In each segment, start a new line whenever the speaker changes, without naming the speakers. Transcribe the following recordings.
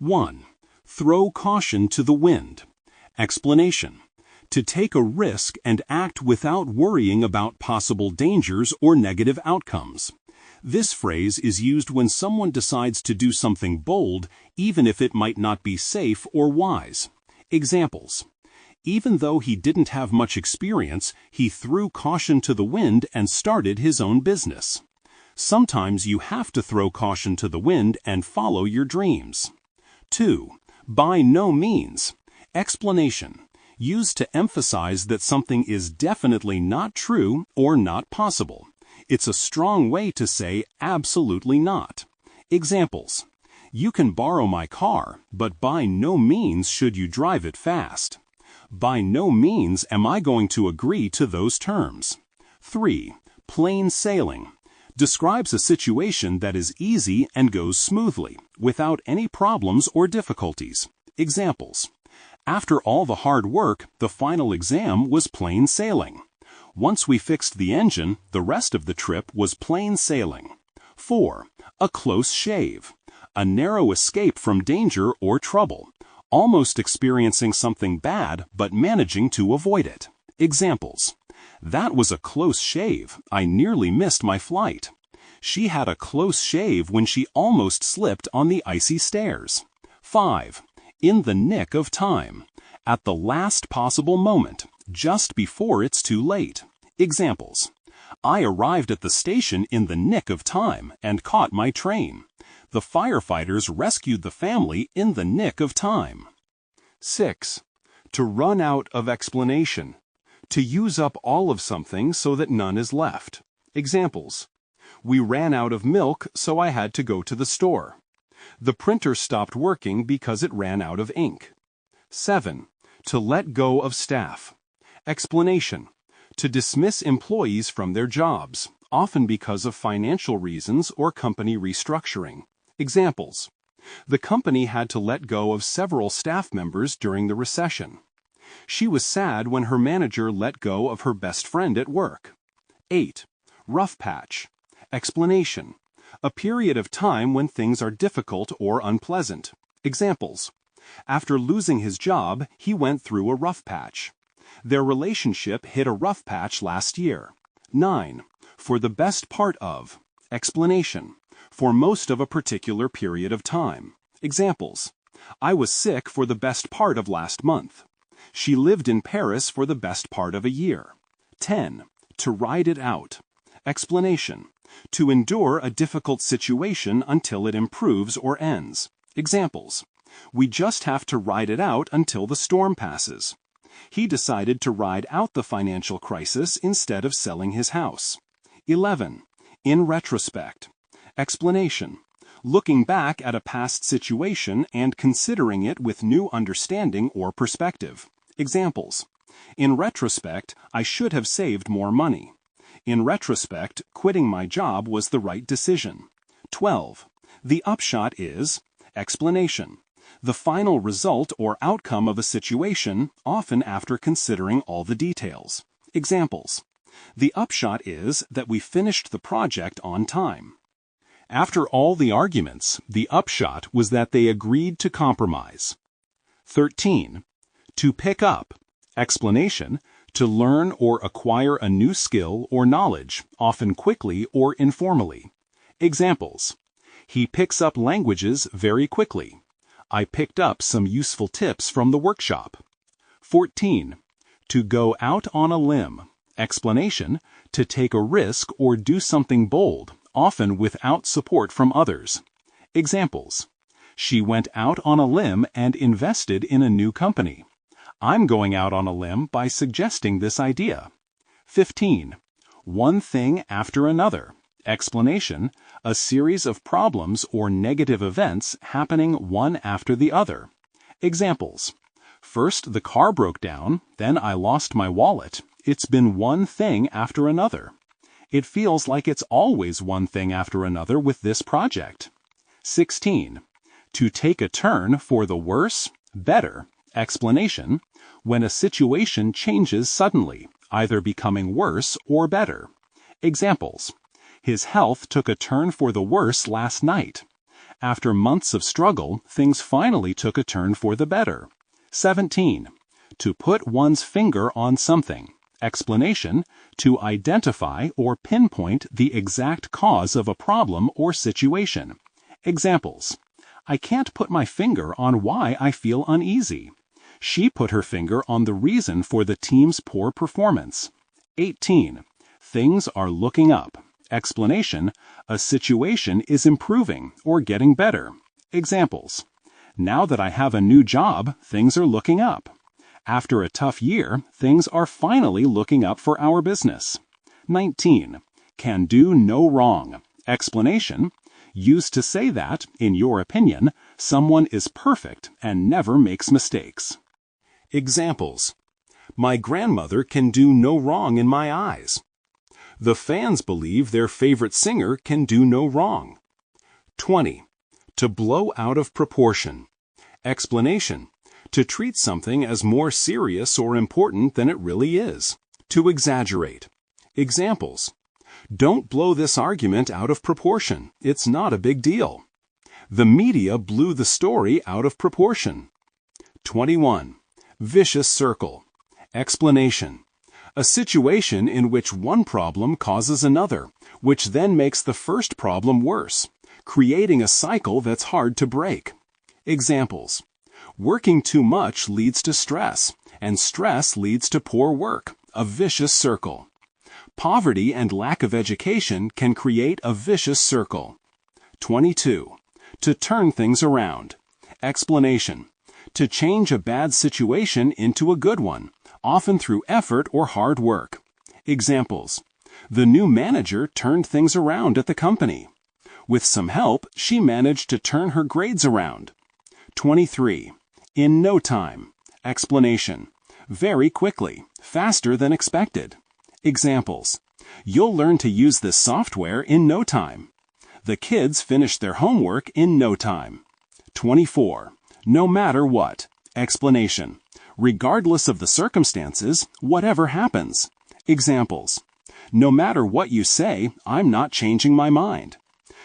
1. Throw caution to the wind. Explanation: to take a risk and act without worrying about possible dangers or negative outcomes. This phrase is used when someone decides to do something bold, even if it might not be safe or wise. Examples: even though he didn't have much experience, he threw caution to the wind and started his own business. Sometimes you have to throw caution to the wind and follow your dreams. 2. By no means. Explanation: used to emphasize that something is definitely not true or not possible. It's a strong way to say absolutely not. Examples: you can borrow my car, but by no means should you drive it fast. By no means am I going to agree to those terms. 3. Plain sailing. Describes a situation that is easy and goes smoothly, without any problems or difficulties. Examples: after all the hard work, the final exam was plain sailing. Once we fixed the engine, the rest of the trip was plain sailing. 4. A close shave. A narrow escape from danger or trouble, almost experiencing something bad but managing to avoid it. Examples: that was a close shave. I nearly missed my flight. She had a close shave when she almost slipped on the icy stairs. 5. In the nick of time. At the last possible moment, just before it's too late. Examples: I arrived at the station in the nick of time and caught my train. The firefighters rescued the family in the nick of time. 6. To run out of explanation. To use up all of something so that none is left. Examples: we ran out of milk, so I had to go to the store. The printer stopped working because it ran out of ink. 7. To let go of staff. Explanation: to dismiss employees from their jobs, often because of financial reasons or company restructuring. Examples: the company had to let go of several staff members during the recession. She was sad when her manager let go of her best friend at work. 8. Rough patch. Explanation: a period of time when things are difficult or unpleasant. Examples: after losing his job, he went through a rough patch. Their relationship hit a rough patch last year. 9. For the best part of. Explanation: for most of a particular period of time. Examples: I was sick for the best part of last month. She lived in Paris for the best part of a year. 10. To ride it out. Explanation: to endure a difficult situation until it improves or ends. Examples: we just have to ride it out until the storm passes. He decided to ride out the financial crisis instead of selling his house. 11. In retrospect. Explanation: looking back at a past situation and considering it with new understanding or perspective. Examples: in retrospect, I should have saved more money. In retrospect, quitting my job was the right decision. 12. The upshot is. Explanation: the final result or outcome of a situation, often after considering all the details. Examples: the upshot is that we finished the project on time. After all the arguments, the upshot was that they agreed to compromise. 13. To pick up. Explanation: to learn or acquire a new skill or knowledge, often quickly or informally. Examples: he picks up languages very quickly. I picked up some useful tips from the workshop. 14. To go out on a limb. Explanation: to take a risk or do something bold, often without support from others. Examples: she went out on a limb and invested in a new company. I'm going out on a limb by suggesting this idea. 15. One thing after another. Explanation: a series of problems or negative events happening one after the other. Examples: first the car broke down, then I lost my wallet. It's been one thing after another. It feels like it's always one thing after another with this project. 16. To take a turn for the worse, better. Explanation: when a situation changes suddenly, either becoming worse or better. Examples: his health took a turn for the worse last night. After months of struggle, things finally took a turn for the better. 17. To put one's finger on something. Explanation: to identify or pinpoint the exact cause of a problem or situation. Examples: I can't put my finger on why I feel uneasy. She put her finger on the reason for the team's poor performance. 18. Things are looking up. Explanation: a situation is improving or getting better. Examples: now that I have a new job, things are looking up. After a tough year, things are finally looking up for our business. 19. Can do no wrong. Explanation: used to say that, in your opinion, someone is perfect and never makes mistakes. Examples: my grandmother can do no wrong in my eyes. The fans believe their favorite singer can do no wrong. 20. To blow out of proportion. Explanation: to treat something as more serious or important than it really is. To exaggerate. Examples: don't blow this argument out of proportion. It's not a big deal. The media blew the story out of proportion. 21. Vicious circle. Explanation: a situation in which one problem causes another, which then makes the first problem worse, creating a cycle that's hard to break. Examples: working too much leads to stress, and stress leads to poor work, a vicious circle. Poverty and lack of education can create a vicious circle. 22. To turn things around. Explanation: to change a bad situation into a good one, often through effort or hard work. Examples: the new manager turned things around at the company. With some help, she managed to turn her grades around. 23. In no time. Explanation: very quickly, faster than expected. Examples: you'll learn to use this software in no time. The kids finished their homework in no time. 24. No matter what. Explanation: regardless of the circumstances, whatever happens. Examples: no matter what you say, I'm not changing my mind.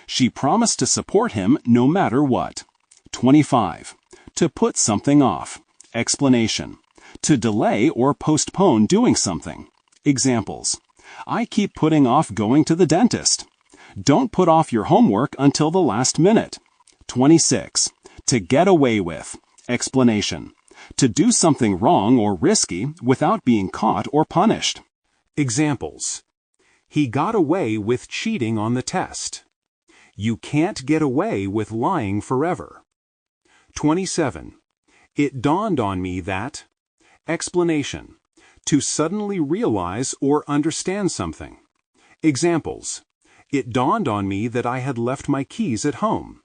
She promised to support him no matter what. 25. To put something off. Explanation: to delay or postpone doing something. Examples: I keep putting off going to the dentist. Don't put off your homework until the last minute. 26. To get away with. Explanation: to do something wrong or risky without being caught or punished. Examples: he got away with cheating on the test. You can't get away with lying forever. 27. It dawned on me that. Explanation: to suddenly realize or understand something. Examples: it dawned on me that I had left my keys at home.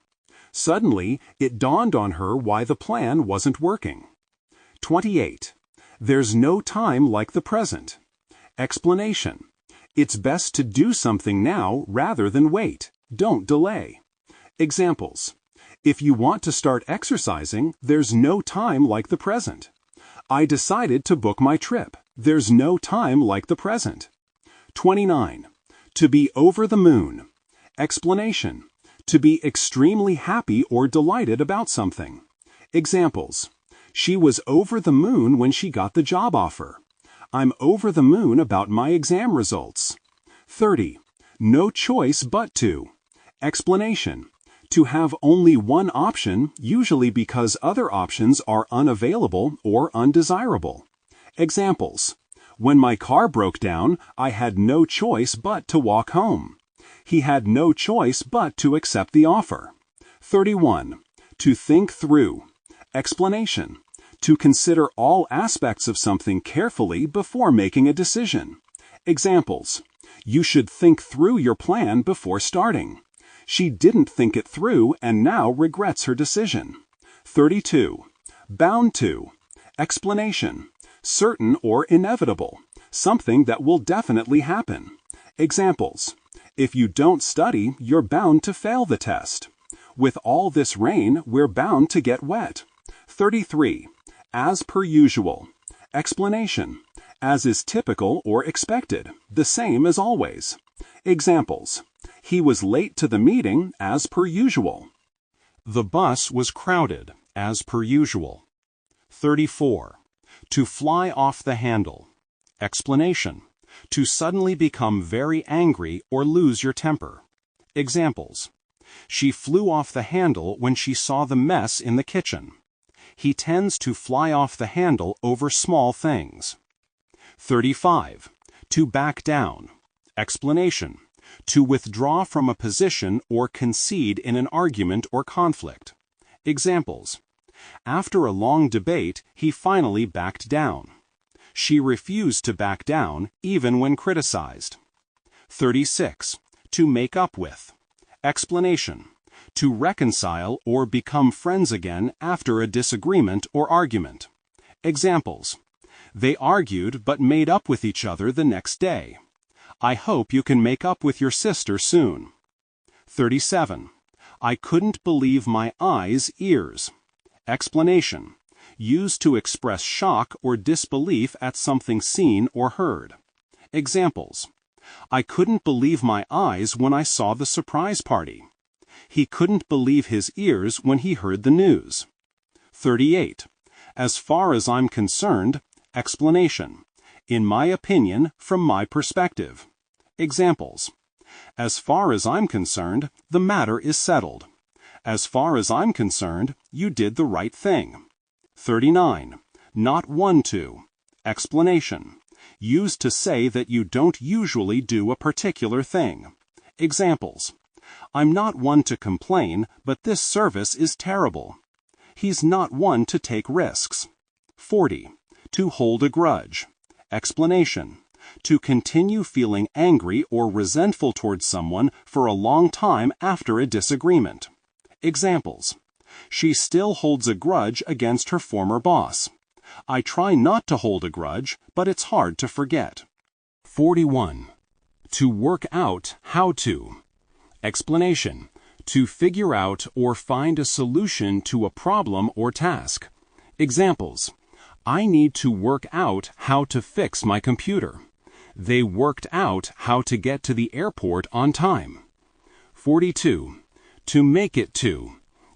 Suddenly, it dawned on her why the plan wasn't working. 28. There's no time like the present. Explanation: it's best to do something now rather than wait. Don't delay. Examples: if you want to start exercising, there's no time like the present. I decided to book my trip. There's no time like the present. 29. To be over the moon. Explanation: to be extremely happy or delighted about something. Examples: she was over the moon when she got the job offer. I'm over the moon about my exam results. 30. No choice but to. Explanation: to have only one option, usually because other options are unavailable or undesirable. Examples: when my car broke down, I had no choice but to walk home. He had no choice but to accept the offer. 31. To think through. Explanation: to consider all aspects of something carefully before making a decision. Examples: you should think through your plan before starting. She didn't think it through and now regrets her decision. 32. Bound to. Explanation: certain or inevitable, something that will definitely happen. Examples: if you don't study, you're bound to fail the test. With all this rain, we're bound to get wet. 33. As per usual. Explanation: as is typical or expected, the same as always. Examples: he was late to the meeting as per usual. The bus was crowded, as per usual. 34. To fly off the handle. Explanation. To suddenly become very angry or lose your temper. Examples. She flew off the handle when she saw the mess in the kitchen. He tends to fly off the handle over small things. 35. To back down. Explanation. To withdraw from a position or concede in an argument or conflict. Examples. After a long debate, he finally backed down. She refused to back down, even when criticized. 36. To make up with. Explanation. To reconcile or become friends again after a disagreement or argument. Examples. They argued but made up with each other the next day. I hope you can make up with your sister soon. 37. I couldn't believe my ears. Explanation. Used to express shock or disbelief at something seen or heard. Examples. I couldn't believe my eyes when I saw the surprise party. He couldn't believe his ears when he heard the news. 38. As far as I'm concerned. Explanation. In my opinion, from my perspective. Examples. As far as I'm concerned, the matter is settled. As far as I'm concerned, you did the right thing. 39. Not one to. Explanation. Used to say that you don't usually do a particular thing. Examples. I'm not one to complain, but this service is terrible. He's not one to take risks. 40. To hold a grudge. Explanation. To continue feeling angry or resentful towards someone for a long time after a disagreement. Examples. She still holds a grudge against her former boss. I try not to hold a grudge, but it's hard to forget. 41. To work out how to. Explanation. To figure out or find a solution to a problem or task. Examples. I need to work out how to fix my computer. They worked out how to get to the airport on time. 42. To make it to.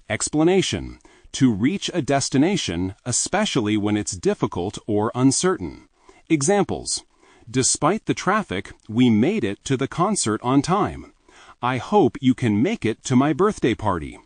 Explanation. To reach a destination, especially when it's difficult or uncertain. Examples. Despite the traffic, we made it to the concert on time. I hope you can make it to my birthday party.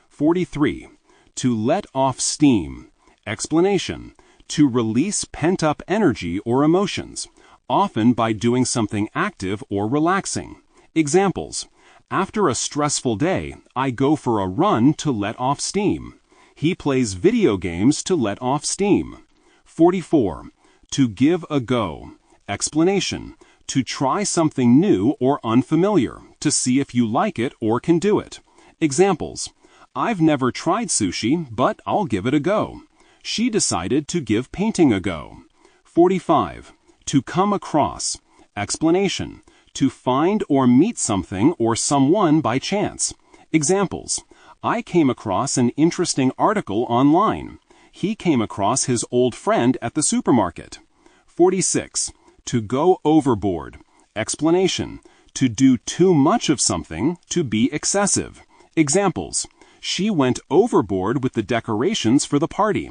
43. To let off steam. Explanation. To release pent-up energy or emotions, often by doing something active or relaxing. Examples. After a stressful day, I go for a run to let off steam. He plays video games to let off steam. 44. To give a go. Explanation. To try something new or unfamiliar, to see if you like it or can do it. Examples. I've never tried sushi, but I'll give it a go. She decided to give painting a go. 45. To come across. Explanation. To find or meet something or someone by chance. Examples. I came across an interesting article online. He came across his old friend at the supermarket. 46. To go overboard. Explanation. To do too much of something, to be excessive. Examples. She went overboard with the decorations for the party.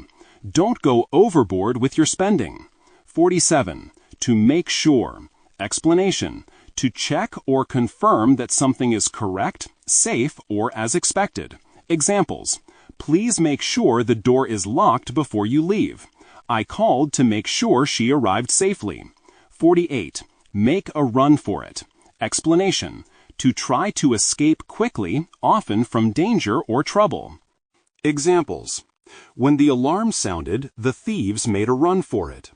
Don't go overboard with your spending. 47. To make sure. Explanation. To check or confirm that something is correct, safe, or as expected. Examples. Please make sure the door is locked before you leave. I called to make sure she arrived safely. 48. Make a run for it. Explanation. To try to escape quickly, often from danger or trouble. Examples. When the alarm sounded, the thieves made a run for it.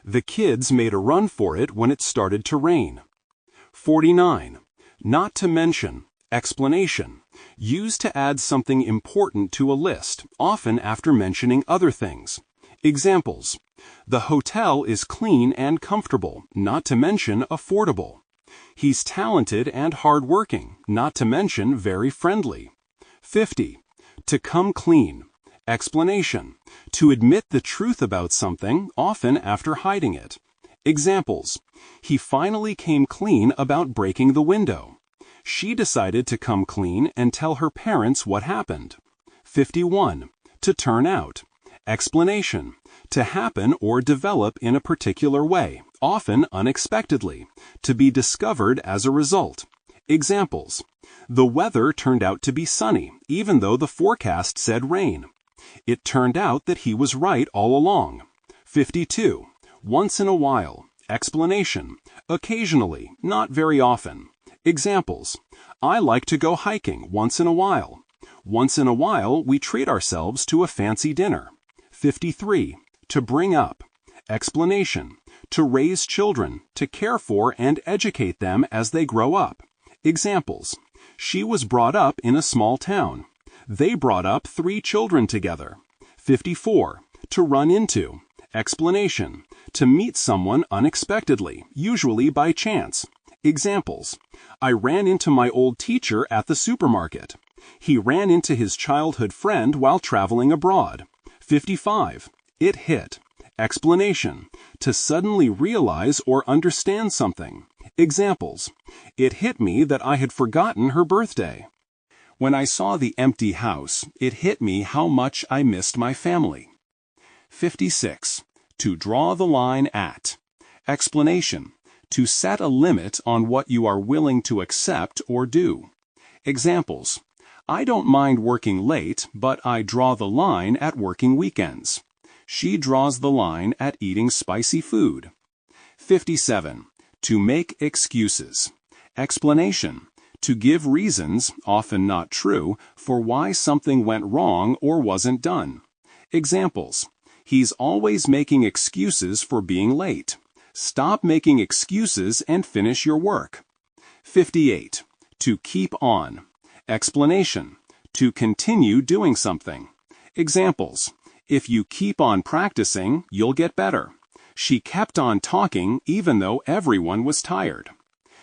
The kids made a run for it when it started to rain. 49. Not to mention. Explanation. Used to add something important to a list, often after mentioning other things. Examples. The hotel is clean and comfortable, not to mention affordable. He's talented and hardworking, not to mention very friendly. 50. To come clean. Explanation. To admit the truth about something, often after hiding it. Examples. He finally came clean about breaking the window. She decided to come clean and tell her parents what happened. 51. To turn out. Explanation. To happen or develop in a particular way, often unexpectedly. To be discovered as a result. Examples. The weather turned out to be sunny, even though the forecast said rain. It turned out that he was right all along. 52. Once in a while. Explanation. Occasionally, not very often. Examples. I like to go hiking once in a while. Once in a while, we treat ourselves to a fancy dinner. 53. To bring up. Explanation. To raise children, to care for and educate them as they grow up. Examples. She was brought up in a small town. They brought up 3 children together. 54. To run into. Explanation. To meet someone unexpectedly, usually by chance. Examples. I ran into my old teacher at the supermarket. He ran into his childhood friend while traveling abroad. 55. It hit. Explanation. To suddenly realize or understand something. Examples. It hit me that I had forgotten her birthday. When I saw the empty house, it hit me how much I missed my family. 56. To draw the line at. Explanation. To set a limit on what you are willing to accept or do. Examples. I don't mind working late, but I draw the line at working weekends. She draws the line at eating spicy food. 57. To make excuses. Explanation. To give reasons, often not true, for why something went wrong or wasn't done. Examples. He's always making excuses for being late. Stop making excuses and finish your work. 58. To keep on. Explanation. To continue doing something. Examples. If you keep on practicing, you'll get better. She kept on talking even though everyone was tired.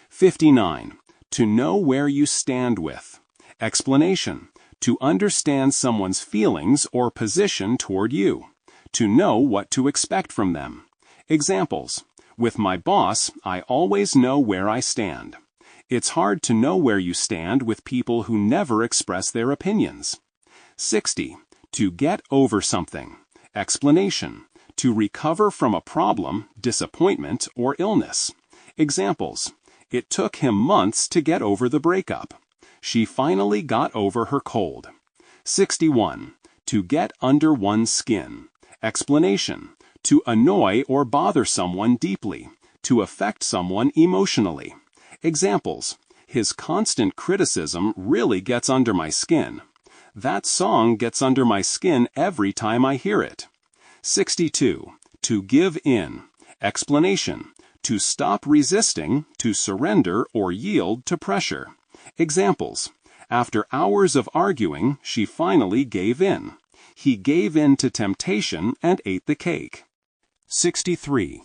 59. To know where you stand with. Explanation. To understand someone's feelings or position toward you. To know what to expect from them. Examples. With my boss, I always know where I stand. It's hard to know where you stand with people who never express their opinions. 60. To get over something. Explanation. To recover from a problem, disappointment, or illness. Examples. It took him months to get over the breakup. She finally got over her cold. 61. To get under one's skin. Explanation. To annoy or bother someone deeply. To affect someone emotionally. Examples. His constant criticism really gets under my skin. That song gets under my skin every time I hear it. 62. To give in. Explanation. To stop resisting, to surrender or yield to pressure. Examples. After hours of arguing, she finally gave in. He gave in to temptation and ate the cake. 63.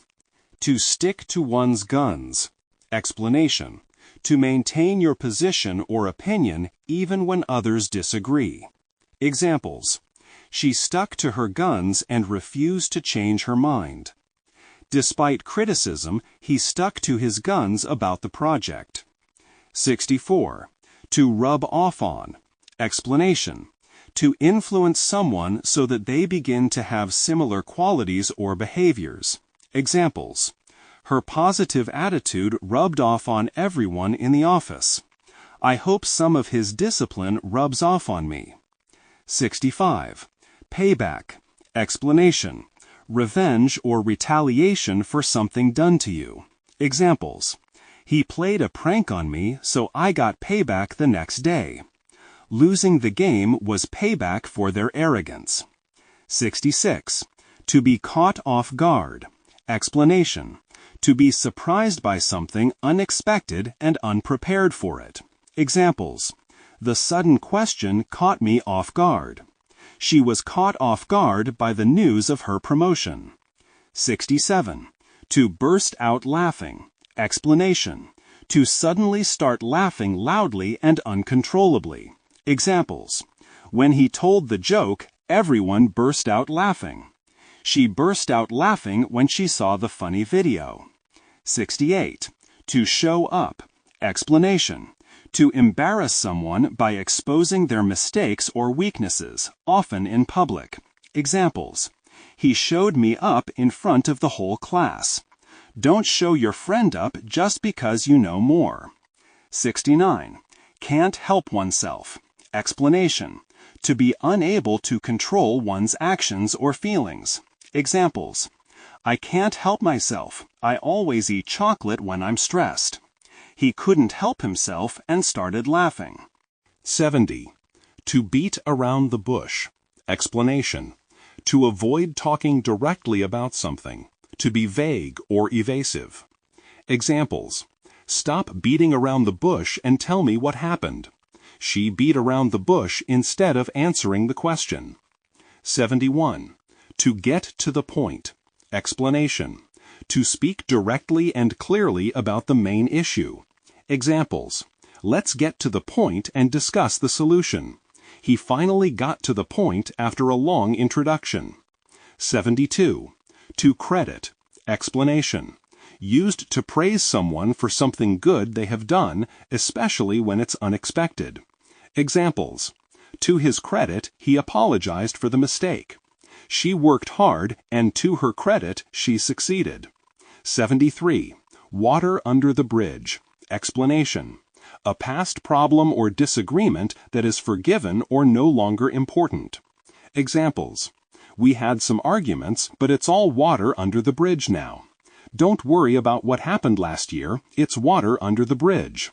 To stick to one's guns. Explanation. To maintain your position or opinion even when others disagree. Examples. She stuck to her guns and refused to change her mind. Despite criticism, he stuck to his guns about the project. 64. To rub off on. Explanation. To influence someone so that they begin to have similar qualities or behaviors. Examples. Her positive attitude rubbed off on everyone in the office. I hope some of his discipline rubs off on me. 65. Payback. Explanation. Revenge or retaliation for something done to you. Examples. He played a prank on me, so I got payback the next day. Losing the game was payback for their arrogance. 66. To be caught off guard. Explanation. To be surprised by something unexpected and unprepared for it. Examples. The sudden question caught me off guard. She was caught off guard by the news of her promotion. 67. To burst out laughing. Explanation. To suddenly start laughing loudly and uncontrollably. Examples. When he told the joke, everyone burst out laughing. She burst out laughing when she saw the funny video. 68. To show up. Explanation. To embarrass someone by exposing their mistakes or weaknesses, often in public. Examples: he showed me up in front of the whole class. Don't show your friend up just because you know more. 69. Can't help oneself. Explanation: to be unable to control one's actions or feelings. Examples: I can't help myself. I always eat chocolate when I'm stressed. He couldn't help himself and started laughing. 70. To beat around the bush. Explanation: to avoid talking directly about something, to be vague or evasive. Examples: stop beating around the bush and tell me what happened. She beat around the bush instead of answering the question. 71. To get to the point. Explanation: to speak directly and clearly about the main issue. Examples: let's get to the point and discuss the solution. He finally got to the point after a long introduction. 72. To credit. Explanation: used to praise someone for something good they have done, especially when it's unexpected. Examples: to his credit, he apologized for the mistake. She worked hard, and to her credit, she succeeded. 73. Water under the bridge. Explanation: a past problem or disagreement that is forgiven or no longer important. Examples: we had some arguments, but it's all water under the bridge now. Don't worry about what happened last year. It's water under the bridge.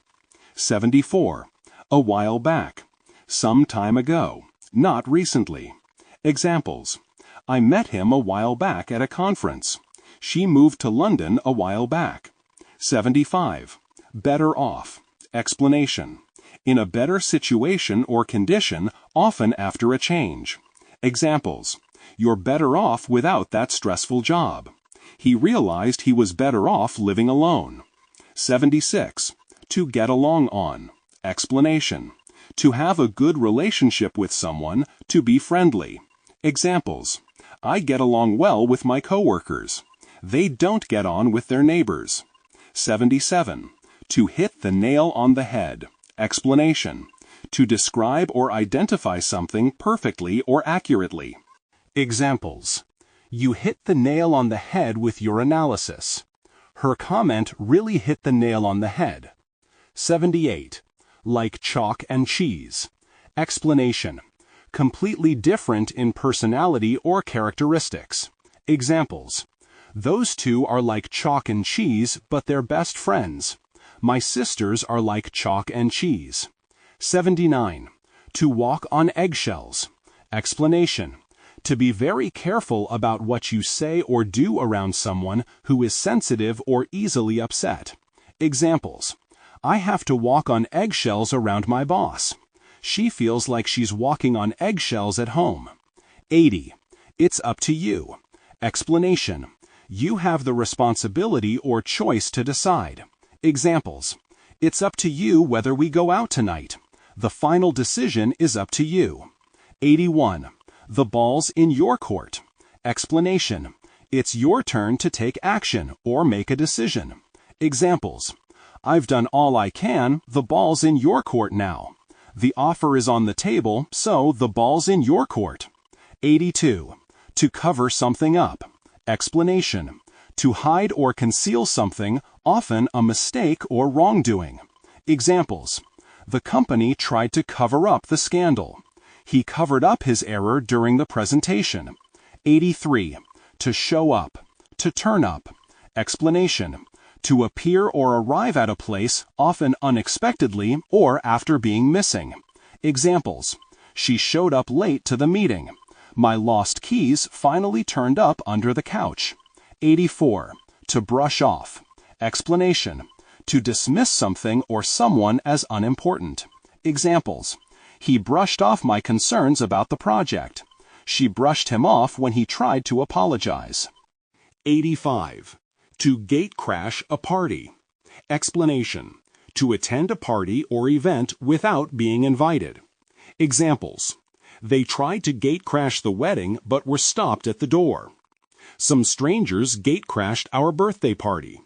74. A while back. Some time ago. Not recently. Examples: I met him a while back at a conference. She moved to London a while back. 75. Better off. Explanation: in a better situation or condition, often after a change. Examples: you're better off without that stressful job. He realized he was better off living alone. 76. To get along on. Explanation: to have a good relationship with someone, to be friendly. Examples: I get along well with my coworkers. They don't get on with their neighbors. 77. To hit the nail on the head. Explanation: to describe or identify something perfectly or accurately. Examples: you hit the nail on the head with your analysis. Her comment really hit the nail on the head. 78. Like chalk and cheese. Explanation: completely different in personality or characteristics. Examples: those two are like chalk and cheese, but they're best friends. My sisters are like chalk and cheese. 79. To walk on eggshells. Explanation: to be very careful about what you say or do around someone who is sensitive or easily upset. Examples: I have to walk on eggshells around my boss. She feels like she's walking on eggshells at home. 80. It's up to you. Explanation: you have the responsibility or choice to decide. Examples: it's up to you whether we go out tonight. The final decision is up to you. 81. The ball's in your court. Explanation: it's your turn to take action or make a decision. Examples: I've done all I can, the ball's in your court now. The offer is on the table, so the ball's in your court. 82. To cover something up. Explanation: to hide or conceal something, often a mistake or wrongdoing. Examples: the company tried to cover up the scandal. He covered up his error during the presentation. 83. To show up. To turn up. Explanation: to appear or arrive at a place, often unexpectedly or after being missing. Examples: she showed up late to the meeting. My lost keys finally turned up under the couch. 84. To brush off. Explanation: to dismiss something or someone as unimportant. Examples: he brushed off my concerns about the project. She brushed him off when he tried to apologize. 85. To gate crash a party. Explanation: to attend a party or event without being invited. Examples: they tried to gate crash the wedding but were stopped at the door. Some strangers gate crashed our birthday party.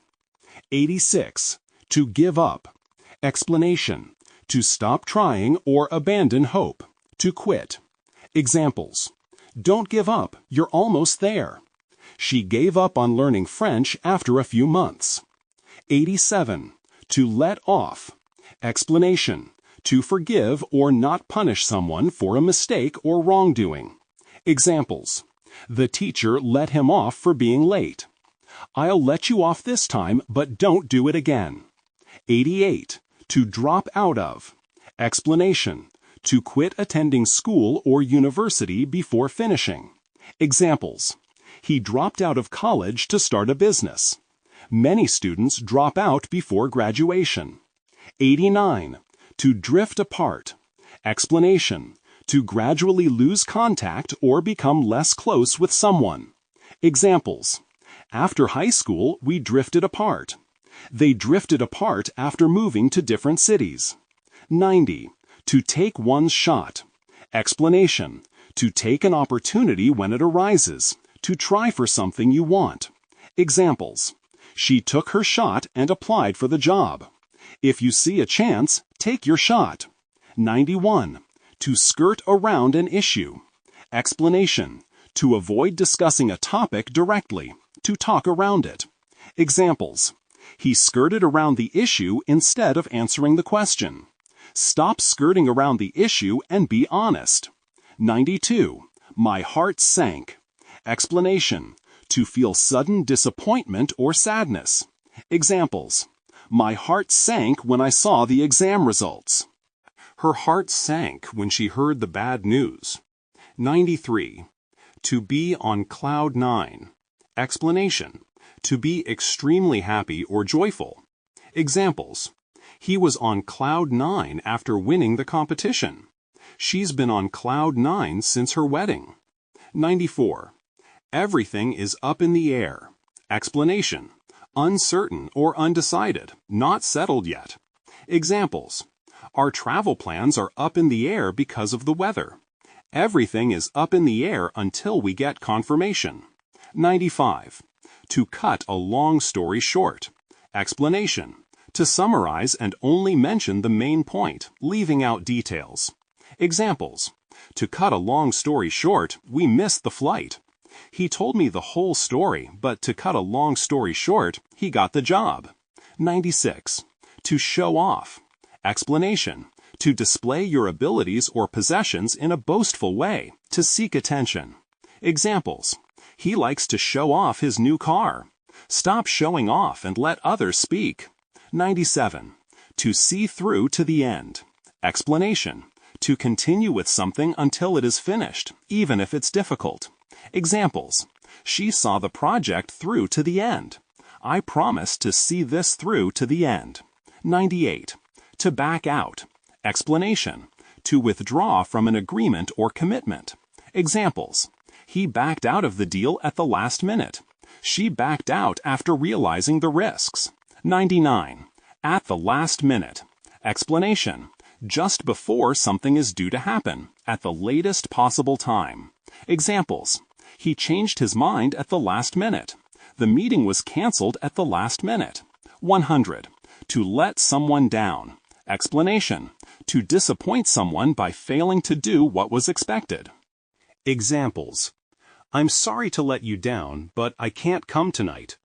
86. To give up. Explanation: To stop trying or abandon hope. To quit. Examples. Don't give up, you're almost there. She gave up on learning French after a few months. 87. To let off. Explanation. To forgive or not punish someone for a mistake or wrongdoing. Examples. The teacher let him off for being late. I'll let you off this time, but don't do it again. 88. To drop out of. Explanation. To quit attending school or university before finishing. Examples. He dropped out of college to start a business. Many students drop out before graduation. 89. To drift apart. Explanation. To gradually lose contact or become less close with someone. Examples. After high school, we drifted apart. They drifted apart after moving to different cities. 90. To take one's shot. Explanation. To take an opportunity when it arises. To try for something you want. Examples. She took her shot and applied for the job. If you see a chance, take your shot. 91. To skirt around an issue. Explanation. To avoid discussing a topic directly. To talk around it. Examples. He skirted around the issue instead of answering the question. Stop skirting around the issue and be honest. 92. My heart sank. Explanation. To feel sudden disappointment or sadness. Examples. My heart sank when I saw the exam results. Her heart sank when she heard the bad news. 93. To be on cloud nine. Explanation. To be extremely happy or joyful. Examples. He was on cloud nine after winning the competition. She's been on cloud nine since her wedding. 94. Everything is up in the air. Explanation. Uncertain or undecided, not settled yet. Examples. Our travel plans are up in the air because of the weather. Everything is up in the air until we get confirmation. 95. To cut a long story short. Explanation. To summarize and only mention the main point, leaving out details. Examples. To cut a long story short, we missed the flight. He told me the whole story, but to cut a long story short, he got the job. 96. To show off. Explanation. To display your abilities or possessions in a boastful way, to seek attention. Examples. He likes to show off his new car. Stop showing off and let others speak. 97. To see through to the end. Explanation. To continue with something until it is finished, even if it's difficult. Examples. She saw the project through to the end. I promise to see this through to the end. 98. To back out. Explanation. To withdraw from an agreement or commitment. Examples. He backed out of the deal at the last minute. She backed out after realizing the risks. 99. At the last minute. Explanation. Just before something is due to happen, at the latest possible time. Examples. He changed his mind at the last minute. The meeting was canceled at the last minute. 100. To let someone down. Explanation. To disappoint someone by failing to do what was expected. Examples. I'm sorry to let you down, but I can't come tonight.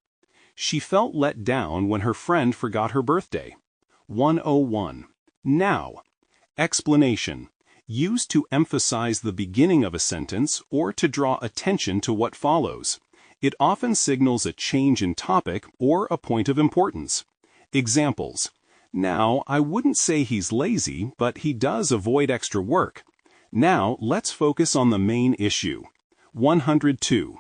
She felt let down when her friend forgot her birthday. 101. Now. Explanation. Used to emphasize the beginning of a sentence or to draw attention to what follows. It often signals a change in topic or a point of importance. Examples. Now, I wouldn't say he's lazy, but he does avoid extra work. Now, let's focus on the main issue. 102.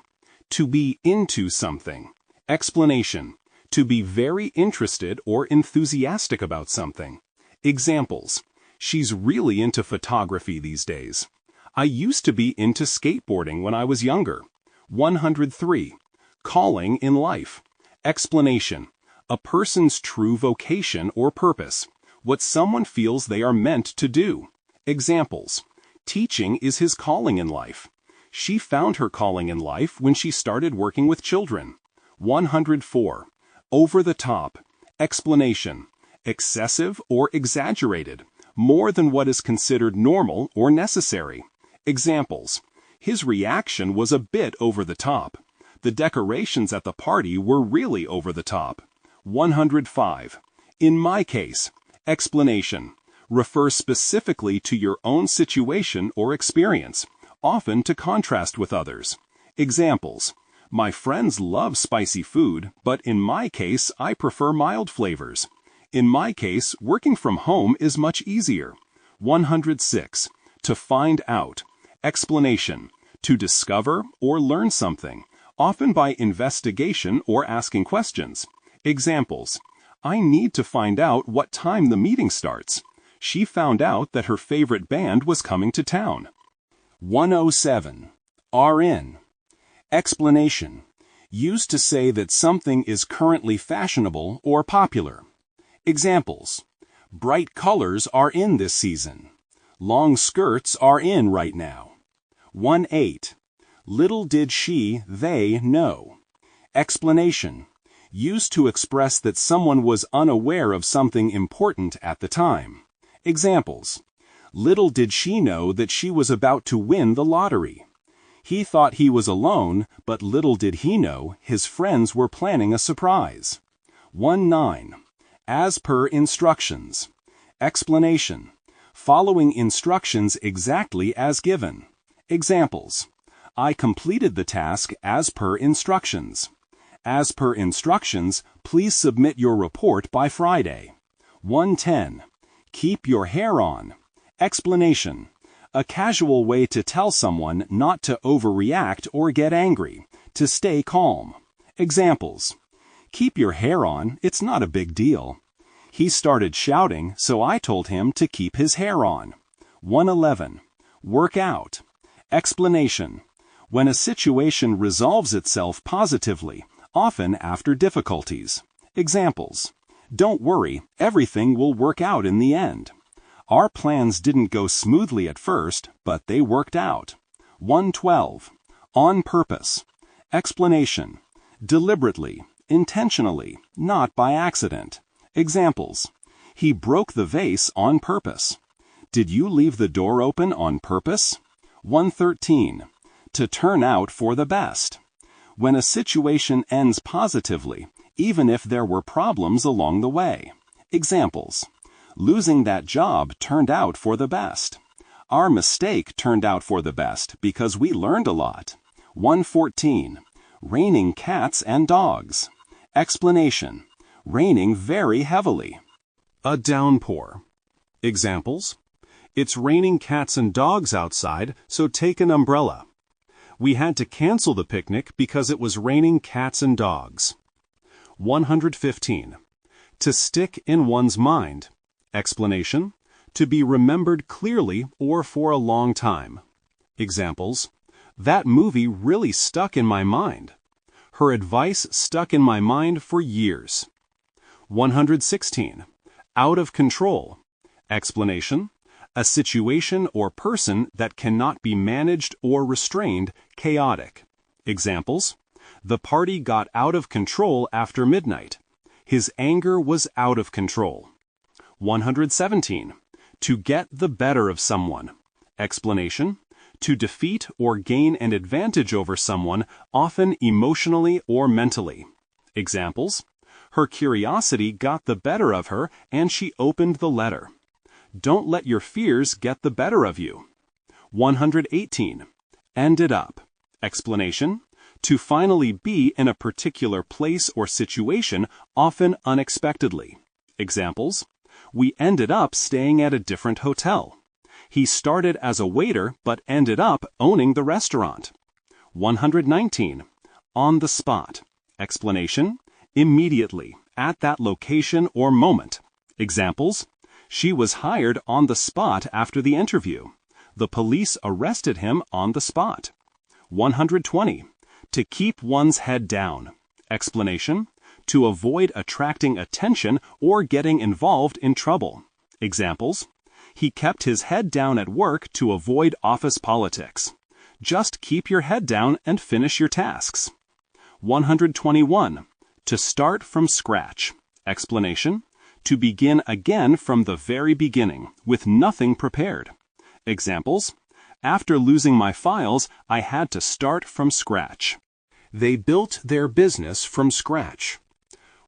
To be into something. Explanation. To be very interested or enthusiastic about something. Examples. She's really into photography these days. I used to be into skateboarding when I was younger. 103. Calling in life. Explanation. A person's true vocation or purpose. What someone feels they are meant to do. Examples. Teaching is his calling in life. She found her calling in life when she started working with children. 104. Over the top. Explanation. Excessive or exaggerated. more than what is considered normal or necessary. Examples: his reaction was a bit over the top. The decorations at the party were really over the top. 105. In my case. Explanation: refer specifically to your own situation or experience, often to contrast with others. Examples: my friends love spicy food, but in my case, I prefer mild flavors. In my case, working from home is much easier. 106. To find out. Explanation: to discover or learn something, often by investigation or asking questions. Examples: I need to find out what time the meeting starts. She found out that her favorite band was coming to town. 107. RN. Explanation: used to say that something is currently fashionable or popular. Examples: bright colors are in this season. Long skirts are in right now. 1-8. Little did they know. Explanation: used to express that someone was unaware of something important at the time. Examples: little did she know that she was about to win the lottery. He thought he was alone, but little did he know his friends were planning a surprise. 1-9. As per instructions. Explanation: following instructions exactly as given. Examples: I completed the task as per instructions. As per instructions, please submit your report by Friday. 110. Keep your hair on. Explanation: a casual way to tell someone not to overreact or get angry, to stay calm. Examples: keep your hair on, it's not a big deal. He started shouting, so I told him to keep his hair on. 111. Work out. Explanation: when a situation resolves itself positively, often after difficulties. Examples: don't worry, everything will work out in the end. Our plans didn't go smoothly at first, but they worked out. 112. On purpose. Explanation: deliberately, intentionally, not by accident. Examples: he broke the vase on purpose. Did you leave the door open on purpose? 113. To turn out for the best. When a situation ends positively, even if there were problems along the way. Examples: losing that job turned out for the best. Our mistake turned out for the best because we learned a lot. 114. Raining cats and dogs. Explanation: raining very heavily. A downpour. Examples: it's raining cats and dogs outside, so take an umbrella. We had to cancel the picnic because it was raining cats and dogs. 115. To stick in one's mind. Explanation: to be remembered clearly or for a long time. Examples: that movie really stuck in my mind. Her advice stuck in my mind for years. 116. Out of control. Explanation: a situation or person that cannot be managed or restrained, chaotic. Examples: the party got out of control after midnight. His anger was out of control. 117. To get the better of someone. Explanation: to defeat or gain an advantage over someone, often emotionally or mentally. Examples: her curiosity got the better of her and she opened the letter. Don't let your fears get the better of you. 118. Ended up. Explanation: to finally be in a particular place or situation, often unexpectedly. Examples: we ended up staying at a different hotel. He started as a waiter but ended up owning the restaurant. 119. On the spot. Explanation: immediately, at that location or moment. Examples: she was hired on the spot after the interview. The police arrested him on the spot. 120. To keep one's head down. Explanation: to avoid attracting attention or getting involved in trouble. Examples: he kept his head down at work to avoid office politics. Just keep your head down and finish your tasks. 121. To start from scratch. Explanation: To begin again from the very beginning, with nothing prepared. Examples: after losing my files, I had to start from scratch. They built their business from scratch.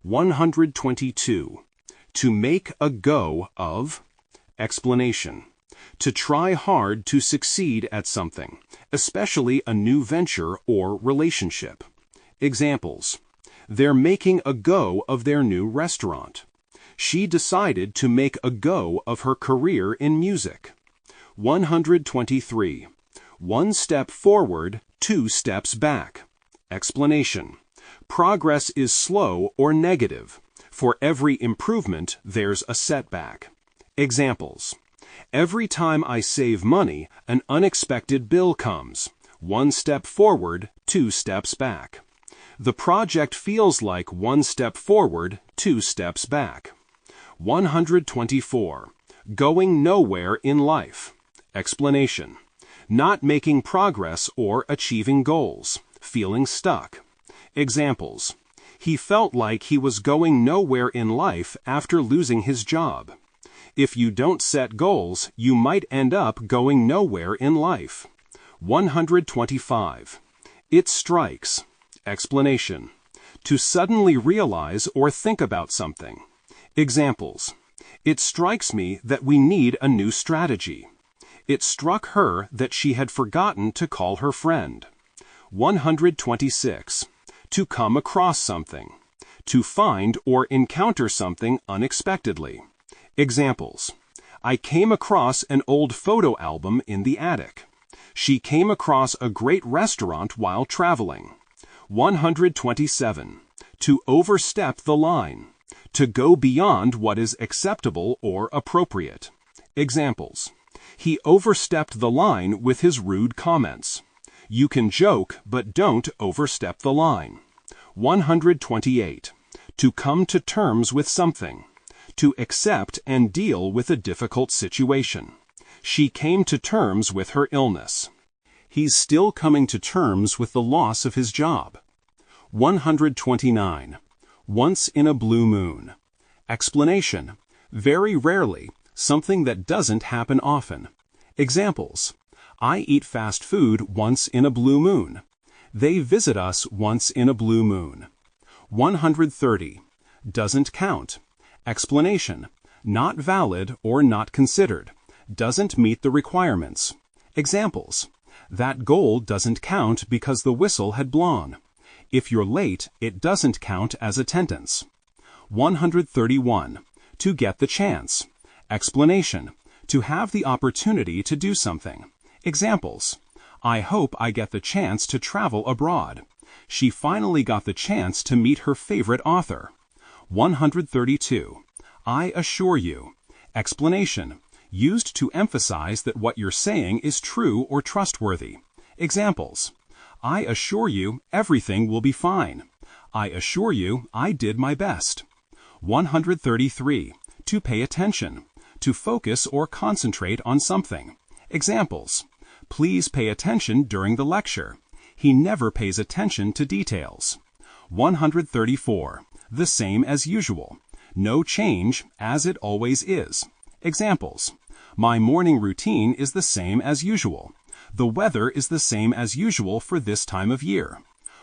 122. To make a go of. Explanation: to try hard to succeed at something, especially a new venture or relationship. Examples: they're making a go of their new restaurant. She decided to make a go of her career in music. 123. One step forward, two steps back. Explanation: progress is slow or negative. For every improvement, there's a setback. Examples: every time I save money, an unexpected bill comes. One step forward, two steps back. The project feels like one step forward, two steps back. 124. Going nowhere in life. Explanation: not making progress or achieving goals, feeling stuck. Examples: he felt like he was going nowhere in life after losing his job. If you don't set goals, you might end up going nowhere in life. 125. It strikes. Explanation: to suddenly realize or think about something. Examples: it strikes me that we need a new strategy. It struck her that she had forgotten to call her friend. 126. To come across something. To find or encounter something unexpectedly. Examples: I came across an old photo album in the attic. She came across a great restaurant while traveling. 127. To overstep the line. To go beyond what is acceptable or appropriate. Examples: he overstepped the line with his rude comments. You can joke, but don't overstep the line. 128. To come to terms with something. To accept and deal with a difficult situation. She came to terms with her illness. He's still coming to terms with the loss of his job. 129. Once in a blue moon. Explanation: very rarely, something that doesn't happen often. Examples: I eat fast food once in a blue moon. They visit us once in a blue moon. 130. Doesn't count. Explanation: not valid or not considered. Doesn't meet the requirements. Examples: that goal doesn't count because the whistle had blown. If you're late, it doesn't count as attendance. 131. To get the chance. Explanation: to have the opportunity to do something. Examples: I hope I get the chance to travel abroad. She finally got the chance to meet her favorite author. 132. I assure you. Explanation: used to emphasize that what you're saying is true or trustworthy. Examples: I assure you everything will be fine. I assure you I did my best. 133. To pay attention. To focus or concentrate on something. Examples: please pay attention during the lecture. He never pays attention to details. 134. The same as usual. No change, as it always is. Examples: my morning routine is the same as usual. The weather is the same as usual for this time of year.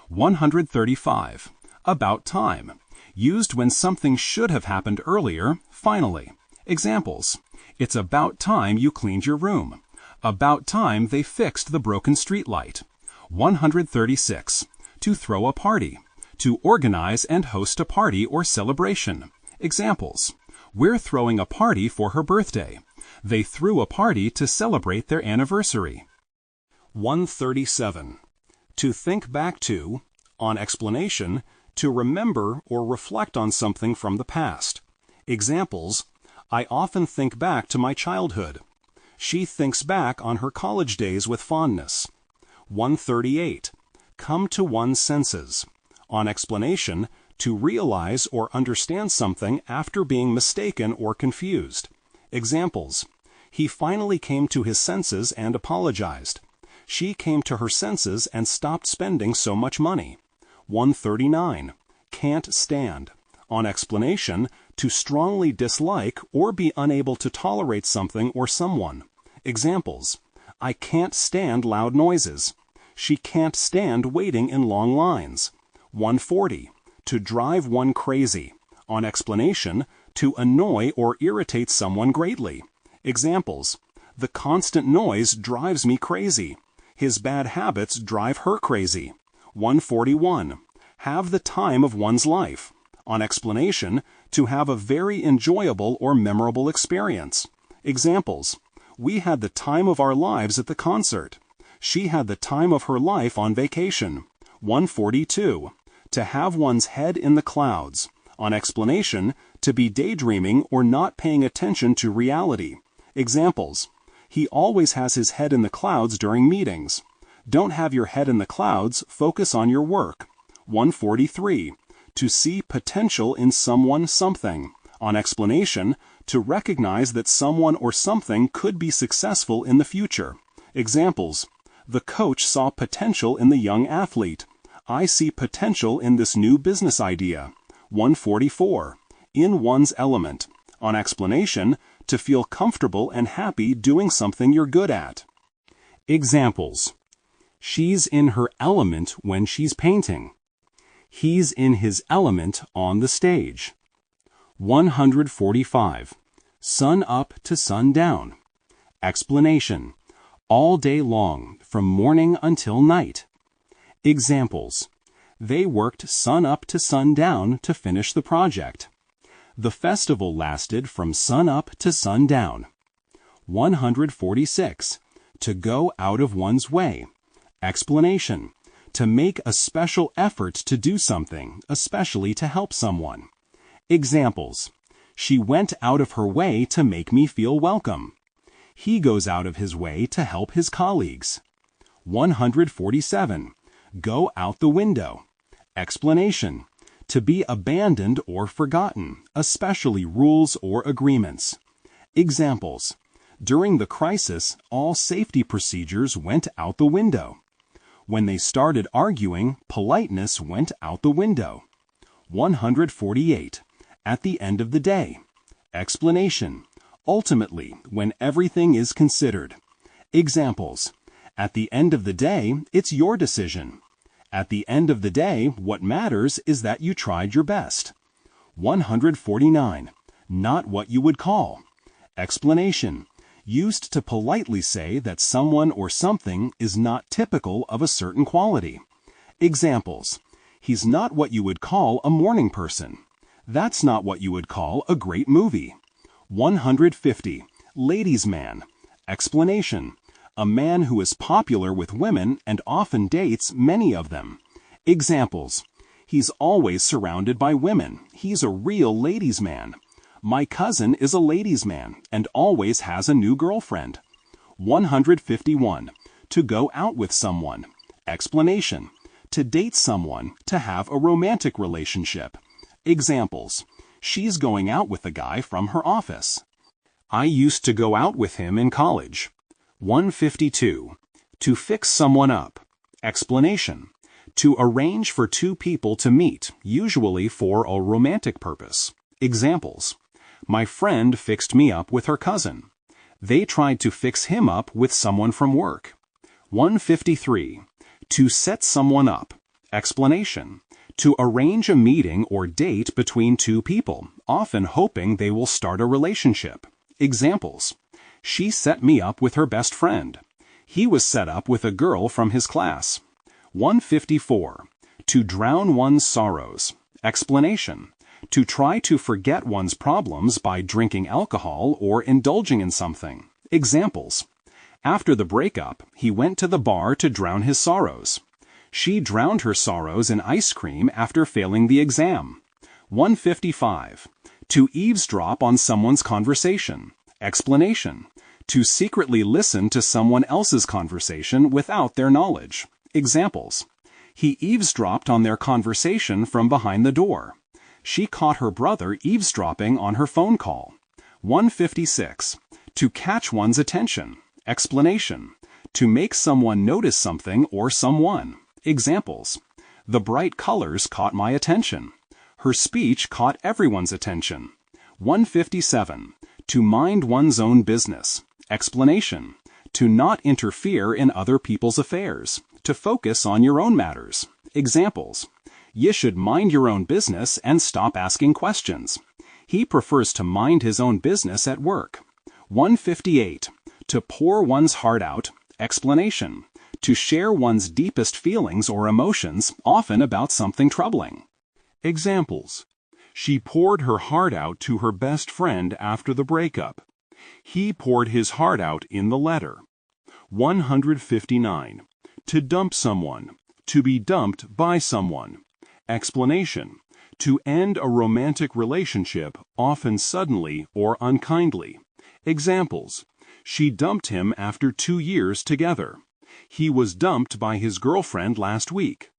135. About time. Used when something should have happened earlier, finally. Examples: it's about time you cleaned your room. About time they fixed the broken streetlight. 136. To throw a party. To organize and host a party or celebration. Examples: we're throwing a party for her birthday. They threw a party to celebrate their anniversary. 137. To think back to. On explanation, to remember or reflect on something from the past. Examples: I often think back to my childhood. She thinks back on her college days with fondness. 138. Come to one's senses. On explanation, to realize or understand something after being mistaken or confused. Examples: he finally came to his senses and apologized. She came to her senses and stopped spending so much money. 139. Can't stand. On explanation, to strongly dislike or be unable to tolerate something or someone. Examples: I can't stand loud noises. She can't stand waiting in long lines. 140. To drive one crazy. On explanation, to annoy or irritate someone greatly. Examples: the constant noise drives me crazy. His bad habits drive her crazy. 141. Have the time of one's life. On explanation, to have a very enjoyable or memorable experience. Examples: we had the time of our lives at the concert. She had the time of her life on vacation. 142. To have one's head in the clouds. On explanation, to be daydreaming or not paying attention to reality. Examples: he always has his head in the clouds during meetings. Don't have your head in the clouds, focus on your work. 143. To see potential in someone, something. On explanation, to recognize that someone or something could be successful in the future. Examples: the coach saw potential in the young athlete. I see potential in this new business idea. 144. In one's element. On explanation, to feel comfortable and happy doing something you're good at. Examples: she's in her element when she's painting. He's in his element on the stage. 145. Sun up to sundown. Explanation: all day long, from morning until night. Examples: they worked sun up to sundown to finish the project. The festival lasted from sun up to sundown. 146. To go out of one's way. Explanation: to make a special effort to do something, especially to help someone. Examples: she went out of her way to make me feel welcome. He goes out of his way to help his colleagues. 147. Go out the window. Explanation: to be abandoned or forgotten, especially rules or agreements. Examples: during the crisis, all safety procedures went out the window. When they started arguing, politeness went out the window. 148. At the end of the day. Explanation: ultimately, when everything is considered. Examples: at the end of the day, it's your decision. At the end of the day, what matters is that you tried your best. 149. Not what you would call. Explanation: used to politely say that someone or something is not typical of a certain quality. Examples: he's not what you would call a morning person. That's not what you would call a great movie. 150. Ladies' man. Explanation: a man who is popular with women and often dates many of them. Examples: he's always surrounded by women. He's a real ladies' man. My cousin is a ladies' man and always has a new girlfriend. 151. To go out with someone. Explanation: to date someone, to have a romantic relationship. Examples: she's going out with a guy from her office. I used to go out with him in college. 152. To fix someone up. Explanation: to arrange for two people to meet, usually for a romantic purpose. Examples: my friend fixed me up with her cousin. They tried to fix him up with someone from work. 153. To set someone up. Explanation: to arrange a meeting or date between two people, often hoping they will start a relationship. Examples: she set me up with her best friend. He was set up with a girl from his class. 154. To drown one's sorrows. Explanation: to try to forget one's problems by drinking alcohol or indulging in something. Examples: after the breakup, he went to the bar to drown his sorrows. She drowned her sorrows in ice cream after failing the exam. 155. To eavesdrop on someone's conversation. Explanation: to secretly listen to someone else's conversation without their knowledge. Examples: he eavesdropped on their conversation from behind the door. She caught her brother eavesdropping on her phone call. 156. To catch one's attention. Explanation: to make someone notice something or someone. Examples: the bright colors caught my attention. Her speech caught everyone's attention. 157. To mind one's own business. Explanation. To not interfere in other people's affairs. To focus on your own matters. Examples. You should mind your own business and stop asking questions. He prefers to mind his own business at work. 158. To pour one's heart out. Explanation. To share one's deepest feelings or emotions, often about something troubling. Examples. She poured her heart out to her best friend after the breakup. He poured his heart out in the letter. 159. To dump someone. To be dumped by someone. Explanation. To end a romantic relationship, often suddenly or unkindly. Examples. She dumped him after 2 years together. He was dumped by his girlfriend last week.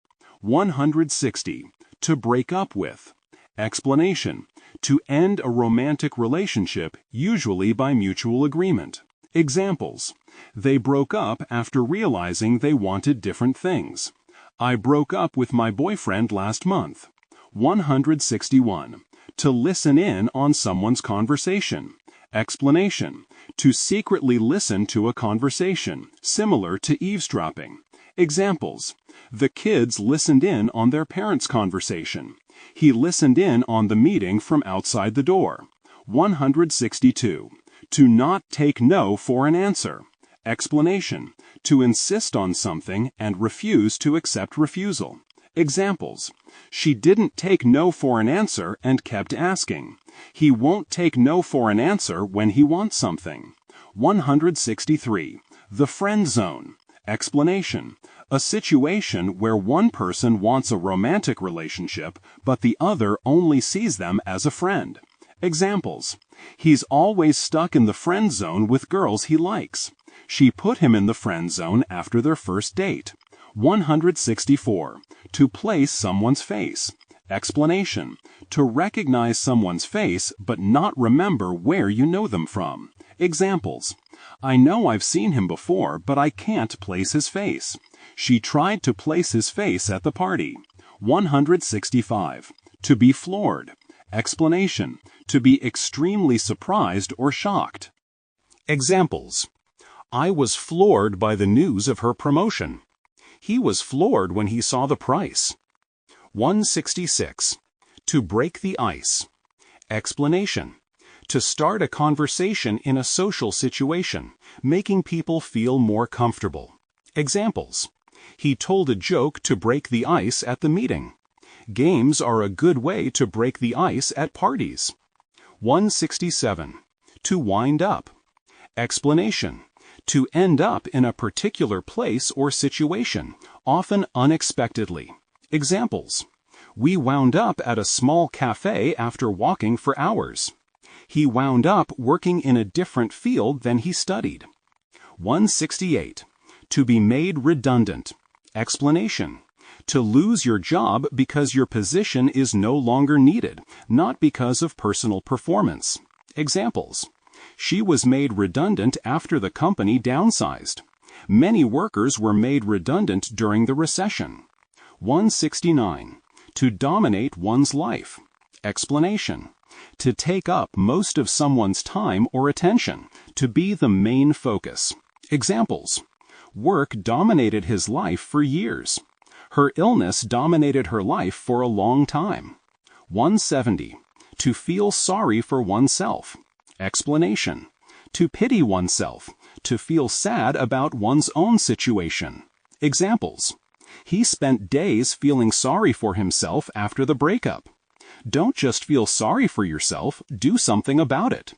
160. To break up with. Explanation. To end a romantic relationship, usually by mutual agreement. Examples. They broke up after realizing they wanted different things. I broke up with my boyfriend last month. 161. To listen in on someone's conversation. Explanation. To secretly listen to a conversation, similar to eavesdropping. Examples. The kids listened in on their parents' conversation. He listened in on the meeting from outside the door. 162. To not take no for an answer. Explanation. To insist on something and refuse to accept refusal. Examples. She didn't take no for an answer and kept asking. He won't take no for an answer when he wants something. 163. The friend zone. Explanation. A situation where one person wants a romantic relationship, but the other only sees them as a friend. Examples. He's always stuck in the friend zone with girls he likes. She put him in the friend zone after their first date. 164. To place someone's face. Explanation. To recognize someone's face but not remember where you know them from. Examples. I know I've seen him before, but I can't place his face. She tried to place his face at the party. 165. To be floored. Explanation. To be extremely surprised or shocked. Examples. I was floored by the news of her promotion. He was floored when he saw the price. 166. To break the ice. Explanation. To start a conversation in a social situation, making people feel more comfortable. Examples. He told a joke to break the ice at the meeting. Games are a good way to break the ice at parties. 167. To wind up. Explanation. To end up in a particular place or situation, often unexpectedly. Examples. We wound up at a small cafe after walking for hours. He wound up working in a different field than he studied. 168. To be made redundant. Explanation. To lose your job because your position is no longer needed, not because of personal performance. Examples. She was made redundant after the company downsized. Many workers were made redundant during the recession. 169. To dominate one's life. Explanation. To take up most of someone's time or attention, to be the main focus. Examples. Work dominated his life for years. Her illness dominated her life for a long time. 170. To feel sorry for oneself. Explanation. To pity oneself, to feel sad about one's own situation. Examples. He spent days feeling sorry for himself after the breakup. Don't just feel sorry for yourself, do something about it.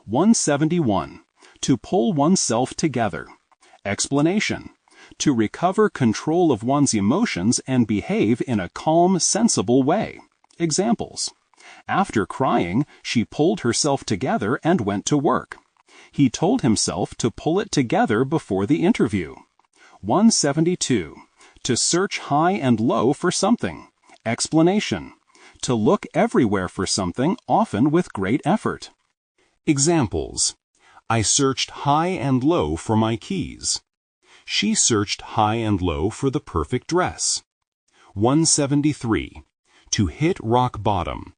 171. To pull oneself together. Explanation. To recover control of one's emotions and behave in a calm, sensible way. Examples. After crying, she pulled herself together and went to work. He told himself to pull it together before the interview. 172. To search high and low for something. Explanation. To look everywhere for something, often with great effort. Examples. I searched high and low for my keys. She searched high and low for the perfect dress. 173. To hit rock bottom.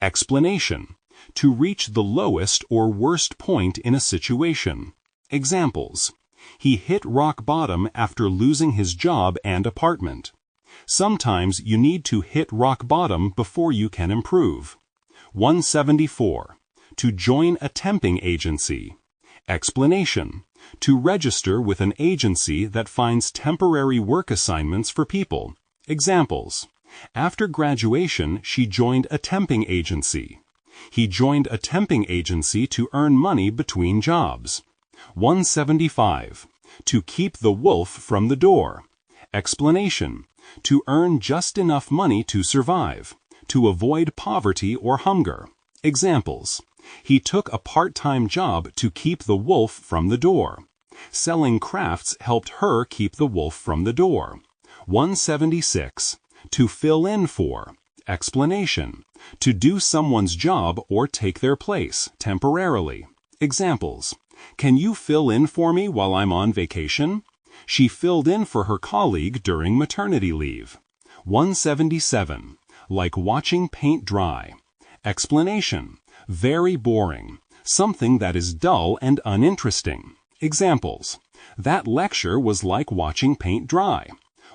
Explanation. To reach the lowest or worst point in a situation. Examples. He hit rock bottom after losing his job and apartment. Sometimes you need to hit rock bottom before you can improve. 174. To join a temping agency. Explanation. To register with an agency that finds temporary work assignments for people. Examples. After graduation, she joined a temping agency. He joined a temping agency to earn money between jobs. 175. To keep the wolf from the door. Explanation. To earn just enough money to survive. To avoid poverty or hunger. Examples. He took a part-time job to keep the wolf from the door. Selling crafts helped her keep the wolf from the door. 176. To fill in for. Explanation. To do someone's job or take their place, temporarily. Examples. Can you fill in for me while I'm on vacation? She filled in for her colleague during maternity leave. 177. Like watching paint dry. Explanation. Very boring. Something that is dull and uninteresting. Examples. That lecture was like watching paint dry.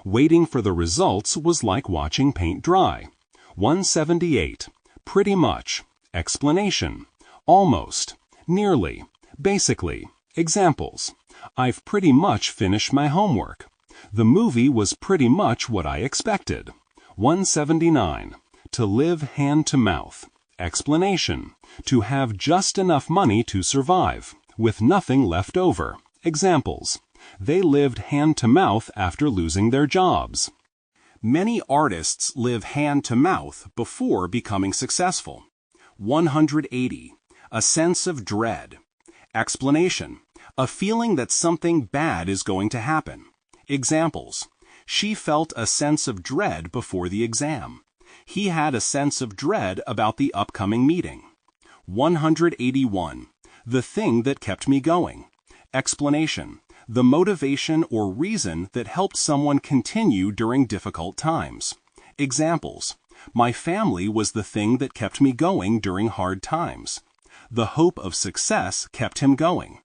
Waiting for the results was like watching paint dry. 178. Pretty much. Explanation. Almost. Nearly. Basically. Examples. I've pretty much finished my homework. The movie was pretty much what I expected. 179. To live hand to mouth. Explanation. To have just enough money to survive, with nothing left over. Examples. They lived hand to mouth after losing their jobs. Many artists live hand to mouth before becoming successful. 180. A sense of dread. Explanation. A feeling that something bad is going to happen. Examples. She felt a sense of dread before the exam. He had a sense of dread about the upcoming meeting. 181. The thing that kept me going. Explanation. The motivation or reason that helped someone continue during difficult times. Examples. My family was the thing that kept me going during hard times. The hope of success kept him going.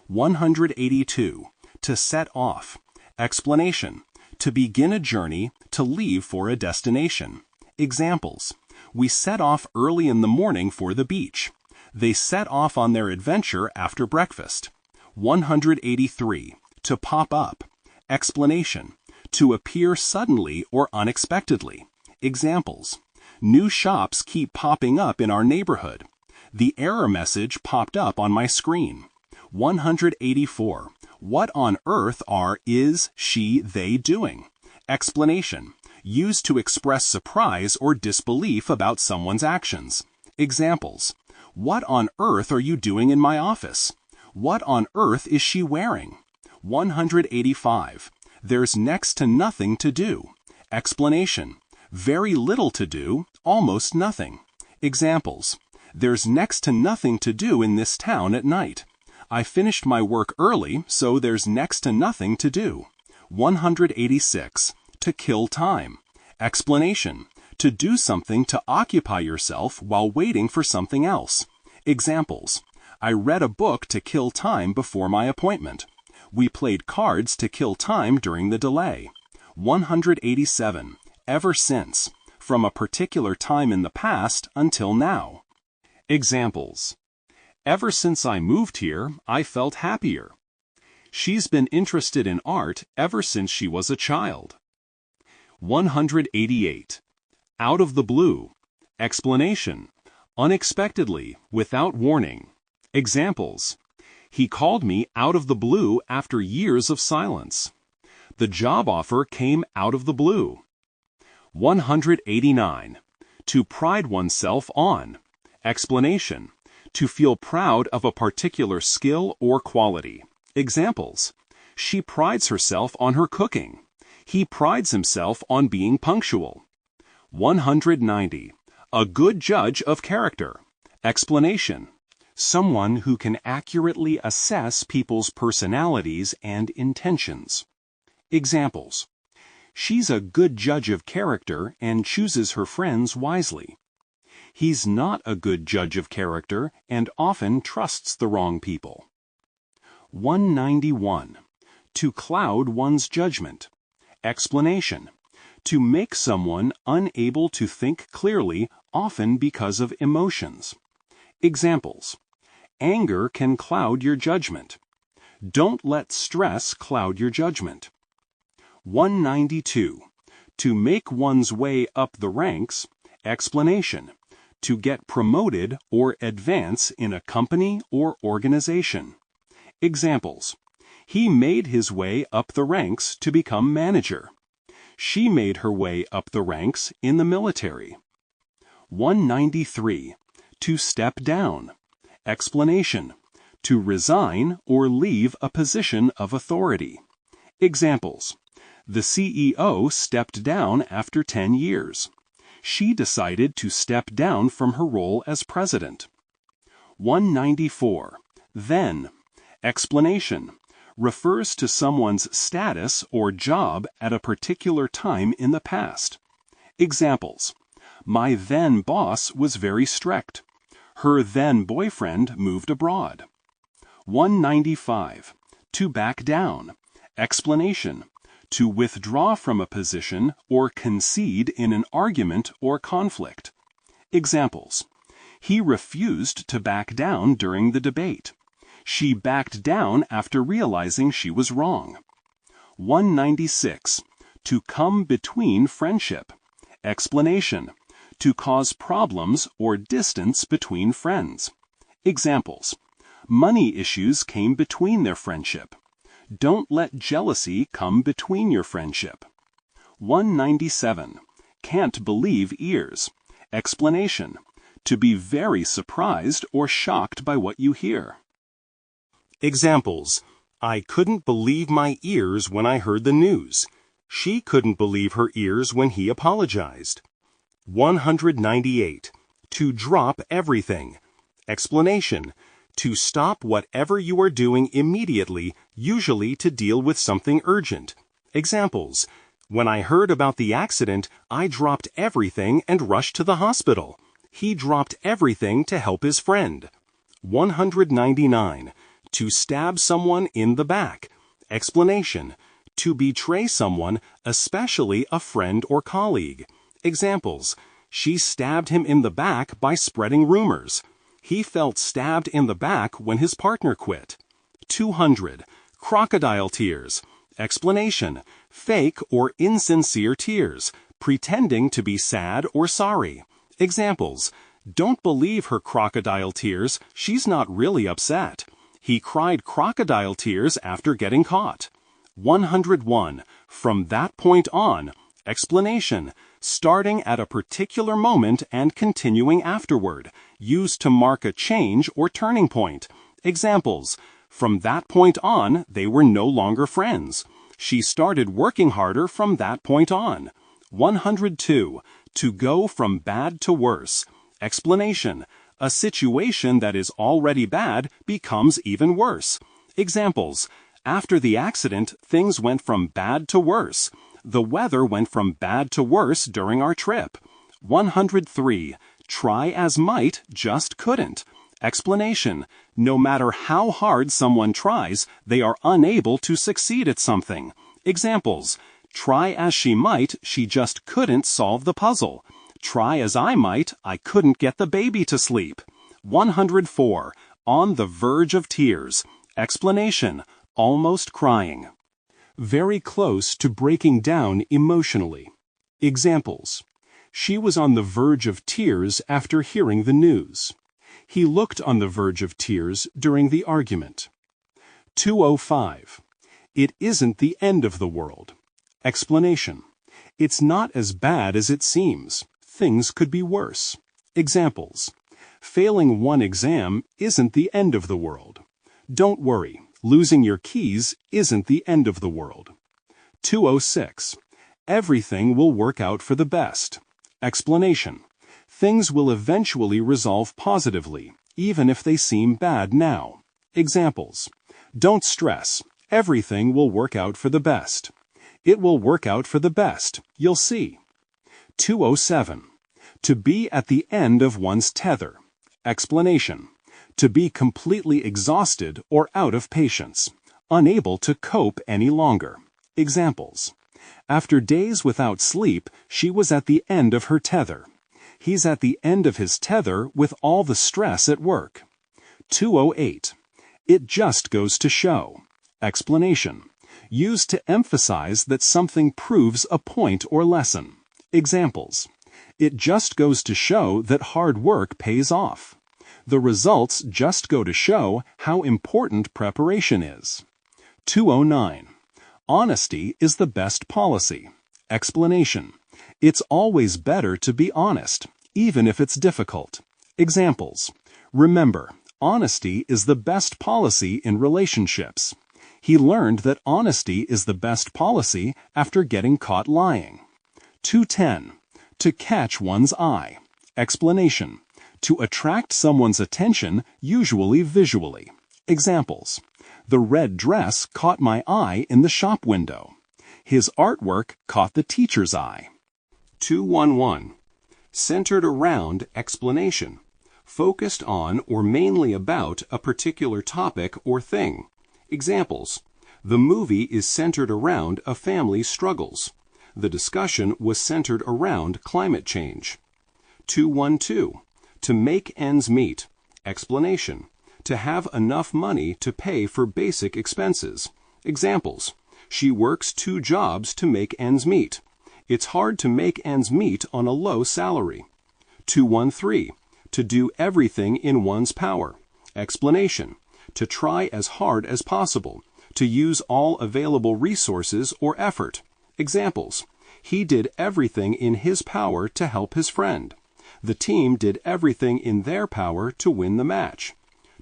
182. To set off. Explanation. To begin a journey, to leave for a destination. Examples. We set off early in the morning for the beach. They set off on their adventure after breakfast. 183. To pop up. Explanation. To appear suddenly or unexpectedly. Examples. New shops keep popping up in our neighborhood. The error message popped up on my screen. 184. What on earth are is, she, they doing? Explanation. Used to express surprise or disbelief about someone's actions. Examples. What on earth are you doing in my office? What on earth is she wearing? 185. There's next to nothing to do. Explanation. Very little to do, almost nothing. Examples. There's next to nothing to do in this town at night. I finished my work early, so there's next to nothing to do. 186. To kill time. Explanation. To do something to occupy yourself while waiting for something else. Examples. I read a book to kill time before my appointment. We played cards to kill time during the delay. 187. Ever since. From a particular time in the past until now. Examples. Ever since I moved here, I felt happier. She's been interested in art ever since she was a child. 188. Out of the blue. Explanation. Unexpectedly, without warning. Examples. He called me out of the blue after years of silence. The job offer came out of the blue. 189. To pride oneself on. Explanation. To feel proud of a particular skill or quality. Examples. She prides herself on her cooking. He prides himself on being punctual. 190. A good judge of character. Explanation. Someone who can accurately assess people's personalities and intentions. Examples. She's a good judge of character and chooses her friends wisely. He's not a good judge of character and often trusts the wrong people. 191. To cloud one's judgment. Explanation. To make someone unable to think clearly, often because of emotions. Examples. Anger can cloud your judgment. Don't let stress cloud your judgment. 192. To make one's way up the ranks. Explanation. To get promoted or advance in a company or organization. Examples. He made his way up the ranks to become manager. She made her way up the ranks in the military. 193. To step down. Explanation. To resign or leave a position of authority. Examples. The CEO stepped down after 10 years. She decided to step down from her role as president. 194. Then. Explanation. Refers to someone's status or job at a particular time in the past. Examples. My then boss was very strict. Her then boyfriend moved abroad. 195. To back down. Explanation. To withdraw from a position or concede in an argument or conflict. Examples. He refused to back down during the debate. She backed down after realizing she was wrong. 196. To come between friendship. Explanation. To cause problems or distance between friends. Examples. Money issues came between their friendship. Don't let jealousy come between your friendship. 197. Can't believe ears. Explanation. To be very surprised or shocked by what you hear. Examples. I couldn't believe my ears when I heard the news. She couldn't believe her ears when he apologized. 198. To drop everything. Explanation. To stop whatever you are doing immediately, usually to deal with something urgent. Examples. When I heard about the accident, I dropped everything and rushed to the hospital. He dropped everything to help his friend. 199. To stab someone in the back. Explanation. To betray someone, especially a friend or colleague. Examples. She stabbed him in the back by spreading rumors. He felt stabbed in the back when his partner quit. 200. Crocodile tears. Explanation. Fake or insincere tears, pretending to be sad or sorry. Examples. Don't believe her crocodile tears, she's not really upset. He cried crocodile tears after getting caught. 101. From that point on. Explanation. Starting at a particular moment and continuing afterward, used to mark a change or turning point. Examples. From that point on, they were no longer friends. She started working harder from that point on. 102. To go from bad to worse. Explanation. A situation that is already bad becomes even worse. Examples. After the accident, things went from bad to worse. The weather went from bad to worse during our trip. 103. Try as might, just couldn't. Explanation. No matter how hard someone tries, they are unable to succeed at something. Examples. Try as she might, she just couldn't solve the puzzle. Try as I might, I couldn't get the baby to sleep. 104. On the verge of tears. Explanation. Almost crying. Very close to breaking down emotionally. Examples. She was on the verge of tears after hearing the news. He looked on the verge of tears during the argument. 205. It isn't the end of the world. Explanation. It's not as bad as it seems. Things could be worse. Examples. Failing one exam isn't the end of the world. Don't worry. Losing your keys isn't the end of the world. 206. Everything will work out for the best. Explanation. Things will eventually resolve positively, even if they seem bad now. Examples. Don't stress. Everything will work out for the best. It will work out for the best. You'll see. 207. To be at the end of one's tether. Explanation. To be completely exhausted or out of patience, unable to cope any longer. Examples. After days without sleep, she was at the end of her tether. He's at the end of his tether with all the stress at work. 208. It just goes to show. Explanation. Used to emphasize that something proves a point or lesson. Examples. It just goes to show that hard work pays off. The results just go to show how important preparation is. 209. Honesty is the best policy. Explanation. It's always better to be honest, even if it's difficult. Examples. Remember, honesty is the best policy in relationships. He learned that honesty is the best policy after getting caught lying. 210. To catch one's eye. Explanation. To attract someone's attention, usually visually. Examples. The red dress caught my eye in the shop window. His artwork caught the teacher's eye. 211. Centered around explanation. Focused on or mainly about a particular topic or thing. Examples. The movie is centered around a family's struggles. The discussion was centered around climate change. 212. To make ends meet. Explanation. To have enough money to pay for basic expenses. Examples. She works 2 jobs to make ends meet. It's hard to make ends meet on a low salary. 213. To do everything in one's power. Explanation. To try as hard as possible. To use all available resources or effort. Examples. He did everything in his power to help his friend. The team did everything in their power to win the match.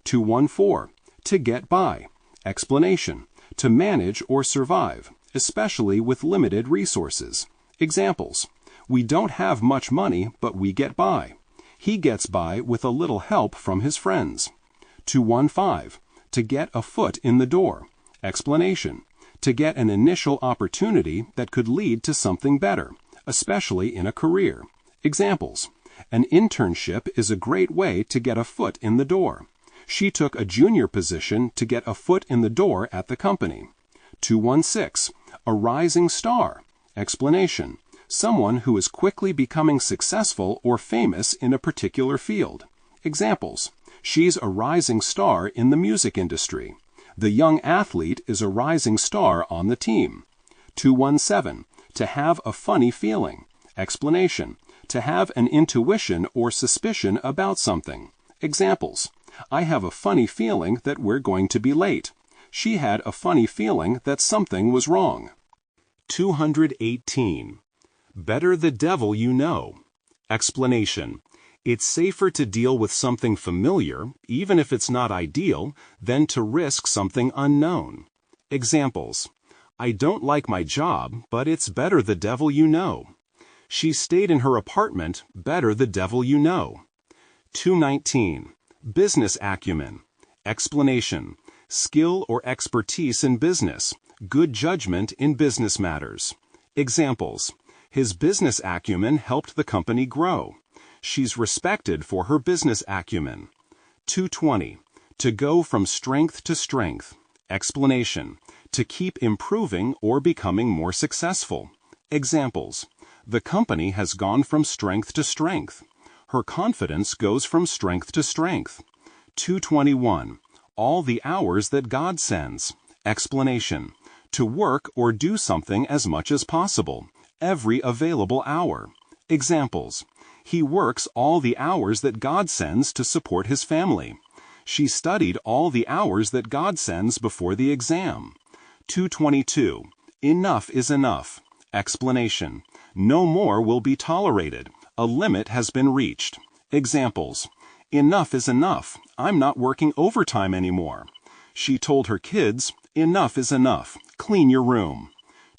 214. To get by. Explanation. To manage or survive, especially with limited resources. Examples. We don't have much money, but we get by. He gets by with a little help from his friends. 215. To get a foot in the door. Explanation. To get an initial opportunity that could lead to something better, especially in a career. Examples. An internship is a great way to get a foot in the door. She took a junior position to get a foot in the door at the company. 216. A rising star. Explanation. Someone who is quickly becoming successful or famous in a particular field. Examples. She's a rising star in the music industry. The young athlete is a rising star on the team. 217. To have a funny feeling. Explanation. To have an intuition or suspicion about something. Examples. I have a funny feeling that we're going to be late. She had a funny feeling that something was wrong. 218. Better the devil you know. Explanation. It's safer to deal with something familiar, even if it's not ideal, than to risk something unknown. Examples. I don't like my job, but it's better the devil you know. She stayed in her apartment, better the devil you know. 219. Business acumen. Explanation. Skill or expertise in business. Good judgment in business matters. Examples. His business acumen helped the company grow. She's respected for her business acumen. 220. To go from strength to strength. Explanation. To keep improving or becoming more successful. Examples. The company has gone from strength to strength. Her confidence goes from strength to strength. 221. All the hours that God sends. Explanation. To work or do something as much as possible. Every available hour. Examples. He works all the hours that God sends to support his family. She studied all the hours that God sends before the exam. 222. Enough is enough. Explanation. No more will be tolerated. A limit has been reached. Examples. Enough is enough. I'm not working overtime anymore. She told her kids, enough is enough. Clean your room.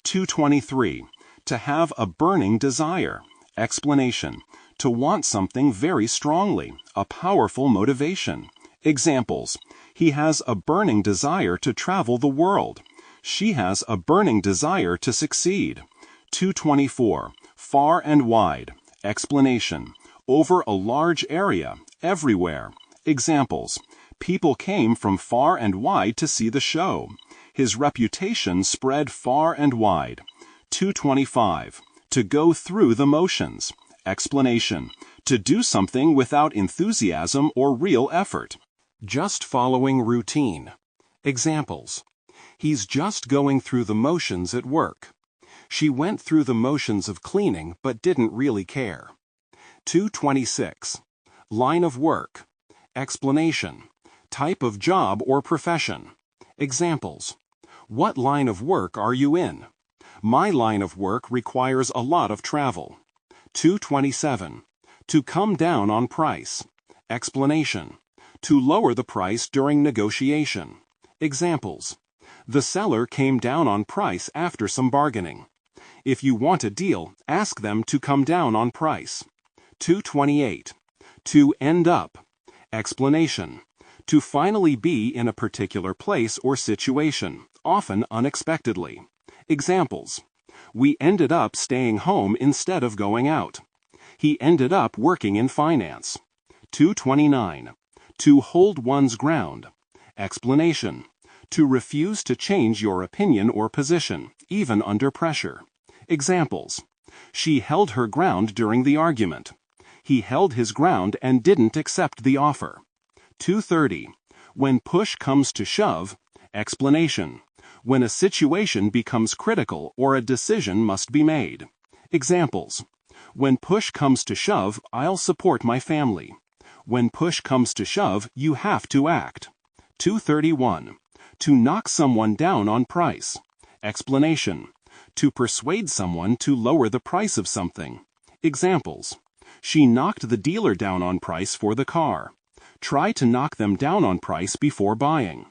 223. To have a burning desire. Explanation. To want something very strongly. A powerful motivation. Examples. He has a burning desire to travel the world. She has a burning desire to succeed. 224. Far and wide. Explanation. Over a large area, everywhere. Examples. People came from far and wide to see the show. His reputation spread far and wide. 225. To go through the motions. Explanation. To do something without enthusiasm or real effort. Just following routine. Examples. He's just going through the motions at work. She went through the motions of cleaning but didn't really care. 226. Line of work. Explanation. Type of job or profession. Examples. What line of work are you in? My line of work requires a lot of travel. 227. To come down on price. Explanation. To lower the price during negotiation. Examples. The seller came down on price after some bargaining. If you want a deal, ask them to come down on price. 228. To end up. Explanation. To finally be in a particular place or situation, often unexpectedly. Examples. We ended up staying home instead of going out. He ended up working in finance. 229. To hold one's ground. Explanation. To refuse to change your opinion or position, even under pressure. Examples. She held her ground during the argument. He held his ground and didn't accept the offer. 230. When push comes to shove. Explanation. When a situation becomes critical or a decision must be made. Examples. When push comes to shove, I'll support my family. When push comes to shove, you have to act. 231. To knock someone down on price. Explanation. To persuade someone to lower the price of something. Examples. She knocked the dealer down on price for the car. Try to knock them down on price before buying.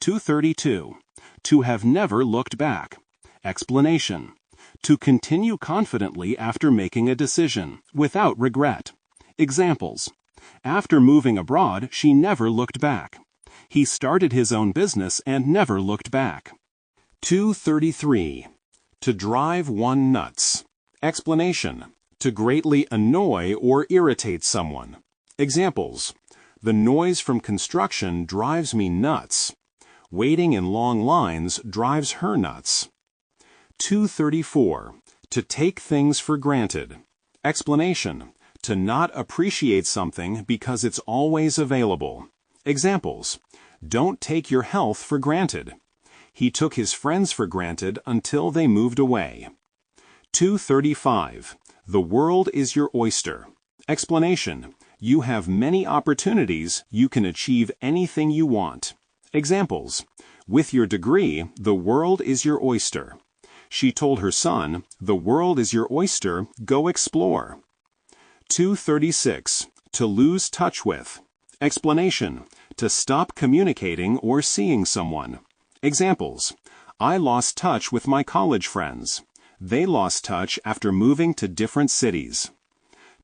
232. To have never looked back. Explanation. To continue confidently after making a decision, without regret. Examples. After moving abroad, she never looked back. He started his own business and never looked back. 233. To drive one nuts. Explanation. To greatly annoy or irritate someone. Examples. The noise from construction drives me nuts. Waiting in long lines drives her nuts. 234. To take things for granted. Explanation. To not appreciate something because it's always available. Examples. Don't take your health for granted. He took his friends for granted until they moved away. 235. The world is your oyster. Explanation. You have many opportunities. You can achieve anything you want. Examples. With your degree, the world is your oyster. She told her son, the world is your oyster, go explore. 236. To lose touch with. Explanation. To stop communicating or seeing someone. Examples. I lost touch with my college friends. They lost touch after moving to different cities.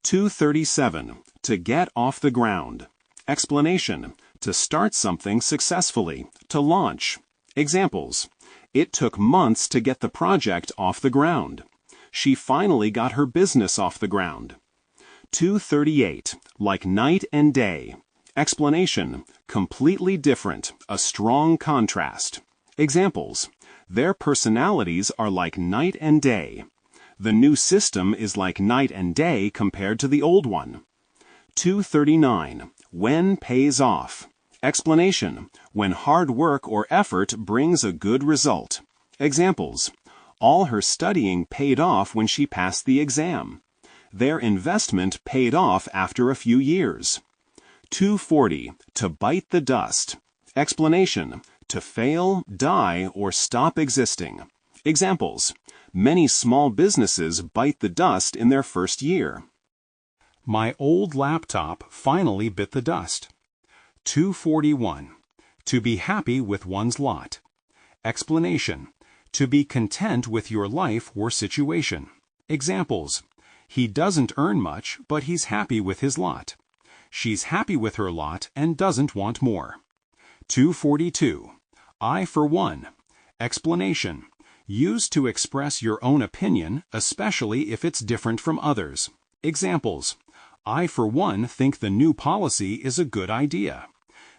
237. To get off the ground. Explanation. To start something successfully, to launch. Examples. It took months to get the project off the ground. She finally got her business off the ground. 238. Like night and day. Explanation. Completely different, a strong contrast. Examples. Their personalities are like night and day. The new system is like night and day compared to the old one. 239. When pays off. Explanation. When hard work or effort brings a good result. Examples. All her studying paid off when she passed the exam. Their investment paid off after a few years. 240. To bite the dust. Explanation. To fail, die, or stop existing. Examples. Many small businesses bite the dust in their first year. My old laptop finally bit the dust. 241. To be happy with one's lot. Explanation. To be content with your life or situation. Examples. He doesn't earn much, but he's happy with his lot. She's happy with her lot and doesn't want more. 242. I for one. Explanation. Used to express your own opinion, especially if it's different from others. Examples. I, for one, think the new policy is a good idea.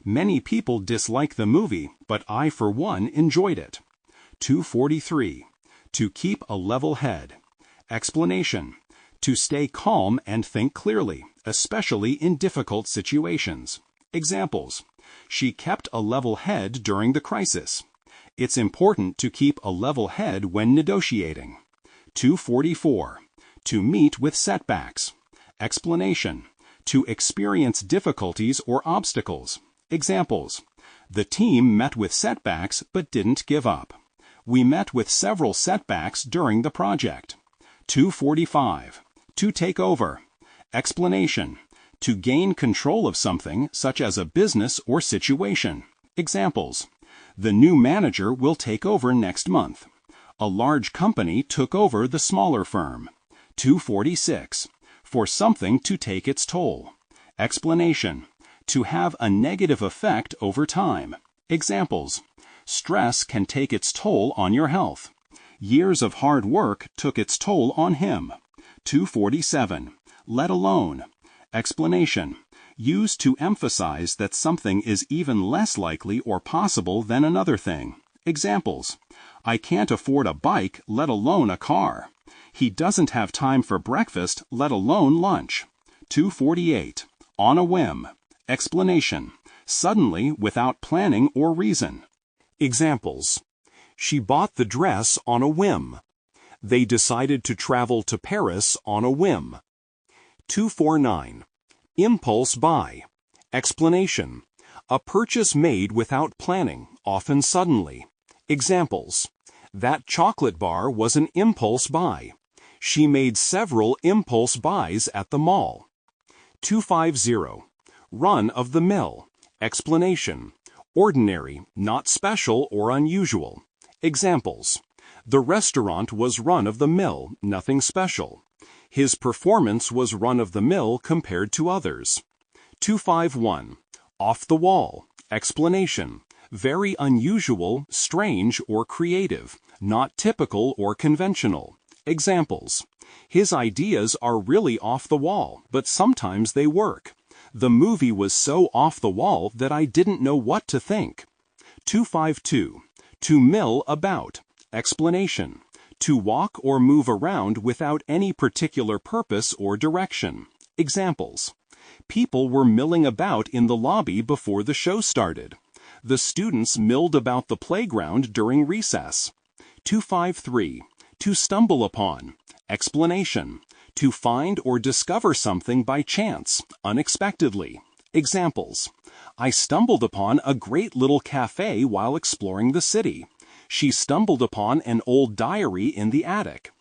Many people dislike the movie, but I, for one, enjoyed it. 243. To keep a level head. Explanation. To stay calm and think clearly, especially in difficult situations. Examples. She kept a level head during the crisis. It's important to keep a level head when negotiating. 244. To meet with setbacks. Explanation. To experience difficulties or obstacles. Examples. The team met with setbacks but didn't give up. We met with several setbacks during the project. 245. To take over. Explanation. To gain control of something, such as a business or situation. Examples. The new manager will take over next month. A large company took over the smaller firm. 246. For something to take its toll. Explanation. To have a negative effect over time. Examples. Stress can take its toll on your health. Years of hard work took its toll on him. 247. Let alone. Explanation. Used to emphasize that something is even less likely or possible than another thing. Examples. I can't afford a bike, let alone a car. He doesn't have time for breakfast, let alone lunch. 248. On a whim. Explanation. Suddenly, without planning or reason. Examples. She bought the dress on a whim. They decided to travel to Paris on a whim. 249. Impulse buy. Explanation. A purchase made without planning, often suddenly. Examples. That chocolate bar was an impulse buy. She made several impulse buys at the mall. 250. Run of the mill. Explanation. Ordinary, not special or unusual. Examples. The restaurant was run of the mill, nothing special. His performance was run of the mill compared to others. 251. Off the wall. Explanation. Very unusual, strange, or creative, not typical or conventional. Examples. His ideas are really off the wall, but sometimes they work. The movie was so off the wall that I didn't know what to think. 252. To mill about. Explanation. To walk or move around without any particular purpose or direction. Examples. People were milling about in the lobby before the show started. The students milled about the playground during recess. 253. To stumble upon. Explanation. To find or discover something by chance, unexpectedly. Examples. I stumbled upon a great little cafe while exploring the city. She stumbled upon an old diary in the attic.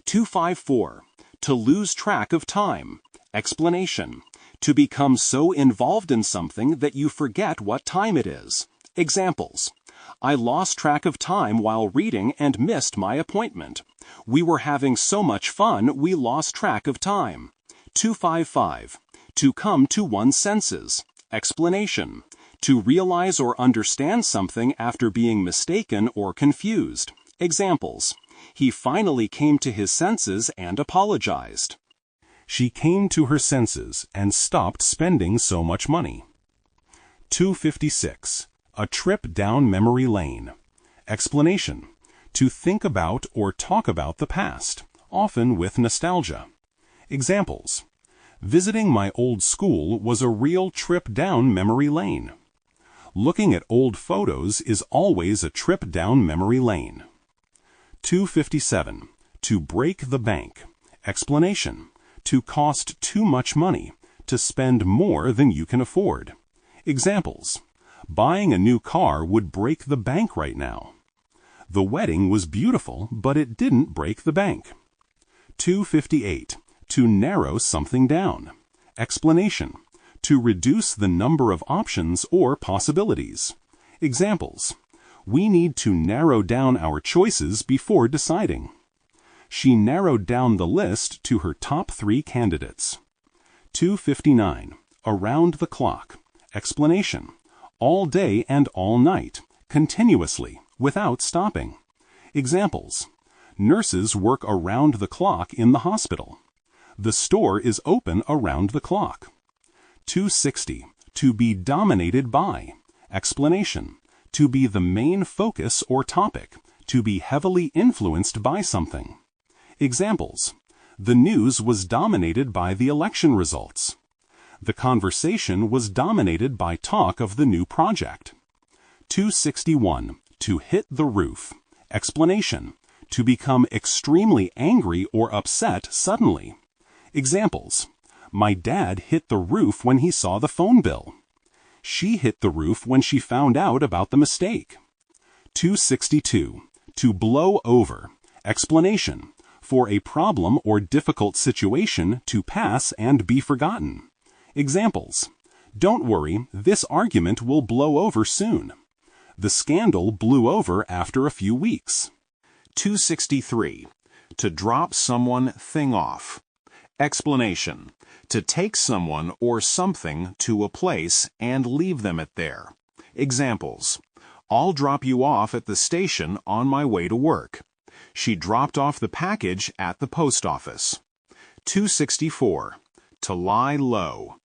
254. To lose track of time. Explanation. To become so involved in something that you forget what time it is. Examples. I lost track of time while reading and missed my appointment. We were having so much fun we lost track of time. 255. To come to one's senses. Explanation. To realize or understand something after being mistaken or confused. Examples. He finally came to his senses and apologized. She came to her senses and stopped spending so much money. 256. A trip down memory lane. Explanation. To think about or talk about the past, often with nostalgia. Examples. Visiting my old school was a real trip down memory lane. Looking at old photos is always a trip down memory lane. 257. To break the bank. Explanation. To cost too much money, to spend more than you can afford. Examples. Buying a new car would break the bank right now. The wedding was beautiful, but it didn't break the bank. 258. To narrow something down. Explanation. To reduce the number of options or possibilities. Examples. We need to narrow down our choices before deciding. She narrowed down the list to her top 3 candidates. 259. Around the clock. Explanation. All day and all night, continuously, without stopping. Examples: nurses work around the clock in the hospital. The store is open around the clock. 260. To be dominated by. Explanation: to be the main focus or topic, to be heavily influenced by something. Examples: the news was dominated by the election results. The conversation was dominated by talk of the new project. 261. To hit the roof. Explanation: to become extremely angry or upset suddenly. Examples: my dad hit the roof when he saw the phone bill. She hit the roof when she found out about the mistake. 262. To blow over. Explanation: for a problem or difficult situation to pass and be forgotten. Examples: don't worry, this argument will blow over soon. The scandal blew over after a few weeks. 263. To drop someone thing off. Explanation: to take someone or something to a place and leave them it there. Examples: I'll drop you off at the station on my way to work. She dropped off the package at the post office. 264. To lie low.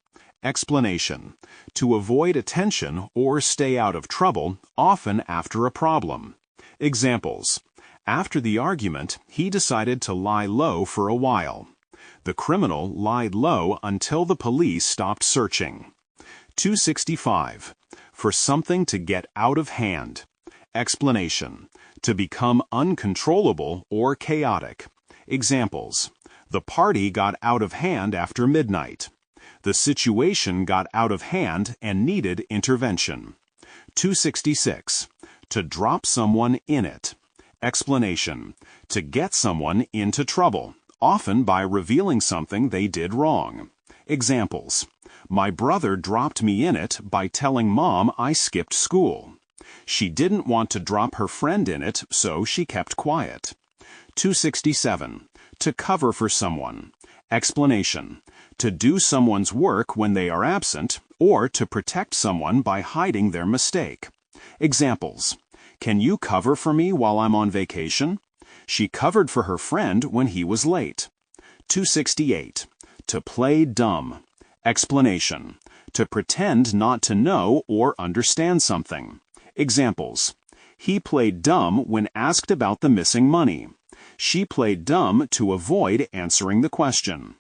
Explanation: to avoid attention or stay out of trouble, often after a problem. Examples: after the argument, he decided to lie low for a while. The criminal lied low until the police stopped searching. 265. For something to get out of hand. Explanation: to become uncontrollable or chaotic. Examples: the party got out of hand after midnight. The situation got out of hand and needed intervention. 266. To drop someone in it. Explanation: to get someone into trouble, often by revealing something they did wrong. Examples: my brother dropped me in it by telling Mom I skipped school. She didn't want to drop her friend in it, so she kept quiet. 267. To cover for someone. Explanation: to do someone's work when they are absent, or to protect someone by hiding their mistake. Examples: can you cover for me while I'm on vacation? She covered for her friend when he was late. 268. To play dumb. Explanation: to pretend not to know or understand something. Examples: he played dumb when asked about the missing money. She played dumb to avoid answering the question.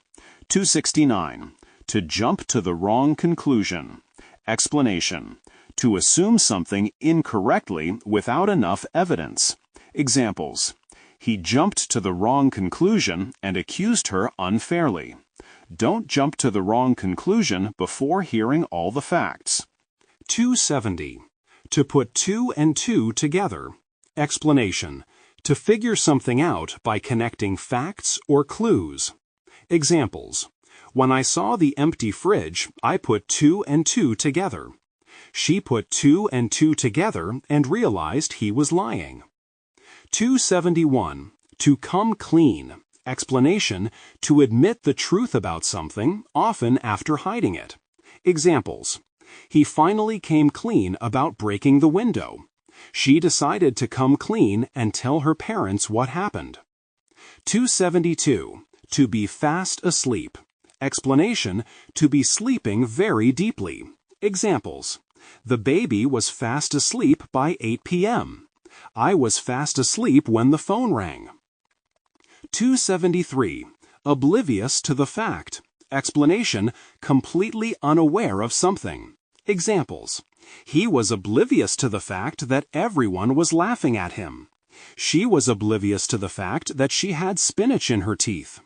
269. To jump to the wrong conclusion. Explanation: to assume something incorrectly without enough evidence. Examples: he jumped to the wrong conclusion and accused her unfairly. Don't jump to the wrong conclusion before hearing all the facts. 270. To put two and two together. Explanation: to figure something out by connecting facts or clues. Examples: when I saw the empty fridge, I put two and two together. She put two and two together and realized he was lying. 271. To come clean. Explanation: to admit the truth about something, often after hiding it. Examples: he finally came clean about breaking the window. She decided to come clean and tell her parents what happened. 272. To be fast asleep. Explanation: to be sleeping very deeply. Examples: the baby was fast asleep by 8 p.m. I was fast asleep when the phone rang. 273. Oblivious to the fact. Explanation: completely unaware of something. Examples: he was oblivious to the fact that everyone was laughing at him. She was oblivious to the fact that she had spinach in her teeth.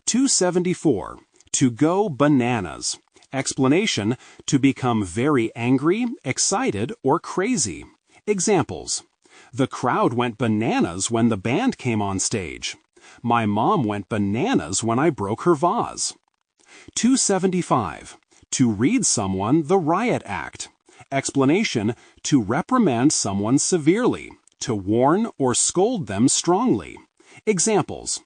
274. To go bananas. Explanation: to become very angry, excited, or crazy. Examples: the crowd went bananas when the band came on stage. My mom went bananas when I broke her vase. 275. To read someone the riot act. Explanation: to reprimand someone severely, to warn or scold them strongly. Examples: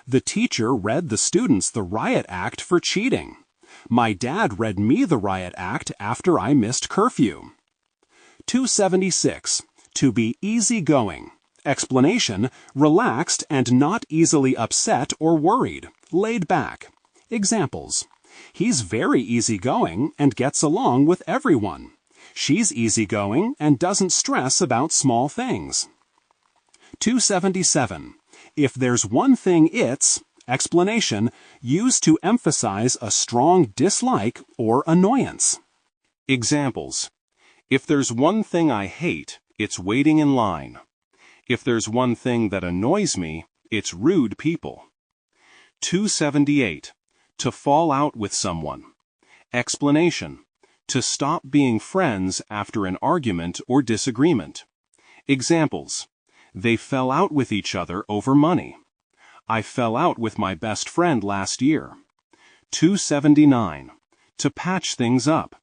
the teacher read the students the riot act for cheating. My dad read me the riot act after I missed curfew. 276. To be easygoing. Explanation, relaxed and not easily upset or worried, laid back. Examples. He's very easygoing and gets along with everyone. She's easygoing and doesn't stress about small things. 277. If there's one thing it's, explanation, used to emphasize a strong dislike or annoyance. Examples. If there's one thing I hate, it's waiting in line. If there's one thing that annoys me, it's rude people. 278. To fall out with someone. Explanation. To stop being friends after an argument or disagreement. Examples. They fell out with each other over money. I fell out with my best friend last year. 279. To patch things up.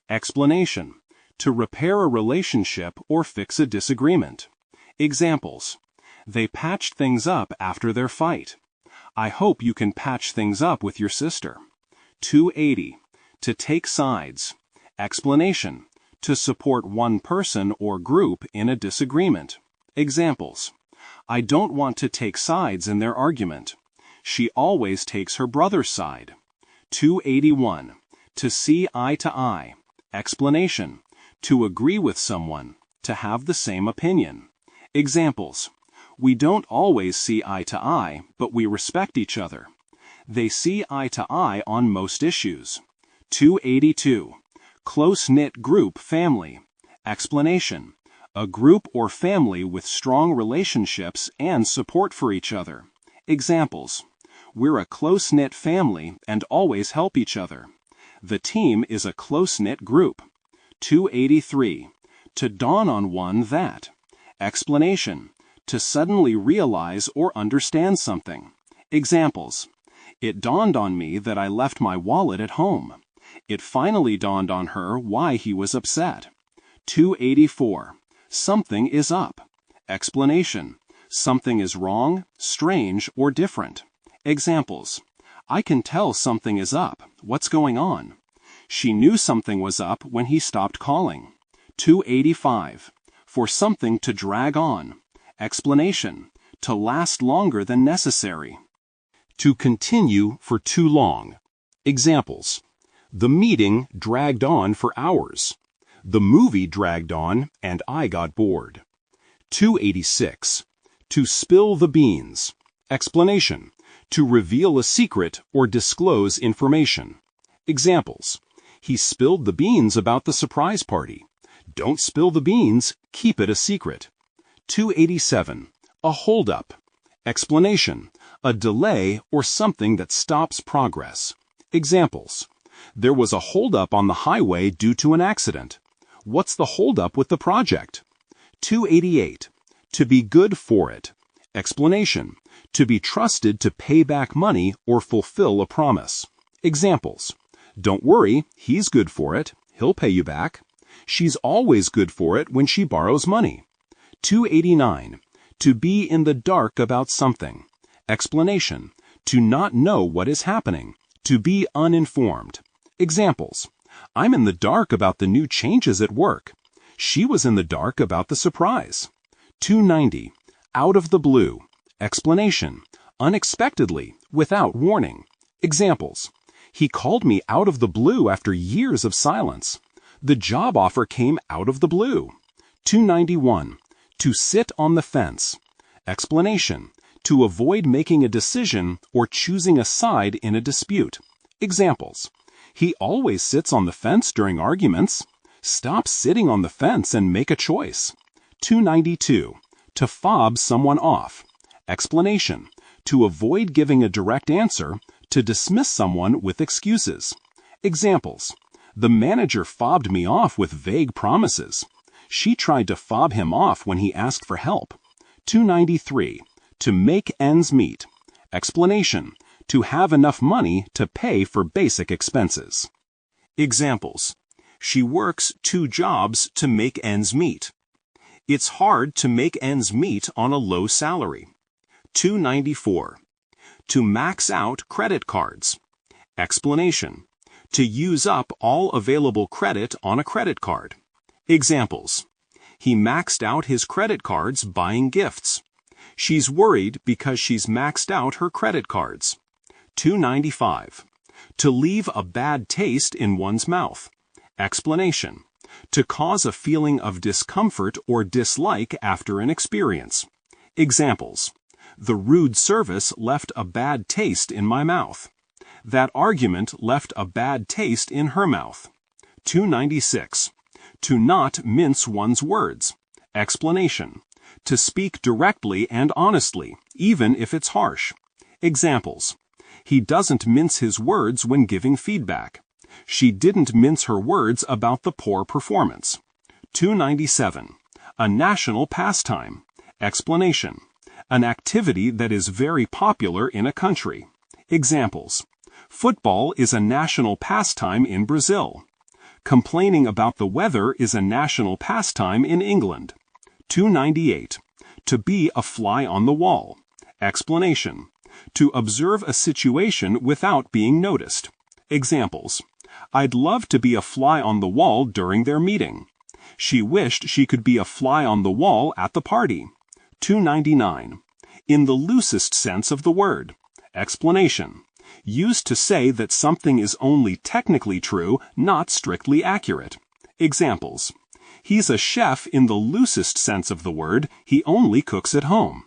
Explanation. To repair a relationship or fix a disagreement. Examples. They patched things up after their fight. I hope you can patch things up with your sister. 280. To take sides. Explanation. To support one person or group in a disagreement. Examples. I don't want to take sides in their argument. She always takes her brother's side. 281. To see eye to eye. Explanation. To agree with someone. To have the same opinion. Examples. We don't always see eye to eye, but we respect each other. They see eye to eye on most issues. 282. Close-knit group family. Explanation. A group or family with strong relationships and support for each other. Examples. We're a close-knit family and always help each other. The team is a close-knit group. 283. To dawn on one that. Explanation. To suddenly realize or understand something. Examples. It dawned on me that I left my wallet at home. It finally dawned on her why he was upset. 284. Something is up. Explanation. Something is wrong, strange, or different. Examples. I can tell something is up. What's going on? She knew something was up when he stopped calling. 285. For something to drag on. Explanation. To last longer than necessary. To continue for too long. Examples. The meeting dragged on for hours. The movie dragged on and I got bored. 286. To spill the beans. Explanation. To reveal a secret or disclose information. Examples. He spilled the beans about the surprise party. Don't spill the beans, keep it a secret. 287. A holdup. Explanation. A delay or something that stops progress. Examples. There was a holdup on the highway due to an accident. What's the holdup with the project? 288. To be good for it. Explanation. To be trusted to pay back money or fulfill a promise. Examples. Don't worry, he's good for it. He'll pay you back. She's always good for it when she borrows money. 289. To be in the dark about something. Explanation. To not know what is happening. To be uninformed. Examples. I'm in the dark about the new changes at work. She was in the dark about the surprise. 290. Out of the blue. Explanation. Unexpectedly, without warning. Examples. He called me out of the blue after years of silence. The job offer came out of the blue. 291. To sit on the fence. Explanation. To avoid making a decision or choosing a side in a dispute. Examples. He always sits on the fence during arguments. Stop sitting on the fence and make a choice. 292. To fob someone off. Explanation. To avoid giving a direct answer. To dismiss someone with excuses. Examples. The manager fobbed me off with vague promises. She tried to fob him off when he asked for help. 293. To make ends meet. Explanation. To have enough money to pay for basic expenses. Examples. She works 2 jobs to make ends meet. It's hard to make ends meet on a low salary. 294. To max out credit cards. Explanation. To use up all available credit on a credit card. Examples. He maxed out his credit cards buying gifts. She's worried because she's maxed out her credit cards. 295. To leave a bad taste in one's mouth. Explanation. To cause a feeling of discomfort or dislike after an experience. Examples. The rude service left a bad taste in my mouth. That argument left a bad taste in her mouth. 296. To not mince one's words. Explanation. To speak directly and honestly, even if it's harsh. Examples. He doesn't mince his words when giving feedback. She didn't mince her words about the poor performance. 297. A national pastime. Explanation. An activity that is very popular in a country. Examples. Football is a national pastime in Brazil. Complaining about the weather is a national pastime in England. 298. To be a fly on the wall. Explanation. To observe a situation without being noticed. Examples. I'd love to be a fly on the wall during their meeting. She wished she could be a fly on the wall at the party. 299. In the loosest sense of the word. Explanation. Used to say that something is only technically true, not strictly accurate. Examples. He's a chef in the loosest sense of the word, he only cooks at home.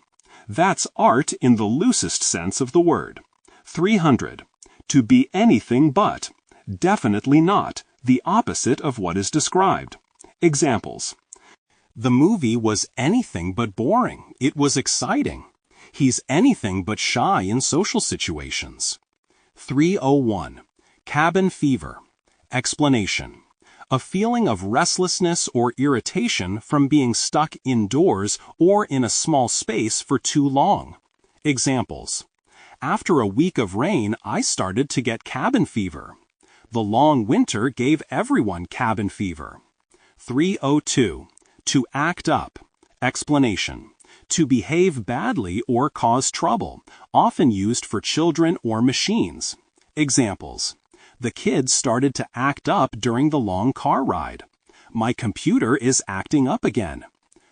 That's art in the loosest sense of the word. 300. To be anything but. Definitely not, the opposite of what is described. Examples. The movie was anything but boring. It was exciting. He's anything but shy in social situations. 301. Cabin fever. Explanation. A feeling of restlessness or irritation from being stuck indoors or in a small space for too long. Examples. After a week of rain, I started to get cabin fever. The long winter gave everyone cabin fever. 302. To act up. Explanation. To behave badly or cause trouble, often used for children or machines. Examples. The kids started to act up during the long car ride. My computer is acting up again.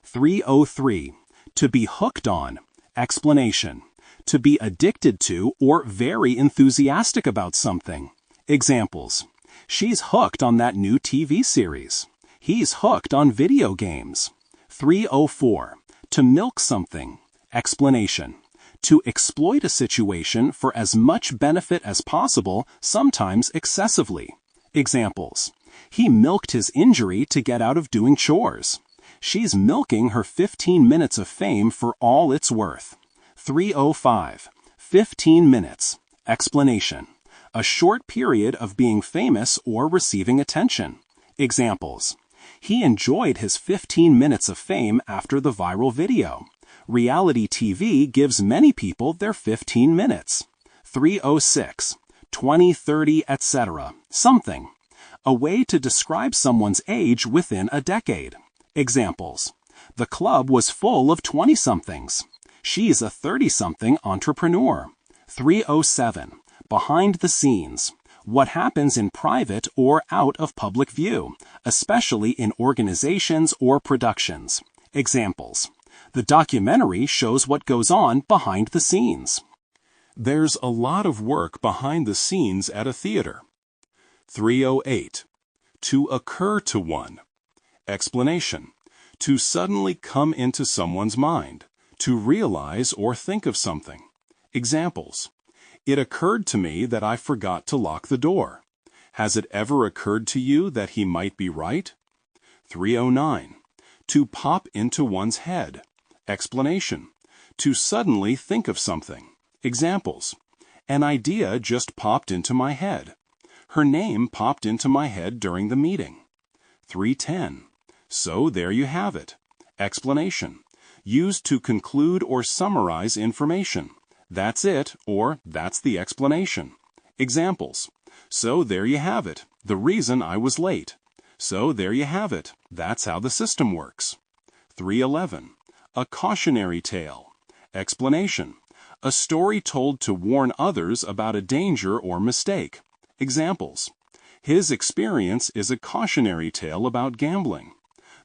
303. To be hooked on. Explanation. To be addicted to or very enthusiastic about something. Examples. She's hooked on that new TV series. He's hooked on video games. 304. To milk something. Explanation. To exploit a situation for as much benefit as possible, sometimes excessively. Examples. He milked his injury to get out of doing chores. She's milking her 15 minutes of fame for all it's worth. 305. 15 minutes. Explanation. A short period of being famous or receiving attention. Examples. He enjoyed his 15 minutes of fame after the viral video. Reality TV gives many people their 15 minutes. 306. 20, 30, etc. Something. A way to describe someone's age within a decade. Examples. The club was full of 20-somethings. She's a 30-something entrepreneur. 307. Behind the scenes. What happens in private or out of public view, especially in organizations or productions. Examples. The documentary shows what goes on behind the scenes. There's a lot of work behind the scenes at a theater. 308. To occur to one. Explanation. To suddenly come into someone's mind. To realize or think of something. Examples. It occurred to me that I forgot to lock the door. Has it ever occurred to you that he might be right? 309. To pop into one's head. Explanation. To suddenly think of something. Examples. An idea just popped into my head. Her name popped into my head during the meeting. 310. So there you have it. Explanation. Used to conclude or summarize information. That's it, or that's the explanation. Examples. So there you have it. The reason I was late. So there you have it. That's how the system works. 311. A cautionary tale. Explanation. A story told to warn others about a danger or mistake. Examples. His experience is a cautionary tale about gambling.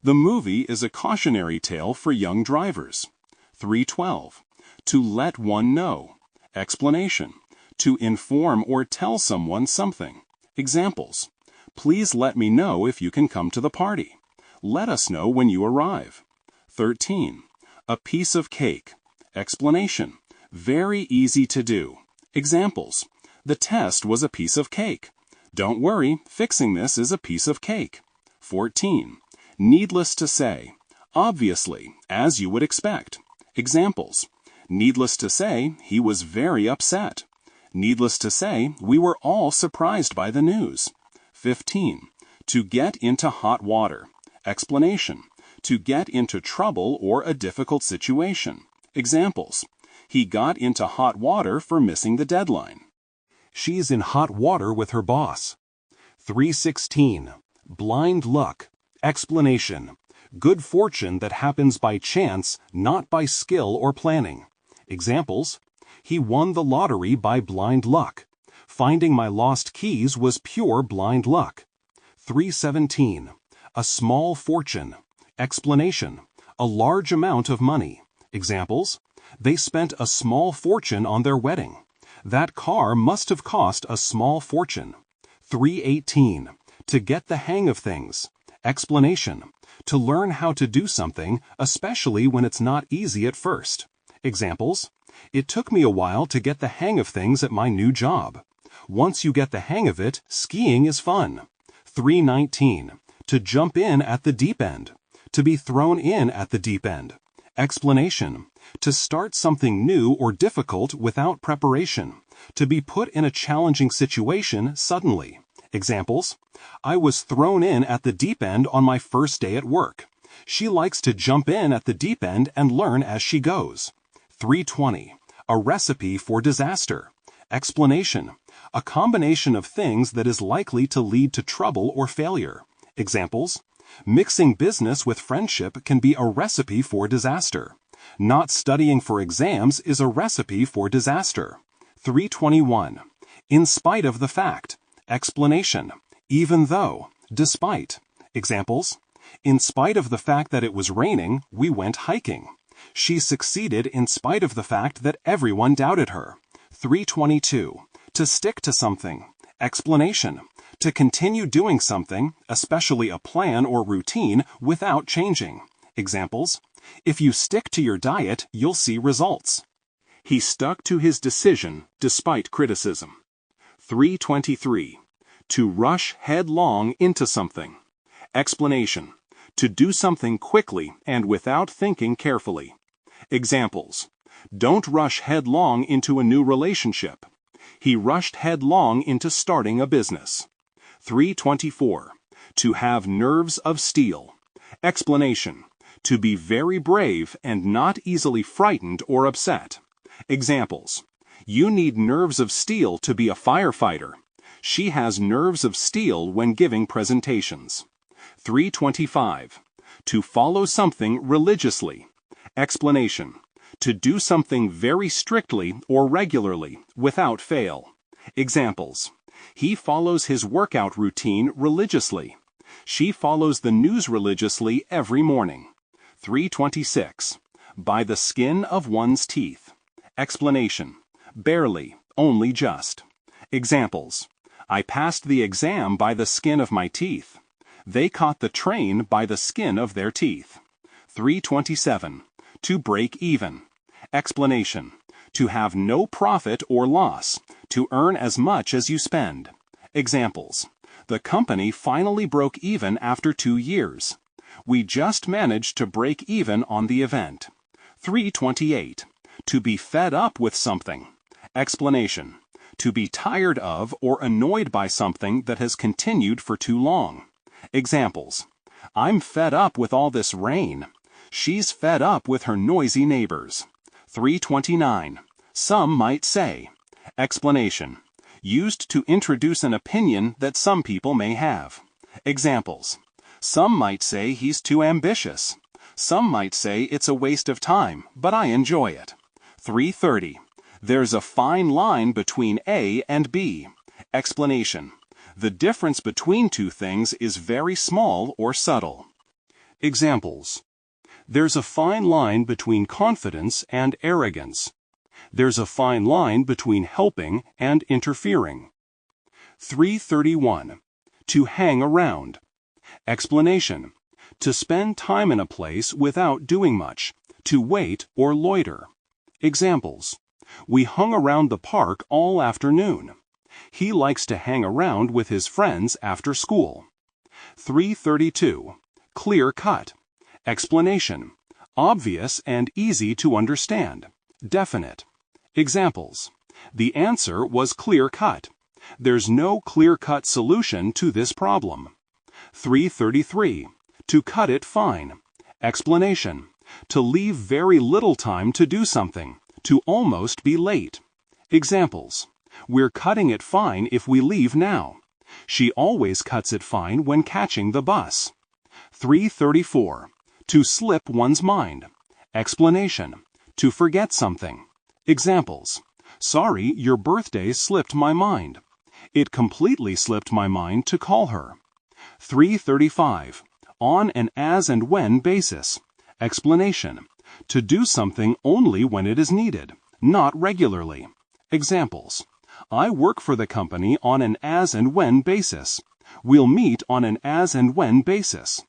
The movie is a cautionary tale for young drivers. 312. To let one know. Explanation. To inform or tell someone something. Examples. Please let me know if you can come to the party. Let us know when you arrive. 13. A piece of cake. Explanation. Very easy to do. Examples. The test was a piece of cake. Don't worry, fixing this is a piece of cake. 14. Needless to say. Obviously, as you would expect. Examples. Needless to say, he was very upset. Needless to say, we were all surprised by the news. 15. To get into hot water. Explanation. To get into trouble or a difficult situation. Examples. He got into hot water for missing the deadline. She's in hot water with her boss. 316. Blind luck. Explanation. Good fortune that happens by chance, not by skill or planning. Examples. He won the lottery by blind luck. Finding my lost keys was pure blind luck. 317. A small fortune. Explanation. A large amount of money. Examples. They spent a small fortune on their wedding. That car must have cost a small fortune. 318. To get the hang of things. Explanation. To learn how to do something, especially when it's not easy at first. Examples. It took me a while to get the hang of things at my new job. Once you get the hang of it, skiing is fun. 319. To jump in at the deep end. To be thrown in at the deep end. Explanation. To start something new or difficult without preparation. To be put in a challenging situation suddenly. Examples. I was thrown in at the deep end on my first day at work. She likes to jump in at the deep end and learn as she goes. 320. A recipe for disaster. Explanation. A combination of things that is likely to lead to trouble or failure. Examples. Mixing business with friendship can be a recipe for disaster. Not studying for exams is a recipe for disaster. 321. In spite of the fact. Explanation. Even though. Despite. Examples. In spite of the fact that it was raining, we went hiking. She succeeded in spite of the fact that everyone doubted her. 322. To stick to something. Explanation. To continue doing something, especially a plan or routine, without changing. Examples. If you stick to your diet, you'll see results. He stuck to his decision despite criticism. 323. To rush headlong into something. Explanation. To do something quickly and without thinking carefully. Examples. Don't rush headlong into a new relationship. He rushed headlong into starting a business. 324. To have nerves of steel. Explanation. To be very brave and not easily frightened or upset. Examples. You need nerves of steel to be a firefighter. She has nerves of steel when giving presentations. 325. To follow something religiously. Explanation. To do something very strictly or regularly, without fail. Examples. He follows his workout routine religiously. She follows the news religiously every morning. 326. By the skin of one's teeth. Explanation. Barely, only just. Examples. I passed the exam by the skin of my teeth. They caught the train by the skin of their teeth. 327. To break even. Explanation. To have no profit or loss. To earn as much as you spend. Examples. The company finally broke even after 2 years. We just managed to break even on the event. 328. To be fed up with something. Explanation. To be tired of or annoyed by something that has continued for too long. Examples. I'm fed up with all this rain. She's fed up with her noisy neighbors. 329. Some might say. Explanation. Used to introduce an opinion that some people may have. Examples. Some might say he's too ambitious. Some might say it's a waste of time, but I enjoy it. 330. There's a fine line between A and B. Explanation. The difference between two things is very small or subtle. Examples. There's a fine line between confidence and arrogance. There's a fine line between helping and interfering. 331. To hang around. Explanation. To spend time in a place without doing much. To wait or loiter. Examples. We hung around the park all afternoon. He likes to hang around with his friends after school. 332. Clear cut. Explanation. Obvious and easy to understand. Definite. Examples. The answer was clear cut. There's no clear-cut solution to this problem. 333. To cut it fine. Explanation. To leave very little time to do something. To almost be late. Examples. We're cutting it fine if we leave now. She always cuts it fine when catching the bus. 334. To slip one's mind. Explanation. To forget something. Examples. Sorry, your birthday slipped my mind. It completely slipped my mind to call her. 335. On an as and when basis. Explanation. To do something only when it is needed, not regularly. Examples. I work for the company on an as and when basis. We'll meet on an as and when basis.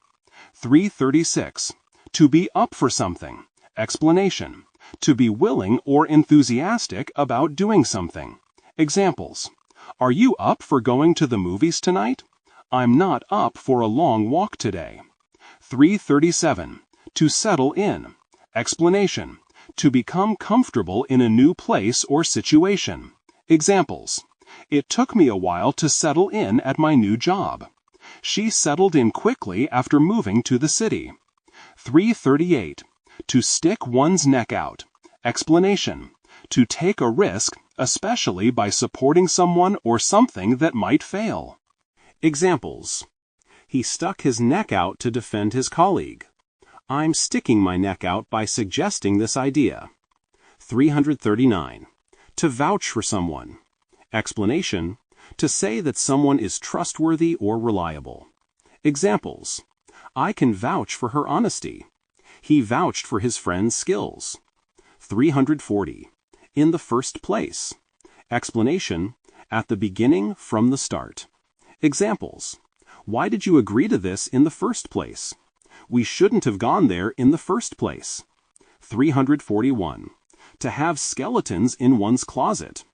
336. To be up for something. Explanation. To be willing or enthusiastic about doing something. Examples. Are you up for going to the movies tonight? I'm not up for a long walk today. 337. To settle in. Explanation. To become comfortable in a new place or situation. Examples. It took me a while to settle in at my new job. She settled in quickly after moving to the city. 338. To stick one's neck out. Explanation. To take a risk, especially by supporting someone or something that might fail. Examples. He stuck his neck out to defend his colleague. I'm sticking my neck out by suggesting this idea. 339. To vouch for someone. Explanation. To say that someone is trustworthy or reliable. Examples. I can vouch for her honesty. He vouched for his friend's skills. 340. In the first place. Explanation. At the beginning, from the start. Examples. Why did you agree to this in the first place? We shouldn't have gone there in the first place. 341. To have skeletons in one's closet.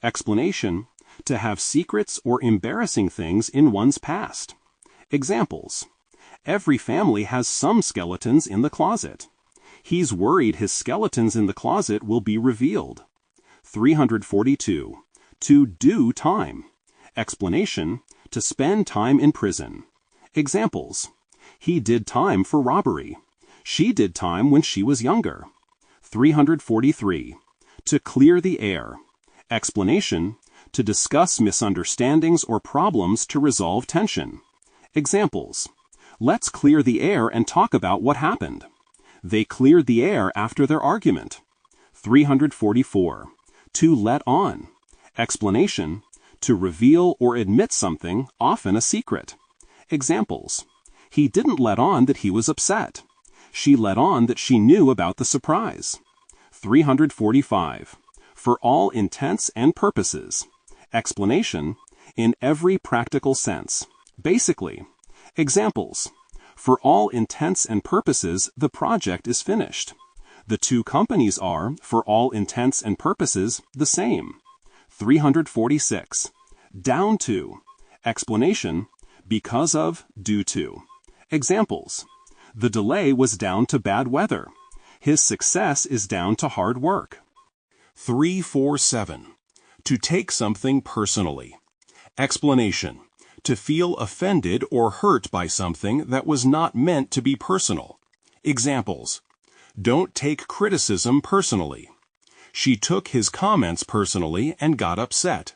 Explanation. To have secrets or embarrassing things in one's past. Examples. Every family has some skeletons in the closet. He's worried his skeletons in the closet will be revealed. 342. To do time. Explanation. To spend time in prison. Examples. He did time for robbery. She did time when she was younger. 343. To clear the air. Explanation. To discuss misunderstandings or problems to resolve tension. Examples. Let's clear the air and talk about what happened. They cleared the air after their argument. 344. To let on. Explanation. To reveal or admit something, often a secret. Examples. He didn't let on that he was upset. She let on that she knew about the surprise. 345. For all intents and purposes. Explanation. In every practical sense. Basically. Examples. For all intents and purposes, the project is finished. The two companies are, for all intents and purposes, the same. 346. Down to. Explanation. Because of, due to. Examples. The delay was down to bad weather. His success is down to hard work. 347. To take something personally. Explanation. To feel offended or hurt by something that was not meant to be personal. Examples. Don't take criticism personally. She took his comments personally and got upset.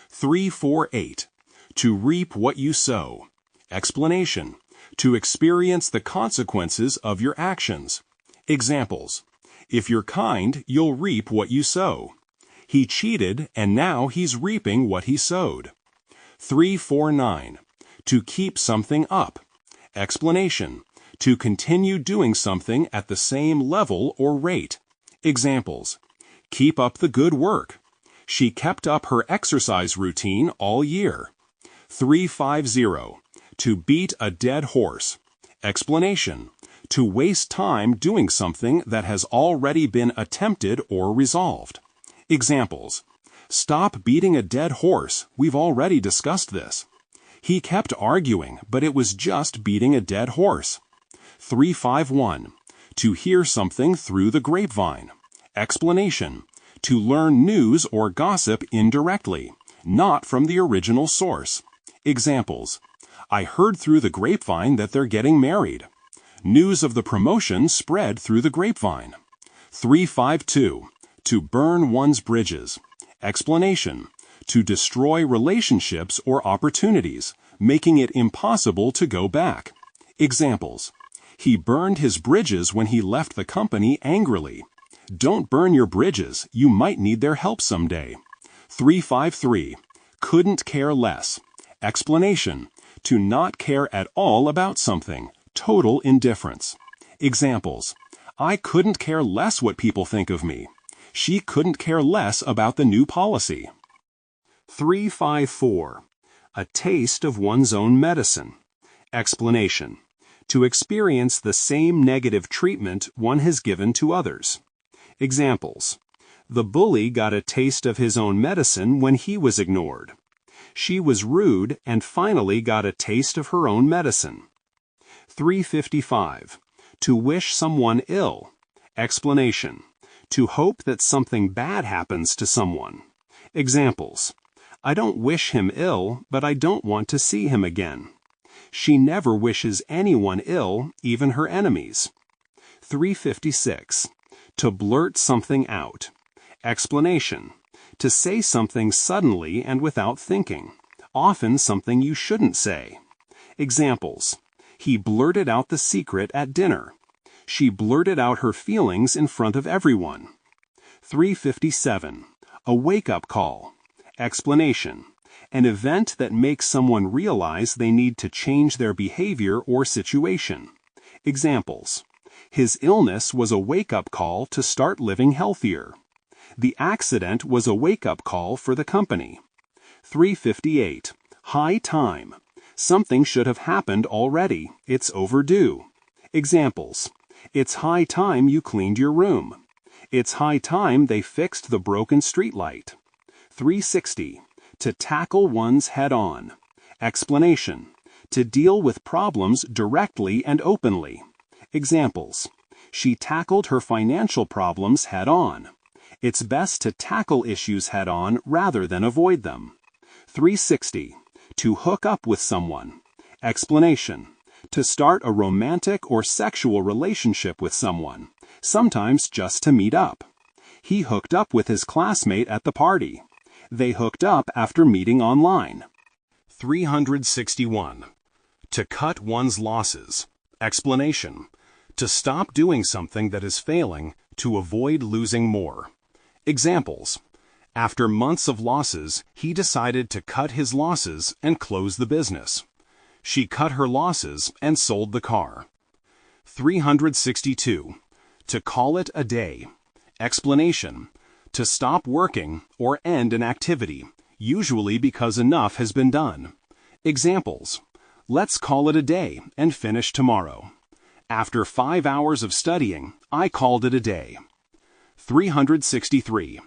348. To reap what you sow. Explanation. To experience the consequences of your actions. Examples. If you're kind, you'll reap what you sow. He cheated, and now he's reaping what he sowed. 349. To keep something up. Explanation. To continue doing something at the same level or rate. Examples. Keep up the good work. She kept up her exercise routine all year. 350. To beat a dead horse. Explanation. To waste time doing something that has already been attempted or resolved. Examples. Stop beating a dead horse. We've already discussed this. He kept arguing, but it was just beating a dead horse. 351. To hear something through the grapevine. Explanation. To learn news or gossip indirectly, not from the original source. Examples. I heard through the grapevine that they're getting married. News of the promotion spread through the grapevine. 352. To burn one's bridges. Explanation. To destroy relationships or opportunities, making it impossible to go back. Examples. He burned his bridges when he left the company angrily. Don't burn your bridges. You might need their help someday. 353. Couldn't care less. Explanation. To not care at all about something. Total indifference. Examples. I couldn't care less what people think of me. She couldn't care less about the new policy. 354. A taste of one's own medicine. Explanation. To experience the same negative treatment one has given to others. Examples. The bully got a taste of his own medicine when he was ignored. She was rude and finally got a taste of her own medicine. 355. To wish someone ill. Explanation. To hope that something bad happens to someone. Examples. I don't wish him ill, but I don't want to see him again. She never wishes anyone ill, even her enemies. 356. To blurt something out. Explanation. To say something suddenly and without thinking, often something you shouldn't say. Examples. He blurted out the secret at dinner. She blurted out her feelings in front of everyone. 357. A wake-up call. Explanation. An event that makes someone realize they need to change their behavior or situation. Examples. His illness was a wake-up call to start living healthier. The accident was a wake-up call for the company. 358. High time. Something should have happened already. It's overdue. Examples. It's high time you cleaned your room. It's high time they fixed the broken streetlight. 360. To tackle one's head-on. Explanation. To deal with problems directly and openly. Examples. She tackled her financial problems head-on. It's best to tackle issues head-on rather than avoid them. 360. To hook up with someone. Explanation. To start a romantic or sexual relationship with someone, sometimes just to meet up. He hooked up with his classmate at the party. They hooked up after meeting online. 361. To cut one's losses. Explanation. To stop doing something that is failing to avoid losing more. Examples. After months of losses, he decided to cut his losses and close the business. She cut her losses and sold the car. 362. To call it a day. Explanation. To stop working or end an activity, usually because enough has been done. Examples. Let's call it a day and finish tomorrow. After 5 hours of studying, I called it a day. 363.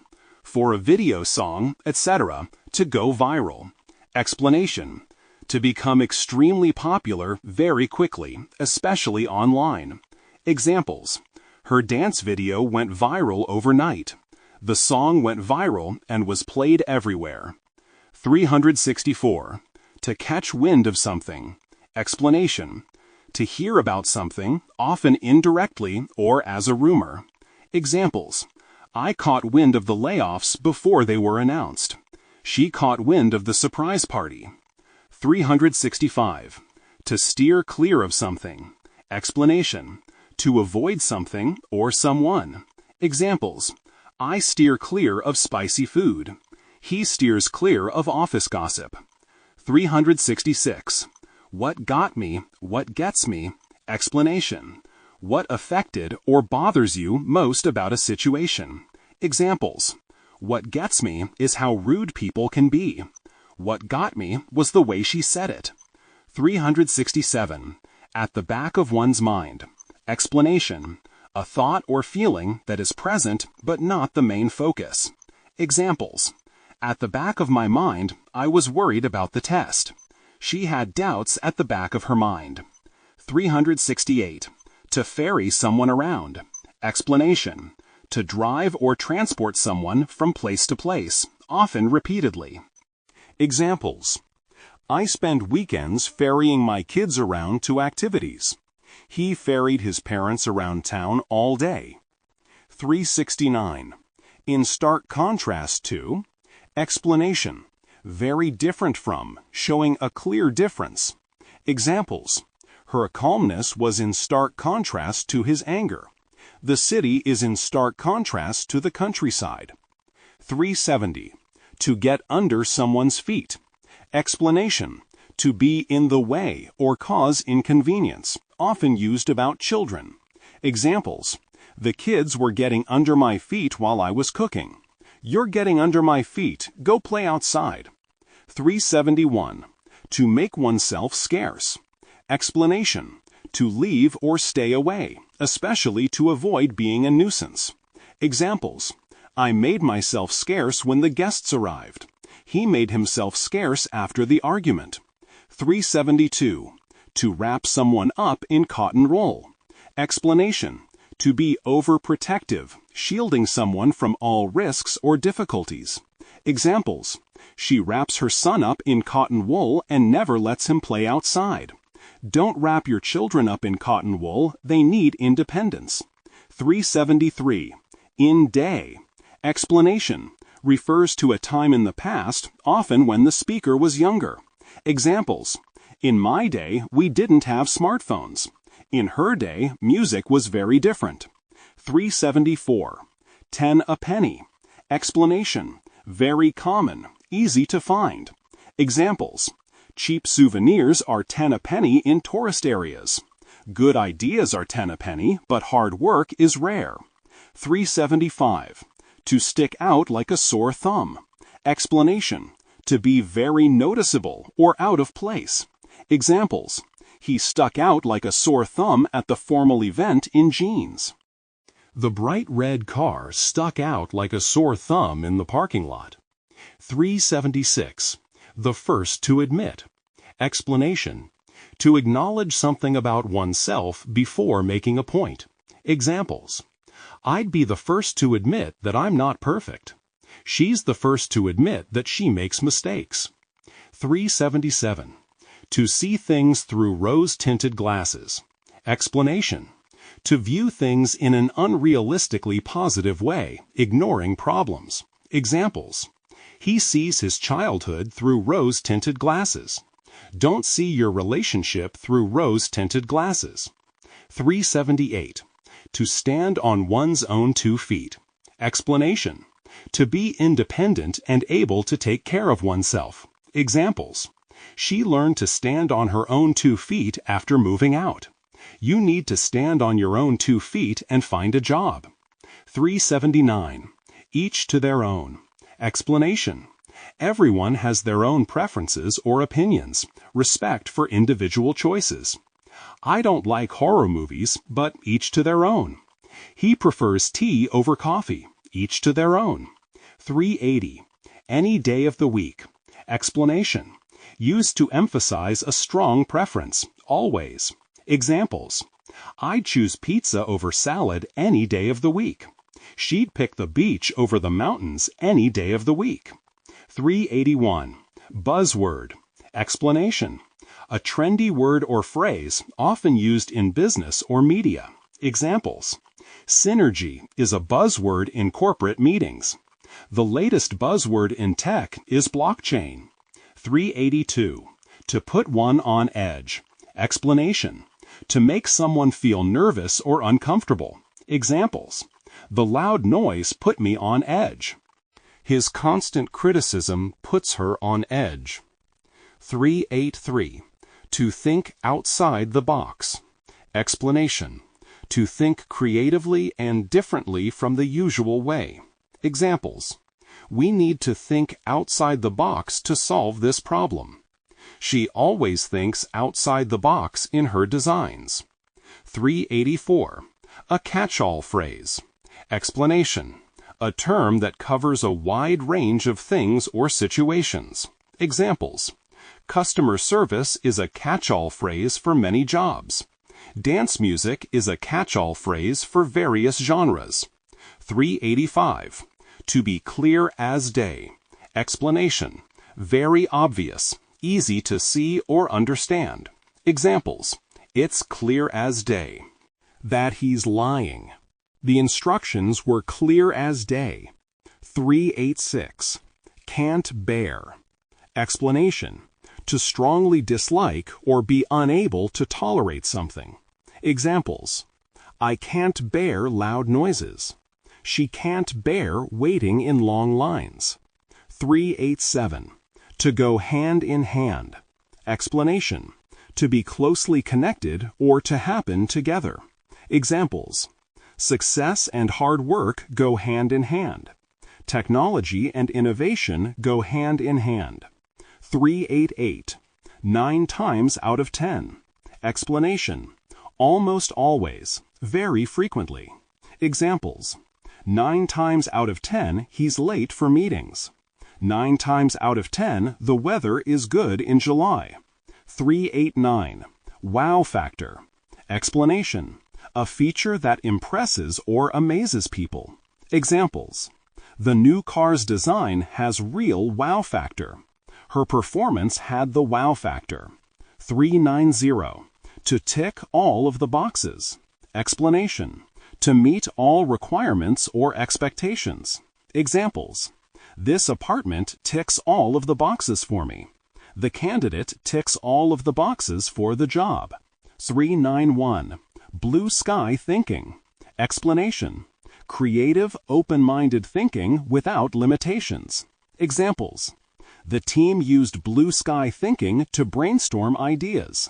For a video song, etc., to go viral. Explanation. To become extremely popular very quickly, especially online. Examples. Her dance video went viral overnight. The song went viral and was played everywhere. 364. To catch wind of something. Explanation. To hear about something, often indirectly or as a rumor. Examples. I caught wind of the layoffs before they were announced. She caught wind of the surprise party. 365. To steer clear of something. Explanation. To avoid something or someone. Examples. I steer clear of spicy food. He steers clear of office gossip. 366. What got me, what gets me. Explanation. What affected or bothers you most about a situation? Examples. What gets me is how rude people can be. What got me was the way she said it. 367. At the back of one's mind. Explanation. A thought or feeling that is present but not the main focus. Examples. At the back of my mind, I was worried about the test. She had doubts at the back of her mind. 368. To ferry someone around. Explanation. To drive or transport someone from place to place, often repeatedly. Examples. I spend weekends ferrying my kids around to activities. He ferried his parents around town all day. 369. In stark contrast to. Explanation. Very different from, showing a clear difference. Examples. Her calmness was in stark contrast to his anger. The city is in stark contrast to the countryside. 370. To get under someone's feet. Explanation. To be in the way or cause inconvenience, often used about children. Examples. The kids were getting under my feet while I was cooking. You're getting under my feet. Go play outside. 371. To make oneself scarce. Explanation. To leave or stay away, especially to avoid being a nuisance. Examples. I made myself scarce when the guests arrived. He made himself scarce after the argument. 372. To wrap someone up in cotton wool. Explanation. To be overprotective, shielding someone from all risks or difficulties. Examples. She wraps her son up in cotton wool and never lets him play outside. Don't wrap your children up in cotton wool. They need independence. 373. In day. Explanation. Refers to a time in the past, often when the speaker was younger. Examples. In my day, we didn't have smartphones. In her day, music was very different. 374. 10 a penny. Explanation. Very common, easy to find. Examples. Cheap souvenirs are 10 a penny in tourist areas. Good ideas are 10 a penny, but hard work is rare. 375. To stick out like a sore thumb. Explanation. To be very noticeable or out of place. Examples. He stuck out like a sore thumb at the formal event in jeans. The bright red car stuck out like a sore thumb in the parking lot. 376. The first to admit. Explanation. To acknowledge something about oneself before making a point. Examples. I'd be the first to admit that I'm not perfect. She's the first to admit that she makes mistakes. 377. To see things through rose-tinted glasses. Explanation. To view things in an unrealistically positive way, ignoring problems. Examples. He sees his childhood through rose-tinted glasses. Don't see your relationship through rose-tinted glasses. 378. To stand on one's own 2 feet. Explanation. To be independent and able to take care of oneself. Examples. She learned to stand on her own 2 feet after moving out. You need to stand on your own 2 feet and find a job. 379. Each to their own. Explanation. Everyone has their own preferences or opinions. Respect for individual choices. I don't like horror movies, but each to their own. He prefers tea over coffee. Each to their own. 380. Any day of the week. Explanation. Used to emphasize a strong preference, always. Examples. I'd choose pizza over salad any day of the week. She'd pick the beach over the mountains any day of the week. 381. Buzzword. Explanation. A trendy word or phrase often used in business or media. Examples. Synergy is a buzzword in corporate meetings. The latest buzzword in tech is blockchain. 382. To put one on edge. Explanation. To make someone feel nervous or uncomfortable. Examples. The loud noise put me on edge. His constant criticism puts her on edge. 383. To think outside the box. Explanation. To think creatively and differently from the usual way. Examples. We need to think outside the box to solve this problem. She always thinks outside the box in her designs. 384. A catch-all phrase. Explanation. A term that covers a wide range of things or situations. Examples. Customer service is a catch-all phrase for many jobs. Dance music is a catch-all phrase for various genres. 385. To be clear as day. Explanation. Very obvious, easy to see or understand. Examples. It's clear as day. That he's lying. The instructions were clear as day. 386. Can't bear. Explanation. To strongly dislike or be unable to tolerate something. Examples. I can't bear loud noises. She can't bear waiting in long lines. 387. To go hand in hand. Explanation. To be closely connected or to happen together. Examples. Success and hard work go hand in hand. Technology and innovation go hand in hand. 388. 9 times out of 10. Explanation. Almost always, very frequently. Examples. 9 times out of 10, he's late for meetings. 9 times out of 10, the weather is good in July. 389. Wow factor. Explanation. A feature that impresses or amazes people. Examples. The new car's design has real wow factor. Her performance had the wow factor. 390. To tick all of the boxes. Explanation. To meet all requirements or expectations. Examples. This apartment ticks all of the boxes for me. The candidate ticks all of the boxes for the job. 391. Blue sky thinking. Explanation. Creative, open-minded thinking without limitations. Examples. The team used blue sky thinking to brainstorm ideas.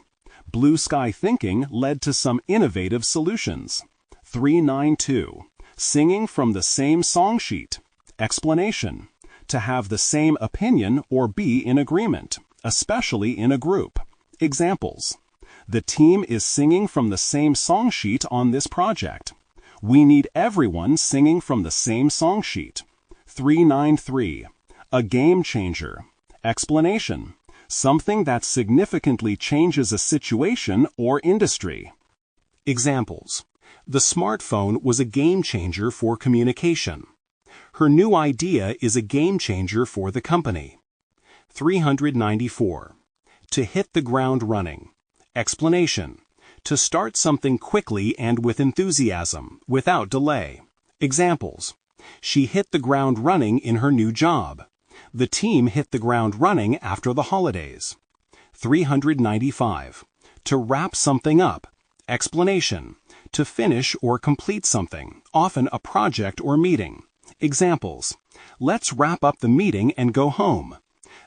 Blue sky thinking led to some innovative solutions. 392. Singing from the same song sheet. Explanation. To have the same opinion or be in agreement, especially in a group. Examples. The team is singing from the same song sheet on this project. We need everyone singing from the same song sheet. 393. A game changer. Explanation. Something that significantly changes a situation or industry. Examples. The smartphone was a game changer for communication. Her new idea is a game changer for the company. 394. To hit the ground running. Explanation. To start something quickly and with enthusiasm, without delay. Examples. She hit the ground running in her new job. The team hit the ground running after the holidays. 395. To wrap something up. Explanation. To finish or complete something, often a project or meeting. Examples. Let's wrap up the meeting and go home.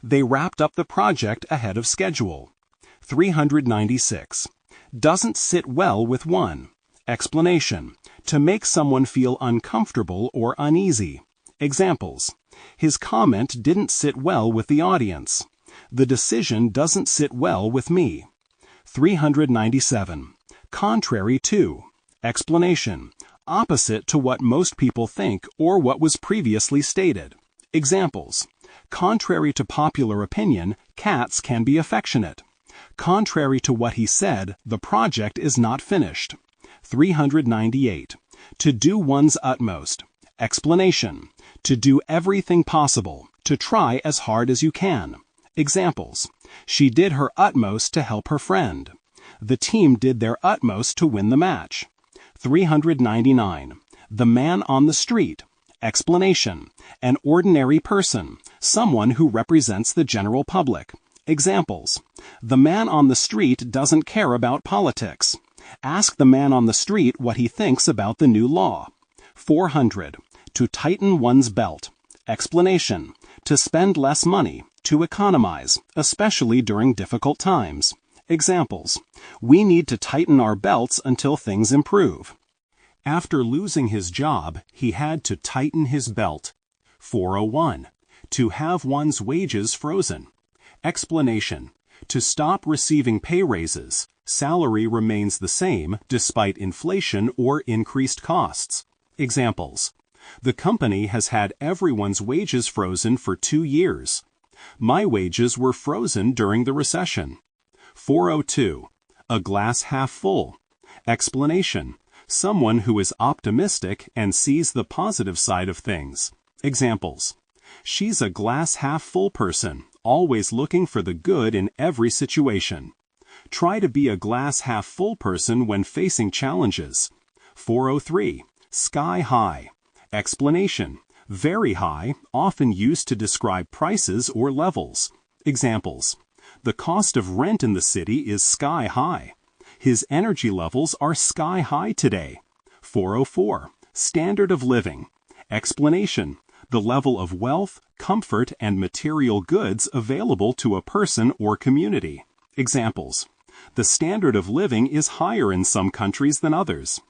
They wrapped up the project ahead of schedule. 396. Doesn't sit well with one. Explanation. To make someone feel uncomfortable or uneasy. Examples. His comment didn't sit well with the audience. The decision doesn't sit well with me. 397. Contrary to. Explanation. Opposite to what most people think or what was previously stated. Examples. Contrary to popular opinion, cats can be affectionate. Contrary to what he said, the project is not finished. 398. To do one's utmost. Explanation. To do everything possible, to try as hard as you can. Examples. She did her utmost to help her friend. The team did their utmost to win the match. 399. The man on the street. Explanation. An ordinary person, someone who represents the general public. Examples. The man on the street doesn't care about politics. Ask the man on the street what he thinks about the new law. 400. To tighten one's belt. Explanation. To spend less money, to economize, especially during difficult times. Examples: we need to tighten our belts until things improve. After losing his job, he had to tighten his belt. 401. To have one's wages frozen. Explanation: to stop receiving pay raises. Salary remains the same despite inflation or increased costs. Examples: the company has had everyone's wages frozen for 2 years. My wages were frozen during the recession. 402. A glass half full. Explanation: someone who is optimistic and sees the positive side of things. Examples: she's a glass half full person, always looking for the good in every situation. Try to be a glass half full person when facing challenges. 403. Sky high. Explanation: very high, often used to describe prices or levels. Examples: the cost of rent in the city is sky high. His energy levels are sky high today. 404. Standard of living. Explanation: the level of wealth, comfort, and material goods available to a person or community. Examples: the standard of living is higher in some countries than others.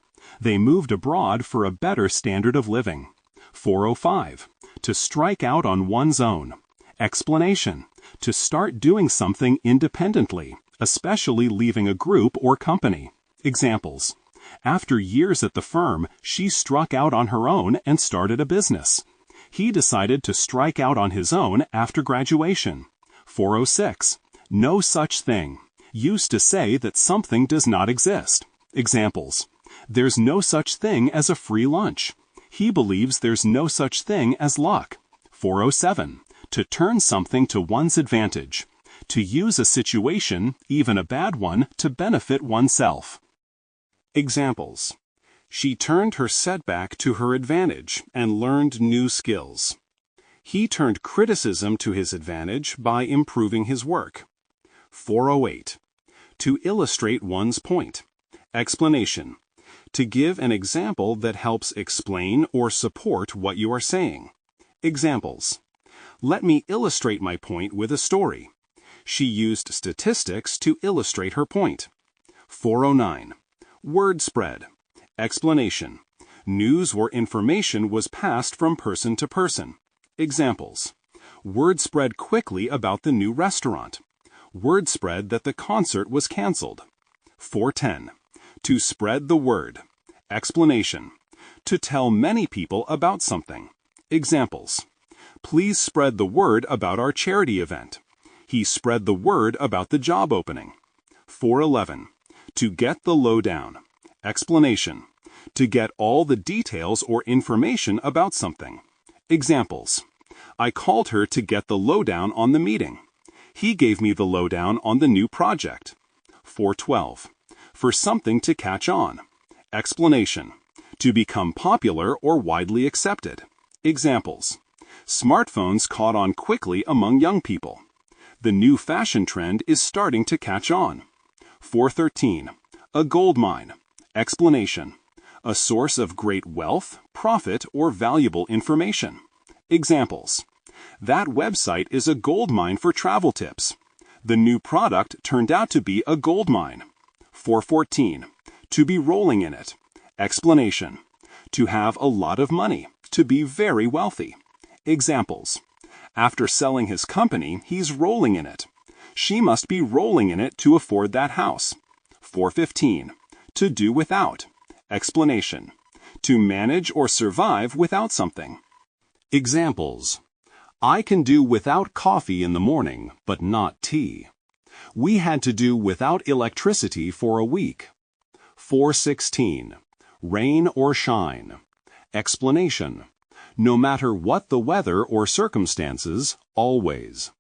They moved abroad for a better standard of living. 405. To strike out on one's own. Explanation: to start doing something independently, especially leaving a group or company. Examples: after years at the firm, she struck out on her own and started a business. He decided to strike out on his own after graduation. 406. No such thing. Used to say that something does not exist. Examples: there's no such thing as a free lunch. He believes there's no such thing as luck. 407. To turn something to one's advantage. To use a situation, even a bad one, to benefit oneself. Examples: she turned her setback to her advantage and learned new skills. He turned criticism to his advantage by improving his work. 408. To illustrate one's point. Explanation: to give an example that helps explain or support what you are saying. Examples: let me illustrate my point with a story. She used statistics to illustrate her point. 409. Word spread. Explanation: news or information was passed from person to person. Examples: word spread quickly about the new restaurant. Word spread that the concert was canceled. 410. To spread the word. Explanation: to tell many people about something. Examples: please spread the word about our charity event. He spread the word about the job opening. 411. To get the lowdown. Explanation: to get all the details or information about something. Examples: I called her to get the lowdown on the meeting. He gave me the lowdown on the new project. 412. For something to catch on. Explanation: to become popular or widely accepted. Examples: smartphones caught on quickly among young people. The new fashion trend is starting to catch on. 413. A gold mine. Explanation: a source of great wealth, profit, or valuable information. Examples: that website is a gold mine for travel tips. The new product turned out to be a gold mine. 414. To be rolling in it. Explanation: to have a lot of money, to be very wealthy. Examples: after selling his company, he's rolling in it. She must be rolling in it to afford that house. 415. To do without. Explanation: to manage or survive without something. Examples: I can do without coffee in the morning, but not tea. We had to do without electricity for a week. 416. Rain or shine. Explanation: no matter what the weather or circumstances, always.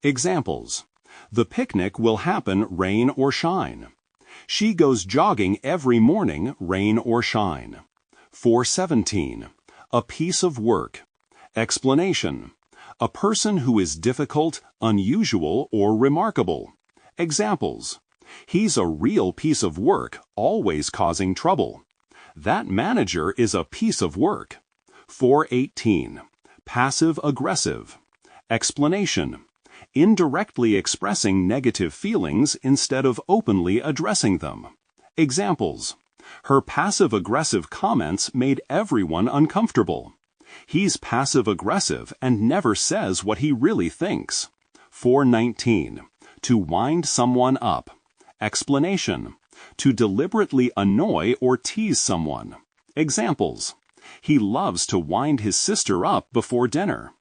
Examples: the picnic will happen rain or shine. She goes jogging every morning, rain or shine. 417. A piece of work. Explanation: a person who is difficult, unusual, or remarkable. Examples: he's a real piece of work, always causing trouble. That manager is a piece of work. 418. Passive-aggressive. Explanation: indirectly expressing negative feelings instead of openly addressing them. Examples: her passive-aggressive comments made everyone uncomfortable. He's passive-aggressive and never says what he really thinks. 419. To wind someone up. Explanation: to deliberately annoy or tease someone. Examples: he loves to wind his sister up before dinner.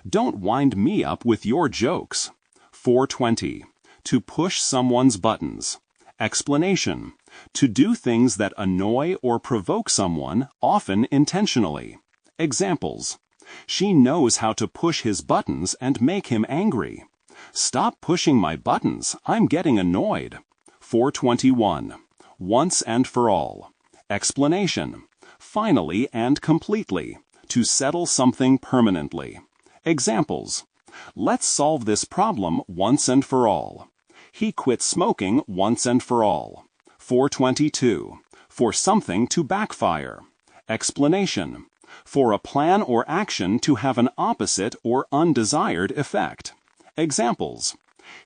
Don't wind me up with your jokes. 420. To push someone's buttons. Explanation: to do things that annoy or provoke someone, often intentionally. Examples: she knows how to push his buttons and make him angry. Stop pushing my buttons, I'm getting annoyed. 421. Once and for all. Explanation: finally and completely, to settle something permanently. Examples: let's solve this problem once and for all. He quit smoking once and for all. 422. For something to backfire. Explanation: for a plan or action to have an opposite or undesired effect. Examples: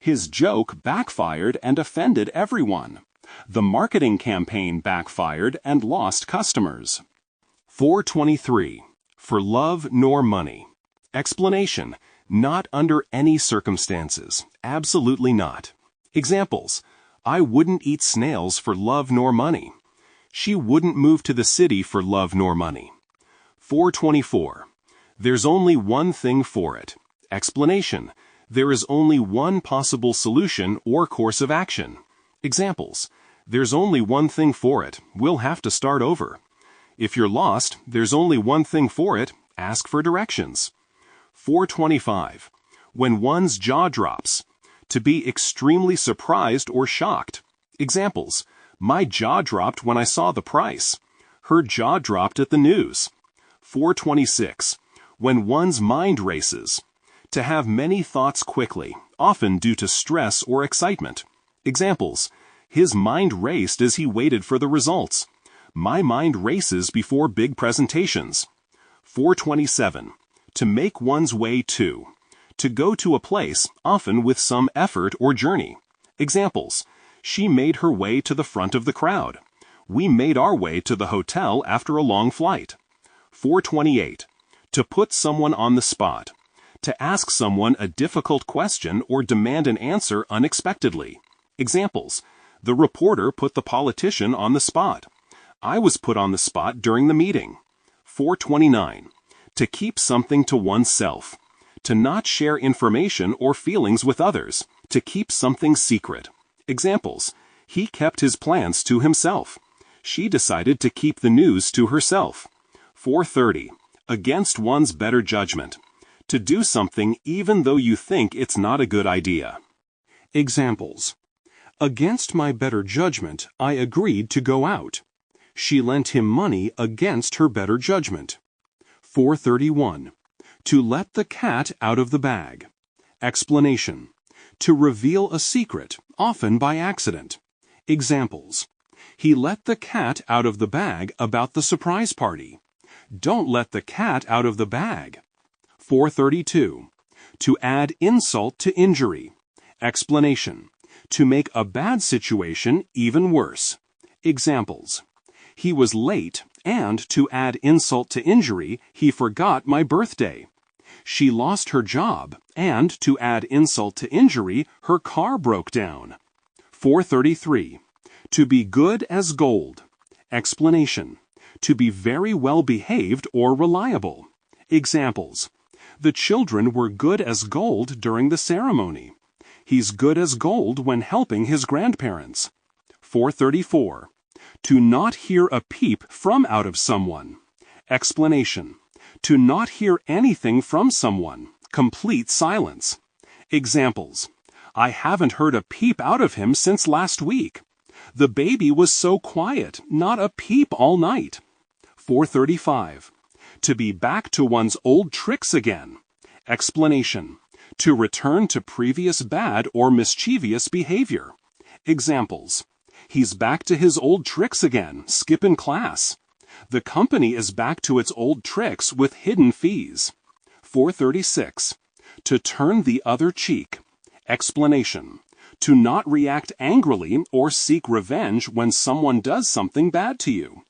his joke backfired and offended everyone. The marketing campaign backfired and lost customers. 423. For love nor money. Explanation: not under any circumstances. Absolutely not. Examples: I wouldn't eat snails for love nor money. She wouldn't move to the city for love nor money. 424. There's only one thing for it. Explanation: there is only one possible solution or course of action. Examples: there's only one thing for it. We'll have to start over. If you're lost, there's only one thing for it. Ask for directions. 425. When one's jaw drops. To be extremely surprised or shocked. Examples: my jaw dropped when I saw the price. Her jaw dropped at the news. 426. When one's mind races. To have many thoughts quickly, often due to stress or excitement. Examples: his mind raced as he waited for the results. My mind races before big presentations. 427. To make one's way to. To go to a place, often with some effort or journey. Examples: she made her way to the front of the crowd. We made our way to the hotel after a long flight. 428. To put someone on the spot. To ask someone a difficult question or demand an answer unexpectedly. Examples: the reporter put the politician on the spot. I was put on the spot during the meeting. 429. To keep something to oneself. To not share information or feelings with others. To keep something secret. Examples: he kept his plans to himself. She decided to keep the news to herself. 430. Against one's better judgment. To do something even though you think it's not a good idea. Examples: against my better judgment, I agreed to go out. She lent him money against her better judgment. 431. To let the cat out of the bag. Explanation: to reveal a secret, often by accident. Examples: he let the cat out of the bag about the surprise party. Don't let the cat out of the bag. 432. To add insult to injury. Explanation: to make a bad situation even worse. Examples: he was late, and to add insult to injury, he forgot my birthday. She lost her job, and to add insult to injury, her car broke down. 433. To be good as gold. Explanation: to be very well behaved or reliable. Examples: the children were good as gold during the ceremony. He's good as gold when helping his grandparents. 434. To not hear a peep from out of someone. Explanation: to not hear anything from someone. Complete silence. Examples: I haven't heard a peep out of him since last week. The baby was so quiet, not a peep all night. 435. To be back to one's old tricks again. Explanation: to return to previous bad or mischievous behavior. Examples: he's back to his old tricks again, skipping class. The company is back to its old tricks with hidden fees. 436. To turn the other cheek. Explanation. To not react angrily or seek revenge when someone does something bad to you.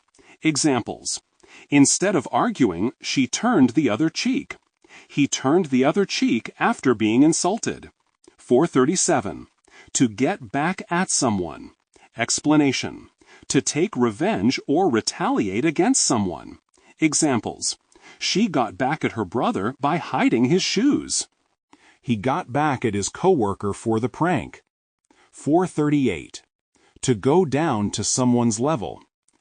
Examples. Instead of arguing, she turned the other cheek. He turned the other cheek after being insulted. 437. To get back at someone. Explanation. To take revenge or retaliate against someone. Examples. She got back at her brother by hiding his shoes. He got back at his coworker for the prank. 438. To go down to someone's level.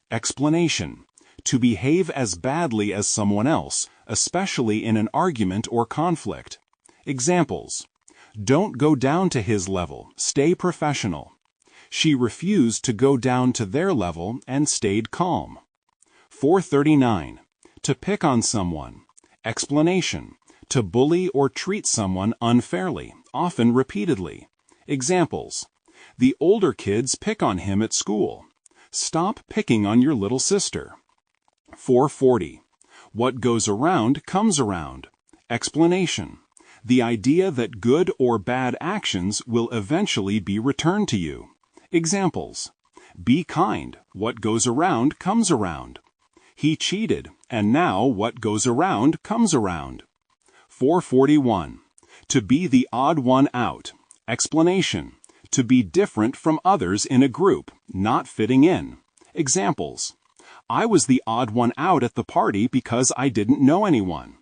Explanation. To behave as badly as someone else, especially in an argument or conflict. Examples. Don't go down to his level, stay professional. She refused to go down to their level and stayed calm. 439. To pick on someone. Explanation. To bully or treat someone unfairly, often repeatedly. Examples. The older kids pick on him at school. Stop picking on your little sister. 440. What goes around comes around. Explanation. The idea that good or bad actions will eventually be returned to you. Examples. Be kind. What goes around comes around. He cheated, and now what goes around comes around. 441. To be the odd one out. Explanation. To be different from others in a group, not fitting in. Examples. I was the odd one out at the party because I didn't know anyone.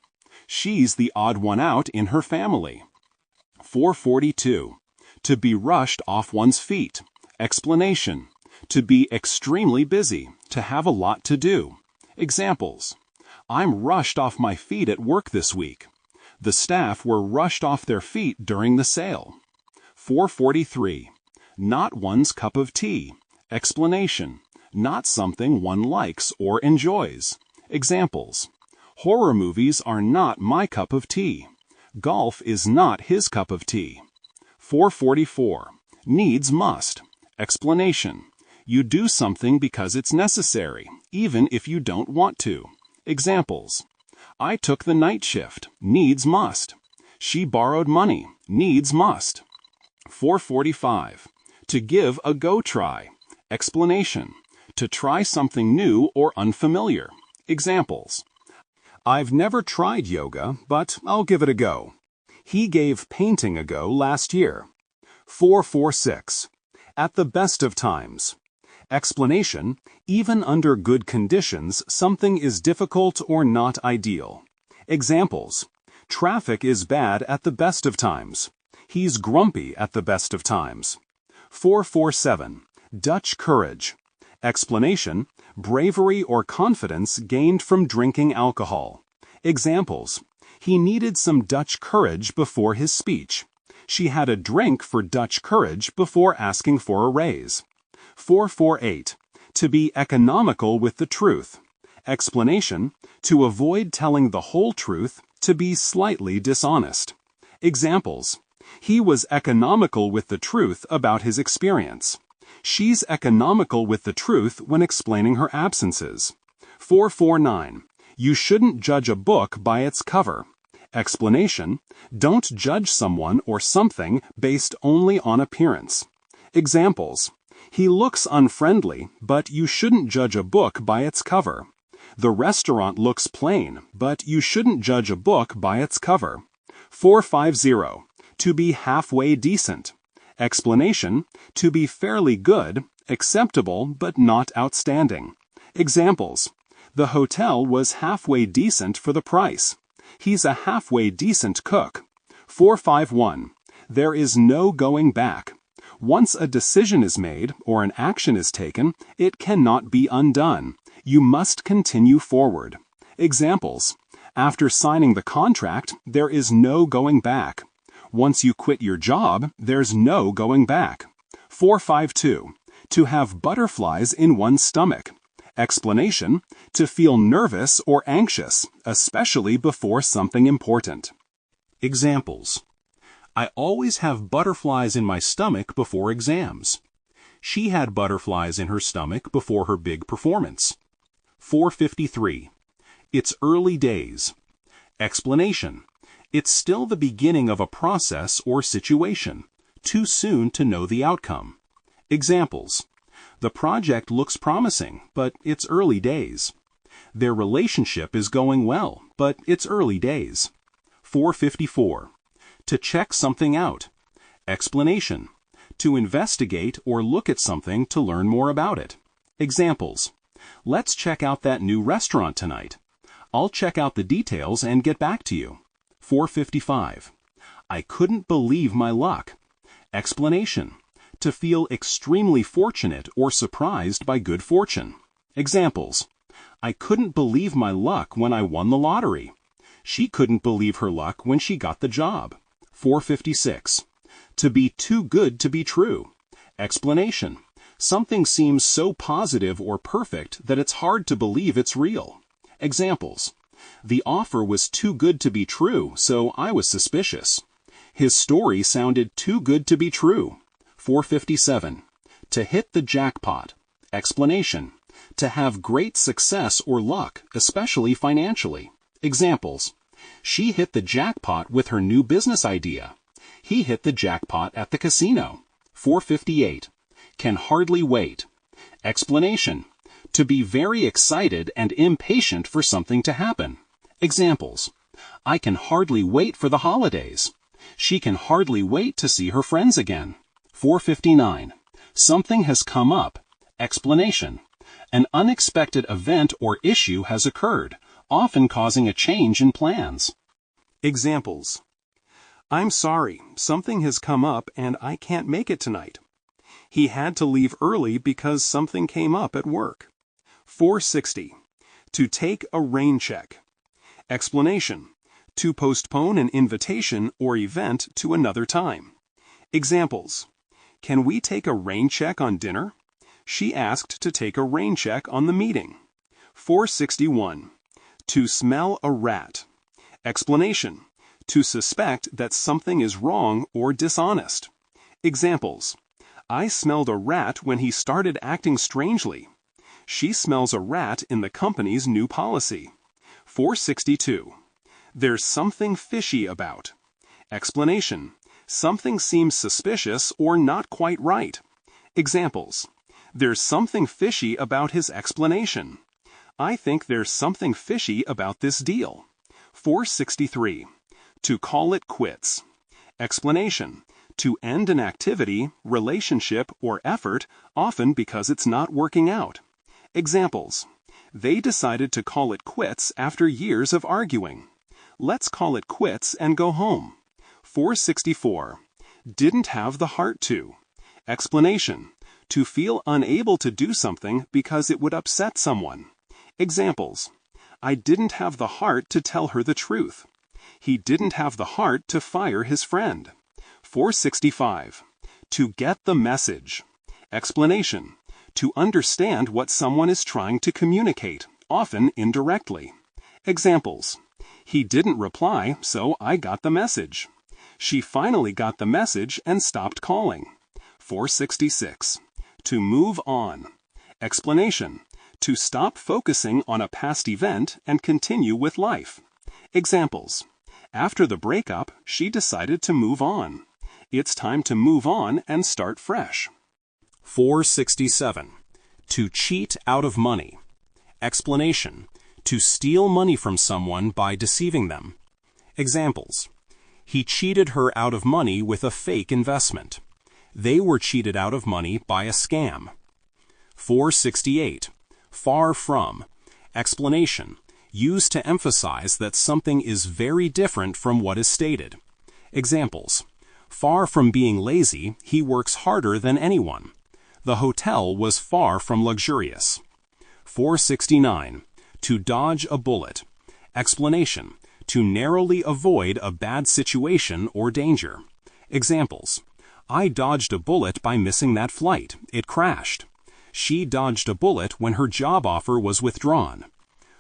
She's the odd one out in her family. 442. To be rushed off one's feet. Explanation. To be extremely busy, to have a lot to do. Examples. I'm rushed off my feet at work this week. The staff were rushed off their feet during the sale. 443. Not one's cup of tea. Explanation. Not something one likes or enjoys. Examples. Horror movies are not my cup of tea. Golf is not his cup of tea. 444. Needs must. Explanation. You do something because it's necessary, even if you don't want to. Examples. I took the night shift. Needs must. She borrowed money. Needs must. 445. To give a go try. Explanation. To try something new or unfamiliar. Examples. I've never tried yoga, but I'll give it a go. He gave painting a go last year. 446. At the best of times. Explanation. Even under good conditions, something is difficult or not ideal. Examples. Traffic is bad at the best of times. He's grumpy at the best of times. 447. Dutch courage. Explanation. Bravery or confidence gained from drinking alcohol. Examples. He needed some Dutch courage before his speech. She had a drink for Dutch courage before asking for a raise. 448. To be economical with the truth. Explanation. To avoid telling the whole truth, to be slightly dishonest. Examples. He was economical with the truth about his experience. She's economical with the truth when explaining her absences. 449. You shouldn't judge a book by its cover. Explanation. Don't judge someone or something based only on appearance. Examples. He looks unfriendly, but you shouldn't judge a book by its cover. The restaurant looks plain, but you shouldn't judge a book by its cover. 450. To be halfway decent. Explanation. To be fairly good, acceptable but not outstanding. Examples. The hotel was halfway decent for the price. He's a halfway decent cook. 451. There is no going back. Once a decision is made or an action is taken, it cannot be undone. You must continue forward. Examples. After signing the contract, there is no going back. Once you quit your job, there's no going back. 452. To have butterflies in one's stomach. Explanation. To feel nervous or anxious, especially before something important. Examples. I always have butterflies in my stomach before exams. She had butterflies in her stomach before her big performance. 453. It's early days. Explanation. It's still the beginning of a process or situation. too soon to know the outcome. Examples: the project looks promising, but it's early days. Their relationship is going well, but it's early days. 454. To check something out. Explanation: to investigate or look at something to learn more about it. Examples: let's check out that new restaurant tonight. I'll check out the details and get back to you. 455. I couldn't believe my luck. Explanation: to feel extremely fortunate or surprised by good fortune. Examples: I couldn't believe my luck when I won the lottery. She couldn't believe her luck when she got the job. 456. To be too good to be true. Explanation: something seems so positive or perfect that it's hard to believe it's real. Examples: the offer was too good to be true, so I was suspicious. His story sounded too good to be true. 457. To hit the jackpot. Explanation: to have great success or luck, especially financially. Examples: she hit the jackpot with her new business idea. He hit the jackpot at the casino. 458. Can hardly wait. Explanation: to be very excited and impatient for something to happen. Examples: I can hardly wait for the holidays. She can hardly wait to see her friends again. 459. Something has come up. Explanation: an unexpected event or issue has occurred, often causing a change in plans. Examples: I'm sorry, something has come up and I can't make it tonight. He had to leave early because something came up at work. 460. To take a rain check. Explanation: to postpone an invitation or event to another time. Examples: can we take a rain check on dinner? She asked to take a rain check on the meeting. 461. To smell a rat. Explanation: to suspect that something is wrong or dishonest. Examples: I smelled a rat when he started acting strangely. She smells a rat in the company's new policy. 462. There's something fishy about. Explanation: something seems suspicious or not quite right. Examples: there's something fishy about his explanation. I think there's something fishy about this deal. 463. To call it quits. Explanation: to end an activity, relationship, or effort, often because it's not working out. Examples: they decided to call it quits after years of arguing. Let's call it quits and go home. 464. Didn't have the heart to. Explanation: to feel unable to do something because it would upset someone. Examples: I didn't have the heart to tell her the truth. He didn't have the heart to fire his friend. 465. To get the message. Explanation: to understand what someone is trying to communicate, often indirectly. Examples: he didn't reply, so I got the message. She finally got the message and stopped calling. 466. To move on. Explanation: to stop focusing on a past event and continue with life. Examples: after the breakup, she decided to move on. It's time to move on and start fresh. 467. To cheat out of money. Explanation: to steal money from someone by deceiving them. Examples: he cheated her out of money with a fake investment. They were cheated out of money by a scam. 468. Far from. Explanation: used to emphasize that something is very different from what is stated. Examples: far from being lazy, he works harder than anyone. The hotel was far from luxurious. 469. To dodge a bullet. Explanation: to narrowly avoid a bad situation or danger. Examples: I dodged a bullet by missing that flight. It crashed. She dodged a bullet when her job offer was withdrawn.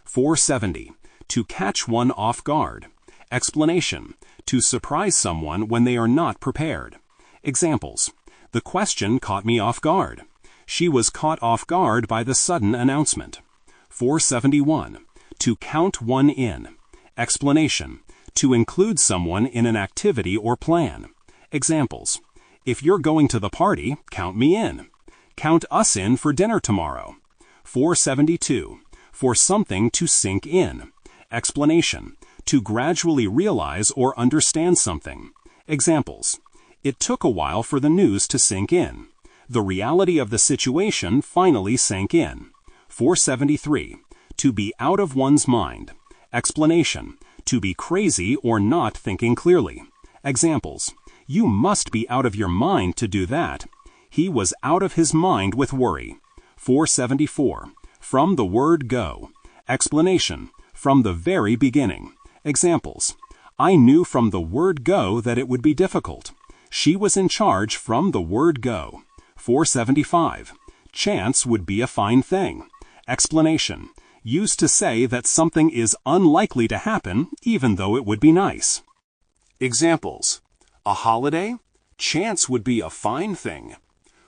470. To catch one off guard. Explanation: to surprise someone when they are not prepared. Examples: the question caught me off guard. She was caught off guard by the sudden announcement. 471. To count one in. Explanation: to include someone in an activity or plan. Examples: If you're going to the party, count me in. Count us in for dinner tomorrow. 472. For something to sink in. Explanation. To gradually realize or understand something. Examples. It took a while for the news to sink in. The reality of the situation finally sank in. 473. To be out of one's mind. Explanation. To be crazy or not thinking clearly. Examples. You must be out of your mind to do that. He was out of his mind with worry. 474. From the word go. Explanation. From the very beginning. Examples. I knew from the word go that it would be difficult. She was in charge from the word go. 475. Chance would be a fine thing. Explanation. Used to say that something is unlikely to happen even though it would be nice. Examples. A holiday? Chance would be a fine thing.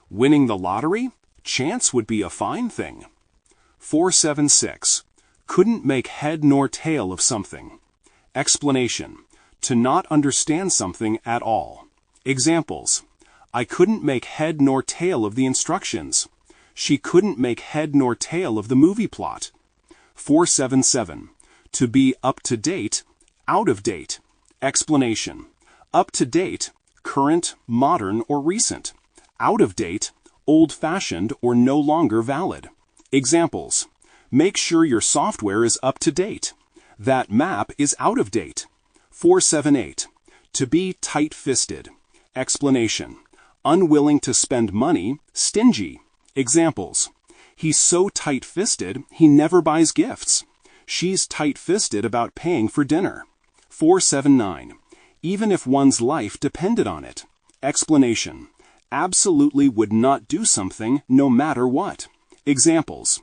Winning the lottery? Chance would be a fine thing. 476. Couldn't make head nor tail of something. Explanation. To not understand something at all. Examples. I couldn't make head nor tail of the instructions. She couldn't make head nor tail of the movie plot. 477. To be up to date, out of date. Explanation. Up to date, current, modern, or recent. Out of date, old-fashioned or no longer valid. Examples. Make sure your software is up to date. That map is out of date. 478. To be tight-fisted. Explanation. Unwilling to spend money, stingy. Examples. He's so tight-fisted, he never buys gifts. She's tight-fisted about paying for dinner. 479. Even if one's life depended on it. Explanation. Absolutely would not do something no matter what. Examples.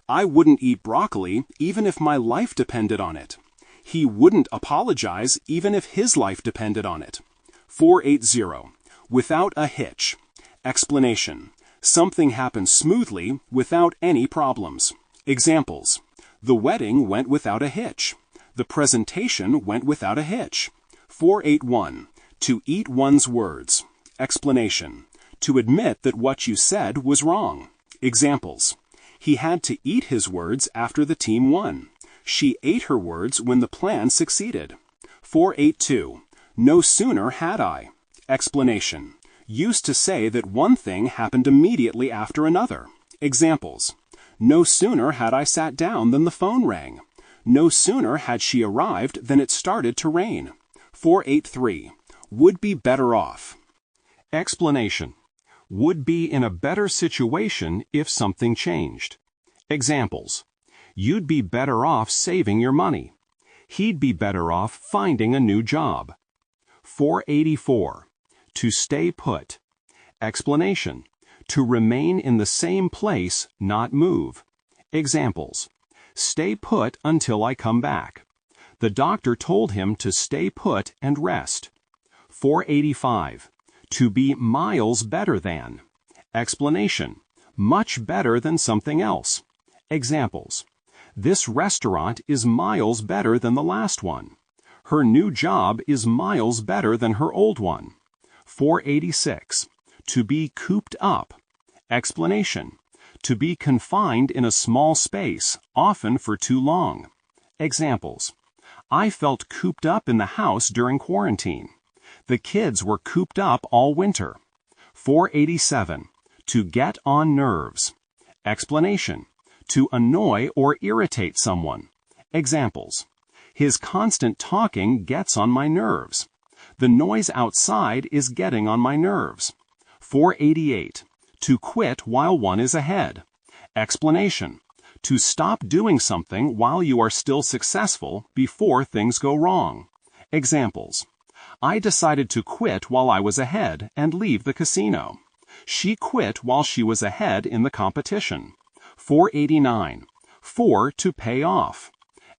I wouldn't eat broccoli even if my life depended on it. He wouldn't apologize even if his life depended on it. 480. Without a hitch. Explanation. Something happened smoothly without any problems. Examples. The wedding went without a hitch. The presentation went without a hitch. 481. To eat one's words. Explanation. To admit that what you said was wrong. Examples. He had to eat his words after the team won. She ate her words when the plan succeeded. 482. No sooner had I. Explanation. Used to say that one thing happened immediately after another. Examples. No sooner had I sat down than the phone rang. No sooner had she arrived than it started to rain. 483. Would be better off. Explanation. Would be in a better situation if something changed. Examples. You'd be better off saving your money. He'd be better off finding a new job. 484. To stay put. Explanation. To remain in the same place, not move. Examples. Stay put until I come back. The doctor told him to stay put and rest. 485. To be miles better than. Explanation. Much better than something else. Examples. This restaurant is miles better than the last one. Her new job is miles better than her old one. 486. To be cooped up. Explanation. To be confined in a small space, often for too long. Examples. I felt cooped up in the house during quarantine. The kids were cooped up all winter. 487. To get on nerves. Explanation. To annoy or irritate someone. Examples. His constant talking gets on my nerves. The noise outside is getting on my nerves. 488. To quit while one is ahead. Explanation. To stop doing something while you are still successful before things go wrong. Examples. I decided to quit while I was ahead and leave the casino. She quit while she was ahead in the competition. 489. To pay off.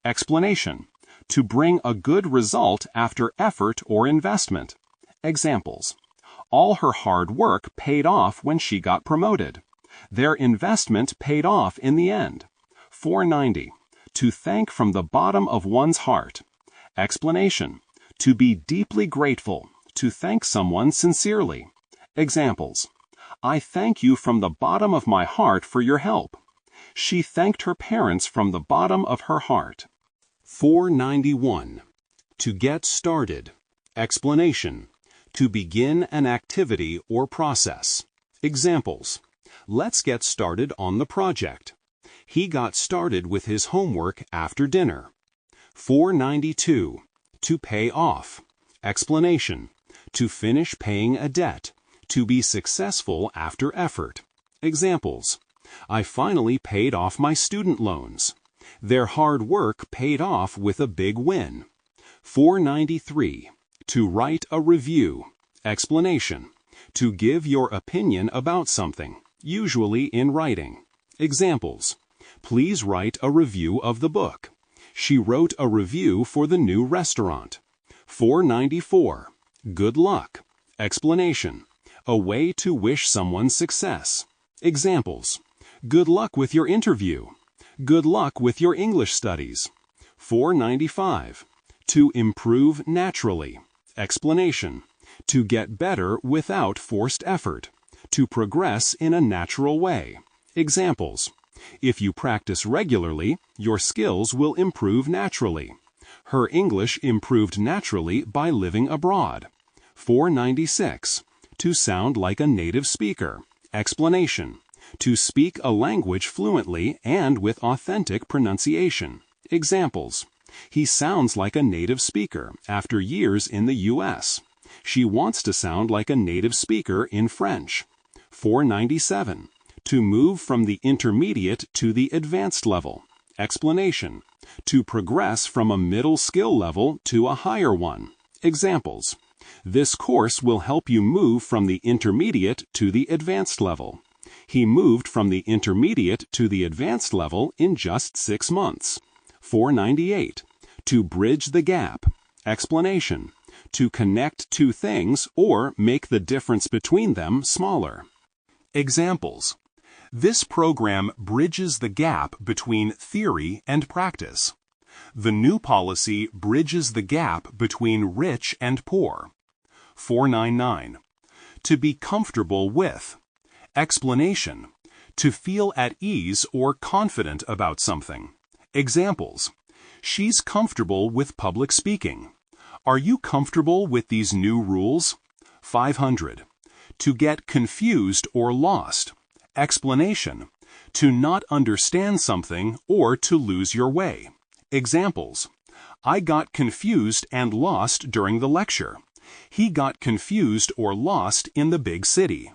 Explanation. To bring a good result after effort or investment. Examples. All her hard work paid off when she got promoted. Their investment paid off in the end. 490. To thank from the bottom of one's heart. Explanation. To be deeply grateful. To thank someone sincerely. Examples: I thank you from the bottom of my heart for your help. She thanked her parents from the bottom of her heart. 491. To get started. Explanation: to begin an activity or process. Examples: let's get started on the project. He got started with his homework after dinner. 492. To pay off. Explanation: to finish paying a debt. To be successful after effort. Examples: I finally paid off my student loans. Their hard work paid off with a big win. 493. To write a review. Explanation: to give your opinion about something, usually in writing. Examples: please write a review of the book. She wrote a review for the new restaurant. 494. Good luck. Explanation: a way to wish someone success. Examples: good luck with your interview. Good luck with your English studies. 495. To improve naturally. Explanation: to get better without forced effort. To progress in a natural way. Examples: if you practice regularly, your skills will improve naturally. Her English improved naturally by living abroad. 496. To sound like a native speaker. Explanation: to speak a language fluently and with authentic pronunciation. Examples: he sounds like a native speaker after years in the U.S. She wants to sound like a native speaker in French. 497. To move from the intermediate to the advanced level. Explanation: to progress from a middle skill level to a higher one. Examples: this course will help you move from the intermediate to the advanced level. He moved from the intermediate to the advanced level in just 6 months. 498. To bridge the gap. Explanation: to connect two things or make the difference between them smaller. Examples: this program bridges the gap between theory and practice. The new policy bridges the gap between rich and poor. 499. To be comfortable with. Explanation: to feel at ease or confident about something. Examples: she's comfortable with public speaking. Are you comfortable with these new rules? 500. To get confused or lost. Explanation: to not understand something or to lose your way. Examples: I got confused and lost during the lecture. He got confused or lost in the big city.